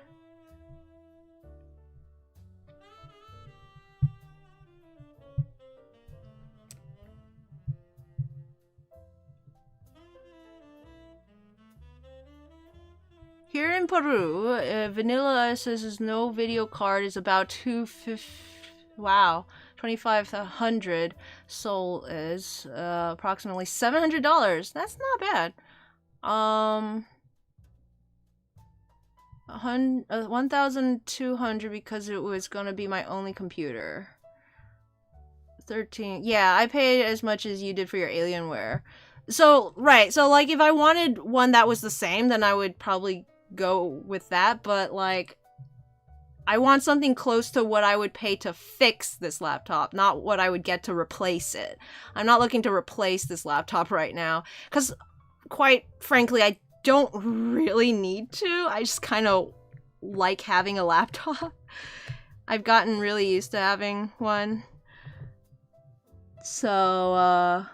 Here in Peru, Vanilla says no video card is about 2,500 Sol is approximately $700. That's not bad. 1,200 because it was gonna be my only computer. 13. Yeah, I paid as much as you did for your Alienware. So, right. So, like, if I wanted one that was the same, then I would probably go with that, but like I want something close to what I would pay to fix this laptop, not what I would get to replace it. I'm not looking to replace this laptop right now because quite frankly I don't really need to. I just kind of like having a laptop. I've gotten really used to having one. So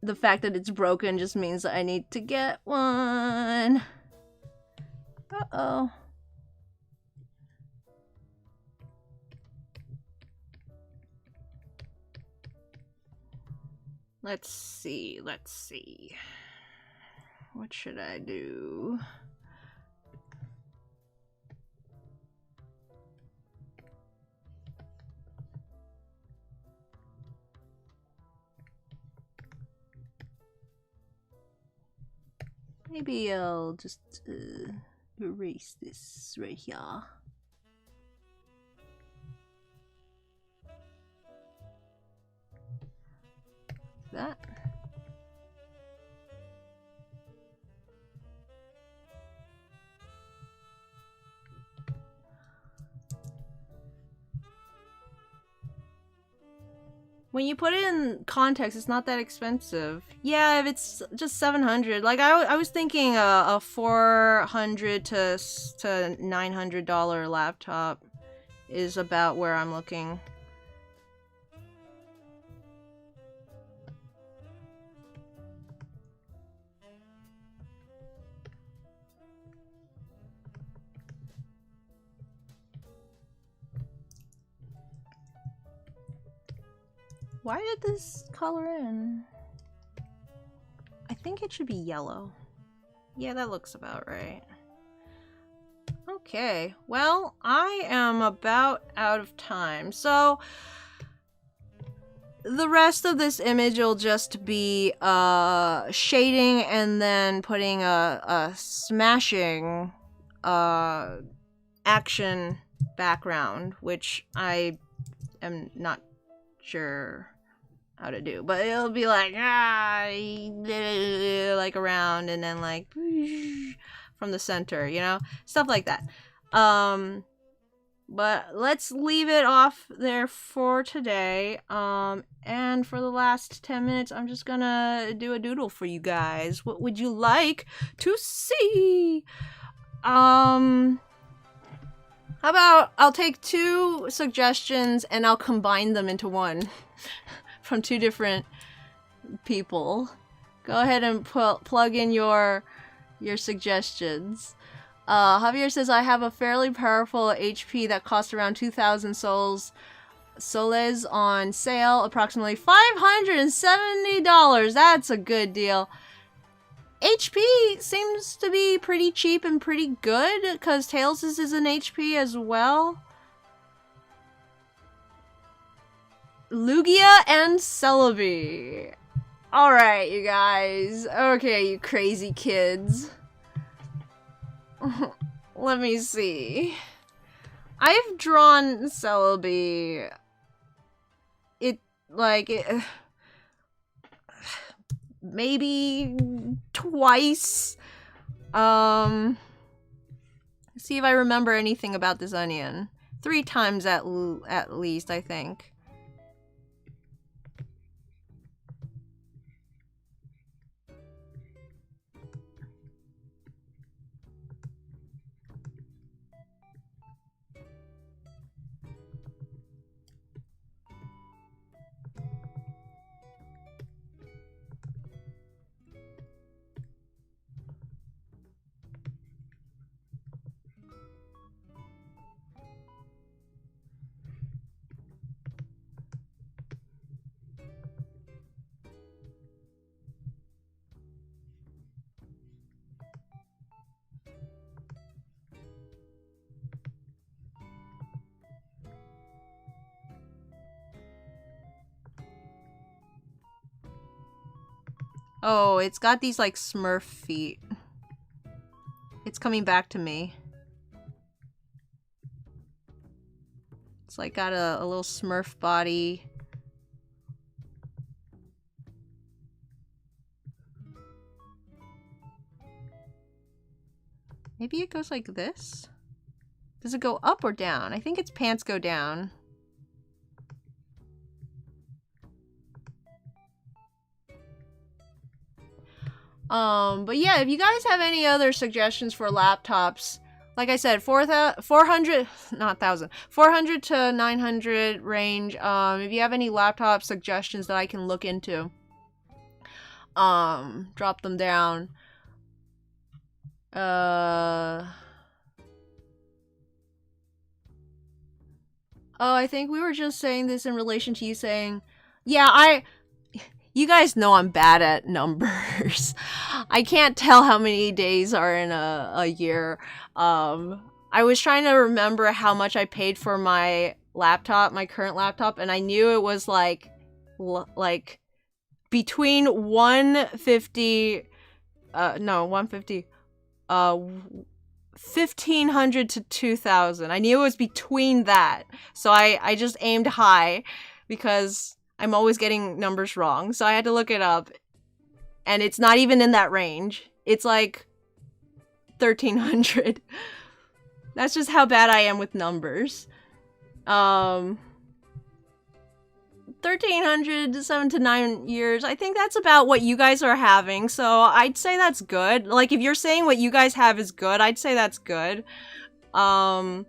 the fact that it's broken just means that I need to get one. Uh-oh. Let's see. What should I do? Maybe I'll just erase this right here. That. When you put it in context, it's not that expensive. Yeah, if it's just 700, like I was thinking a $400 to $900 laptop is about where I'm looking. Why did this color in? I think it should be yellow. Yeah, that looks about right. Okay, well, I am about out of time. So, the rest of this image will just be shading and then putting a smashing action background, which I am not sure how to do, but it'll be like like around and then like from the center, you know, stuff like that. But let's leave it off there for today. And for the last 10 minutes, I'm just gonna do a doodle for you guys. What would you like to see? How about I'll take 2 suggestions and I'll combine them into one from 2 different people. Go ahead and plug in your suggestions. Javier says, I have a fairly powerful HP that costs around 2,000 soles on sale, approximately $570. That's a good deal. HP seems to be pretty cheap and pretty good, because Tails is an HP as well. Lugia and Celebi. Alright, you guys. Okay, you crazy kids. Let me see. I've drawn Celebi. Maybe twice. See if I remember anything about this onion. 3 times at least, I think. Oh, it's got these like Smurf feet. It's coming back to me. It's like got a little Smurf body. Maybe it goes like this? Does it go up or down? I think its pants go down. But yeah, if you guys have any other suggestions for laptops, like I said, 400 to 900 range. If you have any laptop suggestions that I can look into, drop them down. Oh, I think we were just saying this in relation to you saying, yeah, you guys know I'm bad at numbers. I can't tell how many days are in a year. I was trying to remember how much I paid for my laptop, my current laptop, and I knew it was like between 150 1,500 to 2,000. I knew it was between that. So I just aimed high because I'm always getting numbers wrong. So I had to look it up. And it's not even in that range. It's like 1,300. That's just how bad I am with numbers. 1,300 to 7 to 9 years. I think that's about what you guys are having. So I'd say that's good. Like, if you're saying what you guys have is good, I'd say that's good. You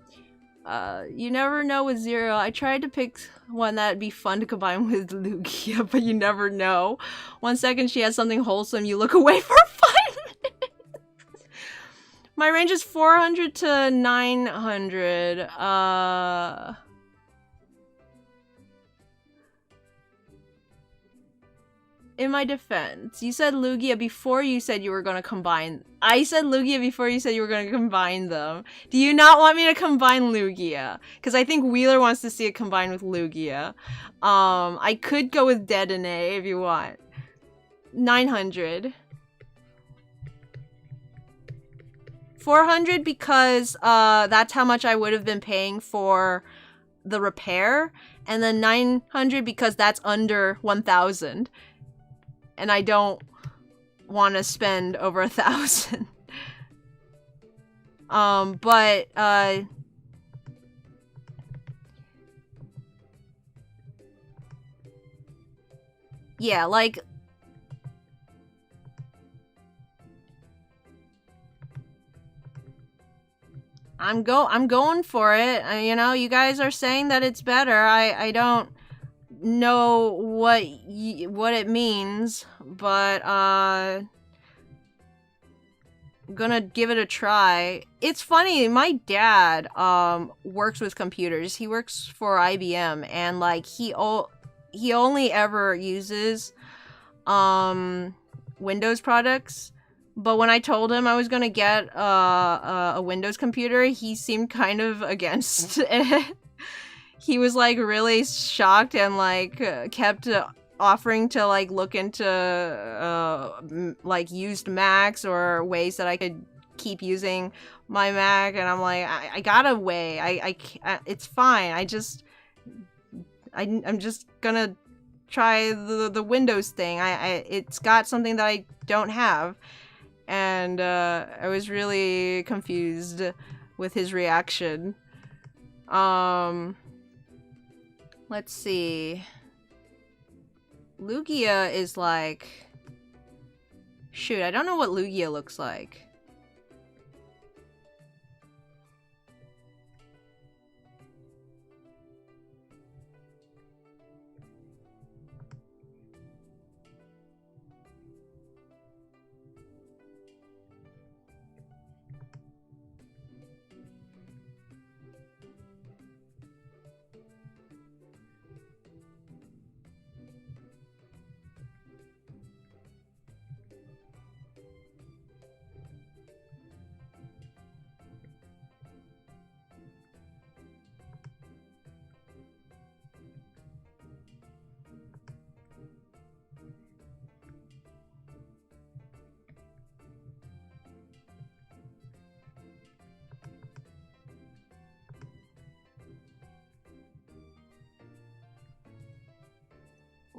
never know with Zero. I tried to pick one that'd be fun to combine with Lugia, but you never know. 1 second she has something wholesome, you look away for fun. My range is 400 to 900. in my defense, you said Lugia before you said you were going to combine. I said Lugia before you said you were going to combine them. Do you not want me to combine Lugia? Because I think Wheeler wants to see it combined with Lugia. I could go with Dedenne if you want. 900. 400 because that's how much I would have been paying for the repair. And then 900 because that's under 1,000. And I don't want to spend over 1,000. Yeah, like, I'm going for it. You know, you guys are saying that it's better. I don't know what it means, but I'm gonna give it a try. It's funny, my dad works with computers. He works for IBM, and like he only ever uses Windows products. But when I told him I was gonna get a Windows computer, he seemed kind of against it. He was like really shocked and like kept offering to like look into like used Macs or ways that I could keep using my Mac, and I'm like, I gotta wait. I can't, it's fine. I'm just gonna try the Windows thing. It's got something that I don't have, and I was really confused with his reaction. Let's see. Lugia is like... Shoot, I don't know what Lugia looks like.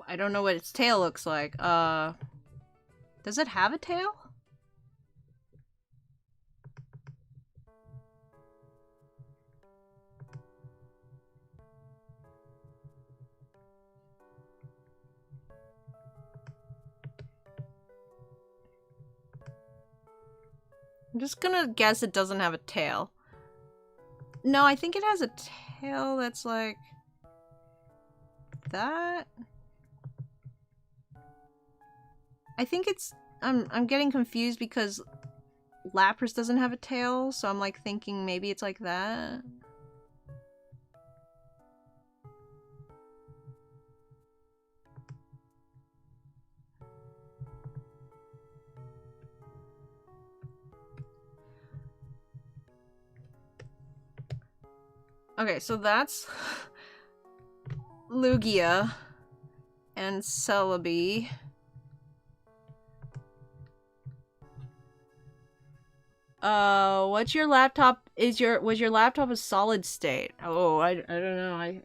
I don't know what its tail looks like. Does it have a tail? I'm just gonna guess it doesn't have a tail. No, I think it has a tail that's like... that? I think it's... I'm getting confused because Lapras doesn't have a tail, so I'm like thinking maybe it's like that. Okay, so that's Lugia and Celebi. What's your laptop? Was your laptop a solid state? Oh, I don't know. I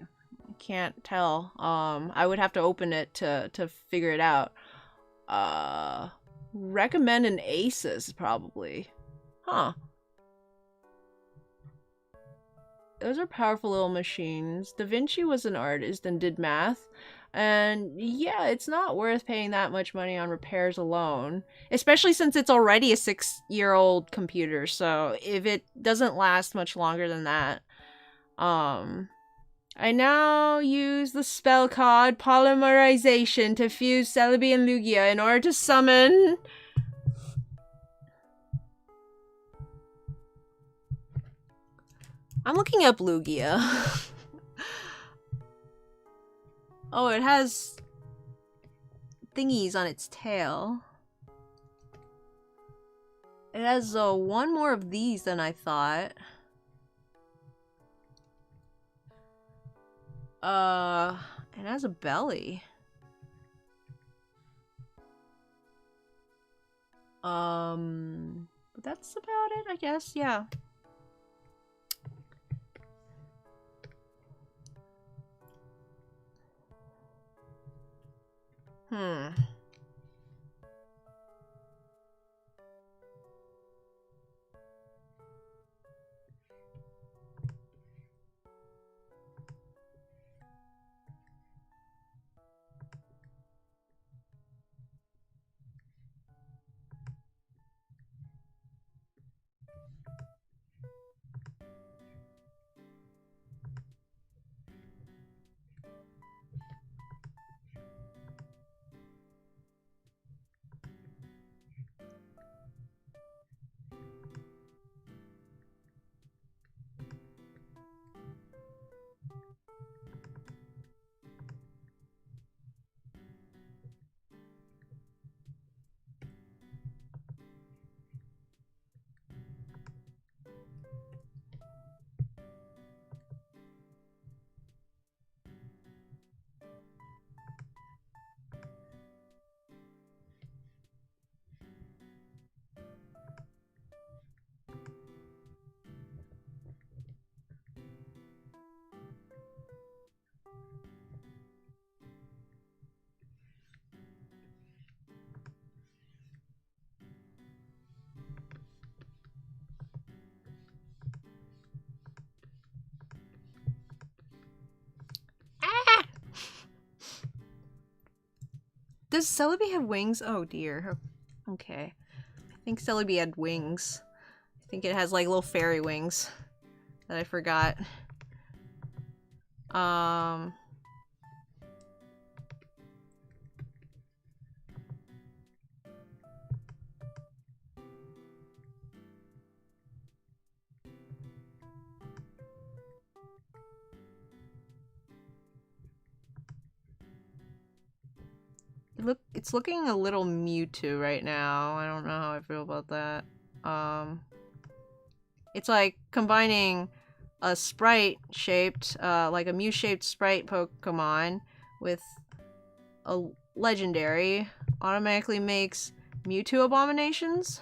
can't tell. I would have to open it to figure it out. Recommend an Asus probably. Huh. Those are powerful little machines. Da Vinci was an artist and did math. And yeah, it's not worth paying that much money on repairs alone. Especially since it's already a 6-year-old computer, so if it doesn't last much longer than that. I now use the spell card Polymerization to fuse Celebi and Lugia in order to summon... I'm looking up Lugia. Oh, it has thingies on its tail. It has one more of these than I thought. It has a belly. But that's about it, I guess. Yeah. Does Celebi have wings? Oh dear. Okay. I think Celebi had wings. I think it has like little fairy wings that I forgot. It's looking a little Mewtwo right now. I don't know how I feel about that. It's like combining a sprite shaped, like a Mew shaped sprite Pokemon with a legendary automatically makes Mewtwo abominations.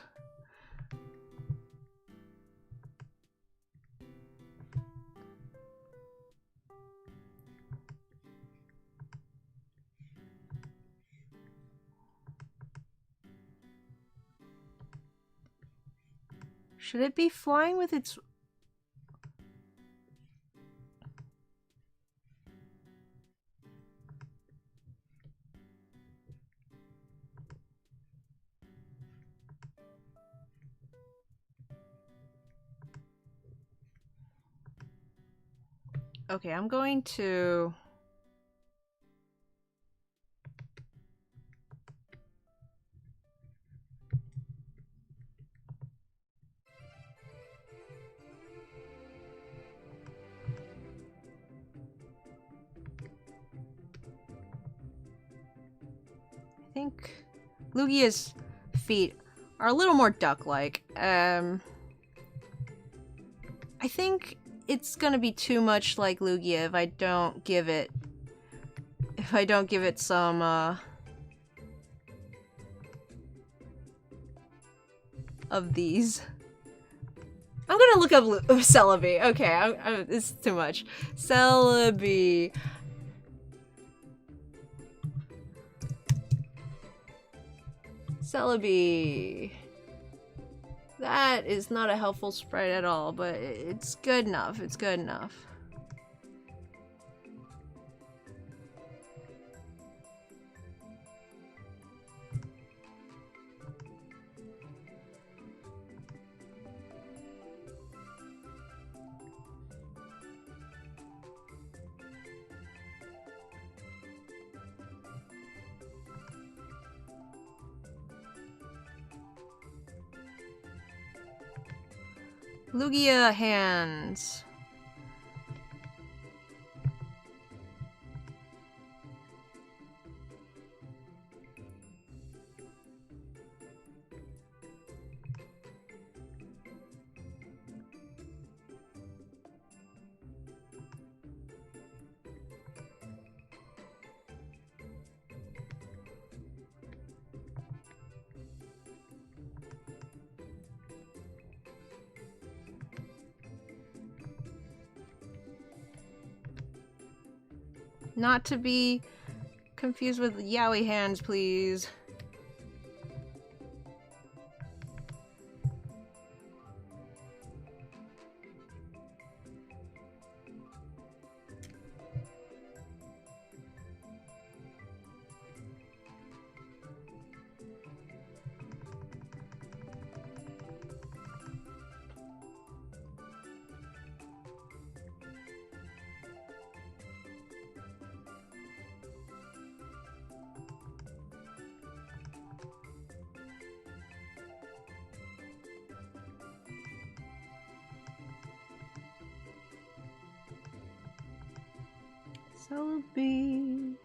Should it be flying with its... Okay, I'm going to... I think Lugia's feet are a little more duck-like. I think it's gonna be too much like Lugia if I don't give it some of these. I'm gonna look up Celebi. Okay, it's too much. Celebi. Celebi. That is not a helpful sprite at all, but it's good enough. It's good enough. Lugia hands. Not to be confused with yaoi hands, please. Celebi.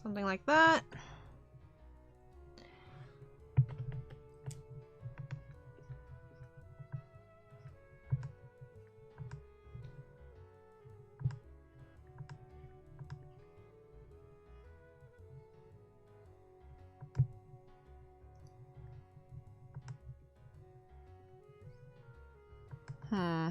Something like that. Hmm.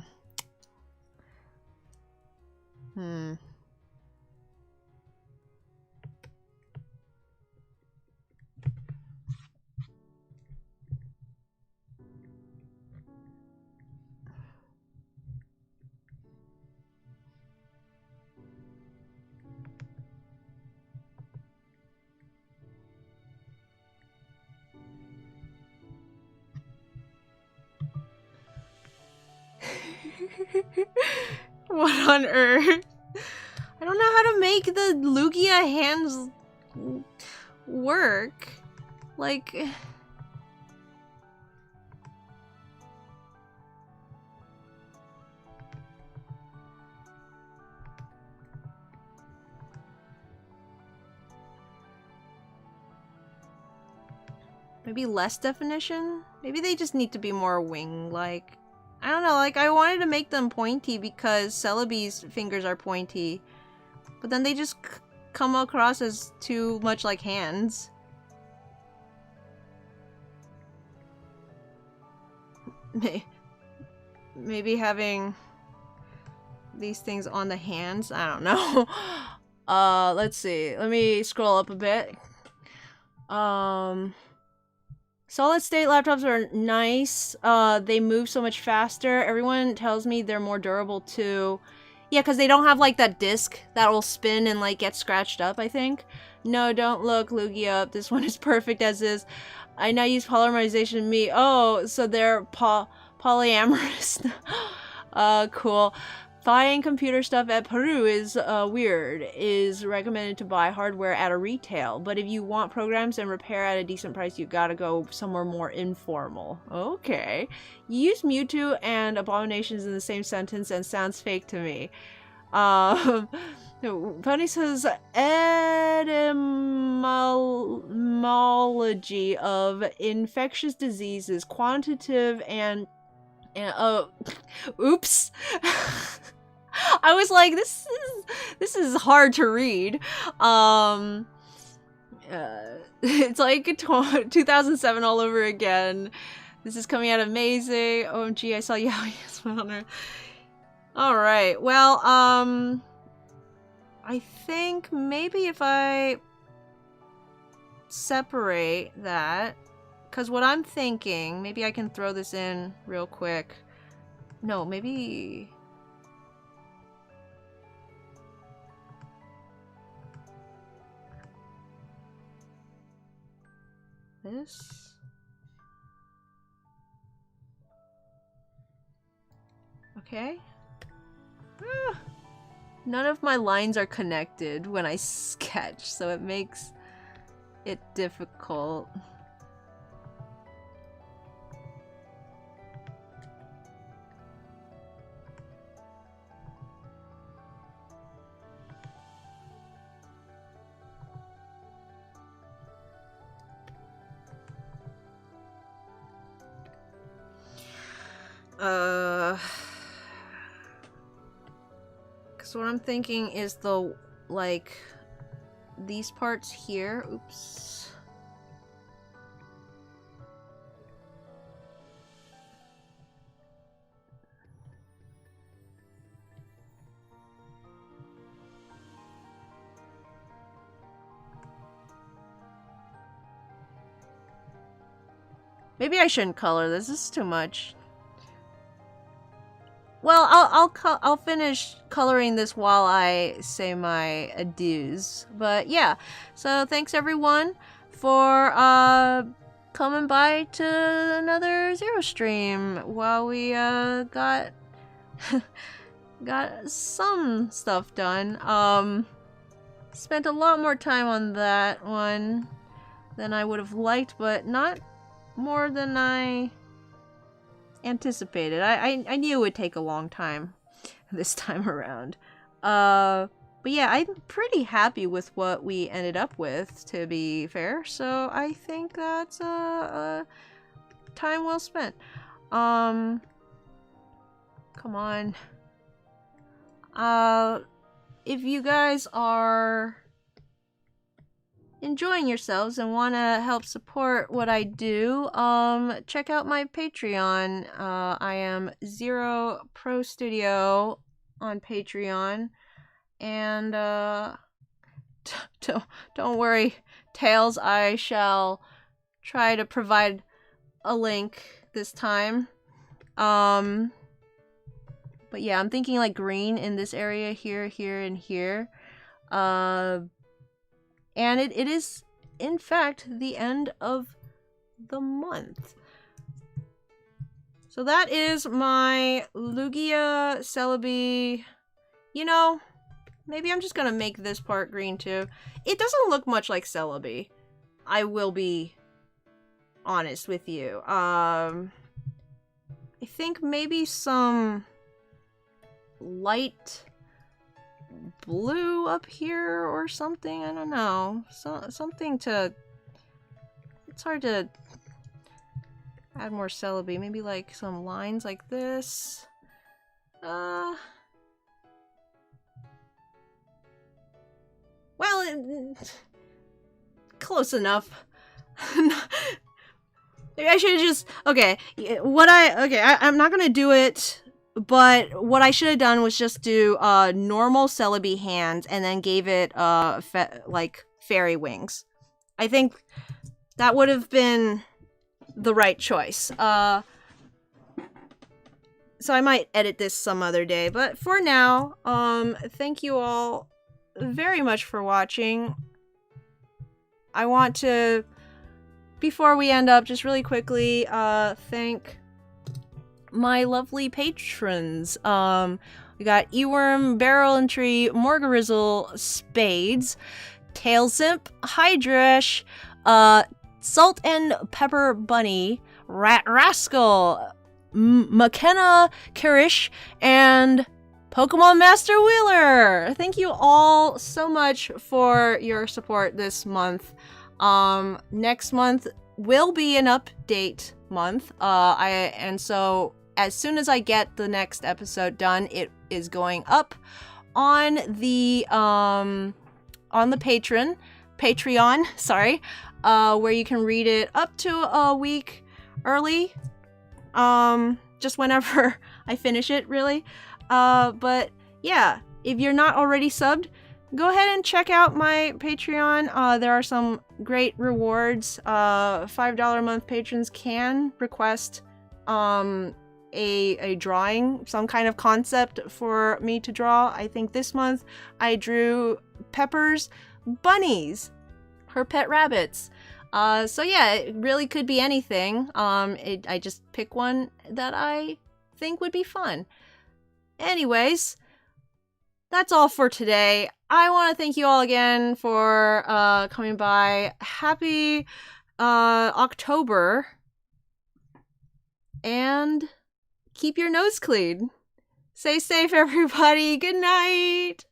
What on earth? I don't know how to make the Lugia hands work. Like... Maybe less definition? Maybe they just need to be more wing-like. I don't know, like, I wanted to make them pointy because Celebi's fingers are pointy. But then they just come across as too much like hands. Maybe having these things on the hands? I don't know. Let's see. Let me scroll up a bit. Solid state laptops are nice. They move so much faster. Everyone tells me they're more durable too. Yeah, because they don't have like that disc that will spin and like get scratched up, I think. No, don't look Lugia up. This one is perfect as is. I now use polymerization me. Oh, so they're polyamorous. Cool. Buying computer stuff at Peru is weird. Is recommended to buy hardware at a retail. But if you want programs and repair at a decent price, you gotta go somewhere more informal. Okay. You use Mewtwo and Abominations in the same sentence and sounds fake to me. Pony says etymology of infectious diseases, quantitative and oops. I was like, this is hard to read. It's like 2007 all over again. This is coming out amazing. OMG, I saw Yaoi on her. All right. Well, I think maybe if I separate that, because what I'm thinking, maybe I can throw this in real quick. No, maybe... this. Okay. None of my lines are connected when I sketch, so it makes it difficult. So what I'm thinking is the, like, these parts here. Oops. Maybe I shouldn't color this. This is too much. Well, I'll finish coloring this while I say my adieus. But yeah, so thanks everyone for coming by to another Zero stream while we got got some stuff done. Spent a lot more time on that one than I would have liked, but not more than I anticipated. I knew it would take a long time this time around. But yeah, I'm pretty happy with what we ended up with, to be fair. So I think that's a time well spent. Come on. If you guys are enjoying yourselves and want to help support what I do, check out my Patreon. I am Zero Pro Studio on Patreon, and don't worry, Tails, I shall try to provide a link this time. But yeah, I'm thinking like green in this area here, and here. And it is, in fact, the end of the month. So that is my Lugia Celebi. You know, maybe I'm just gonna make this part green too. It doesn't look much like Celebi. I will be honest with you. I think maybe some light blue up here or something. I don't know. Something to... It's hard to add more Celebi. Maybe like some lines like this. Well, close enough. Maybe I should just... Okay, I'm not gonna do it. But what I should have done was just do normal Celebi hands and then gave it like fairy wings. I think that would have been the right choice. So I might edit this some other day, but for now, thank you all very much for watching. I want to, before we end up, just really quickly thank my lovely patrons. We got Eworm, Barrel and Tree, Morgarizzle, Spades, Tailsimp, Hydresh, Salt and Pepper Bunny, Rat Rascal, McKenna Karish, and Pokemon Master Wheeler. Thank you all so much for your support this month. Next month will be an update month. And so as soon as I get the next episode done, it is going up on the Patreon, sorry, where you can read it up to a week early, just whenever I finish it, really. But yeah, if you're not already subbed, go ahead and check out my Patreon. There are some great rewards. $5 a month patrons can request a drawing, some kind of concept for me to draw. I think this month I drew Pepper's bunnies, her pet rabbits. So yeah, it really could be anything. I just pick one that I think would be fun. Anyways, that's all for today. I want to thank you all again for coming by. Happy October. And keep your nose clean. Stay safe, everybody. Good night.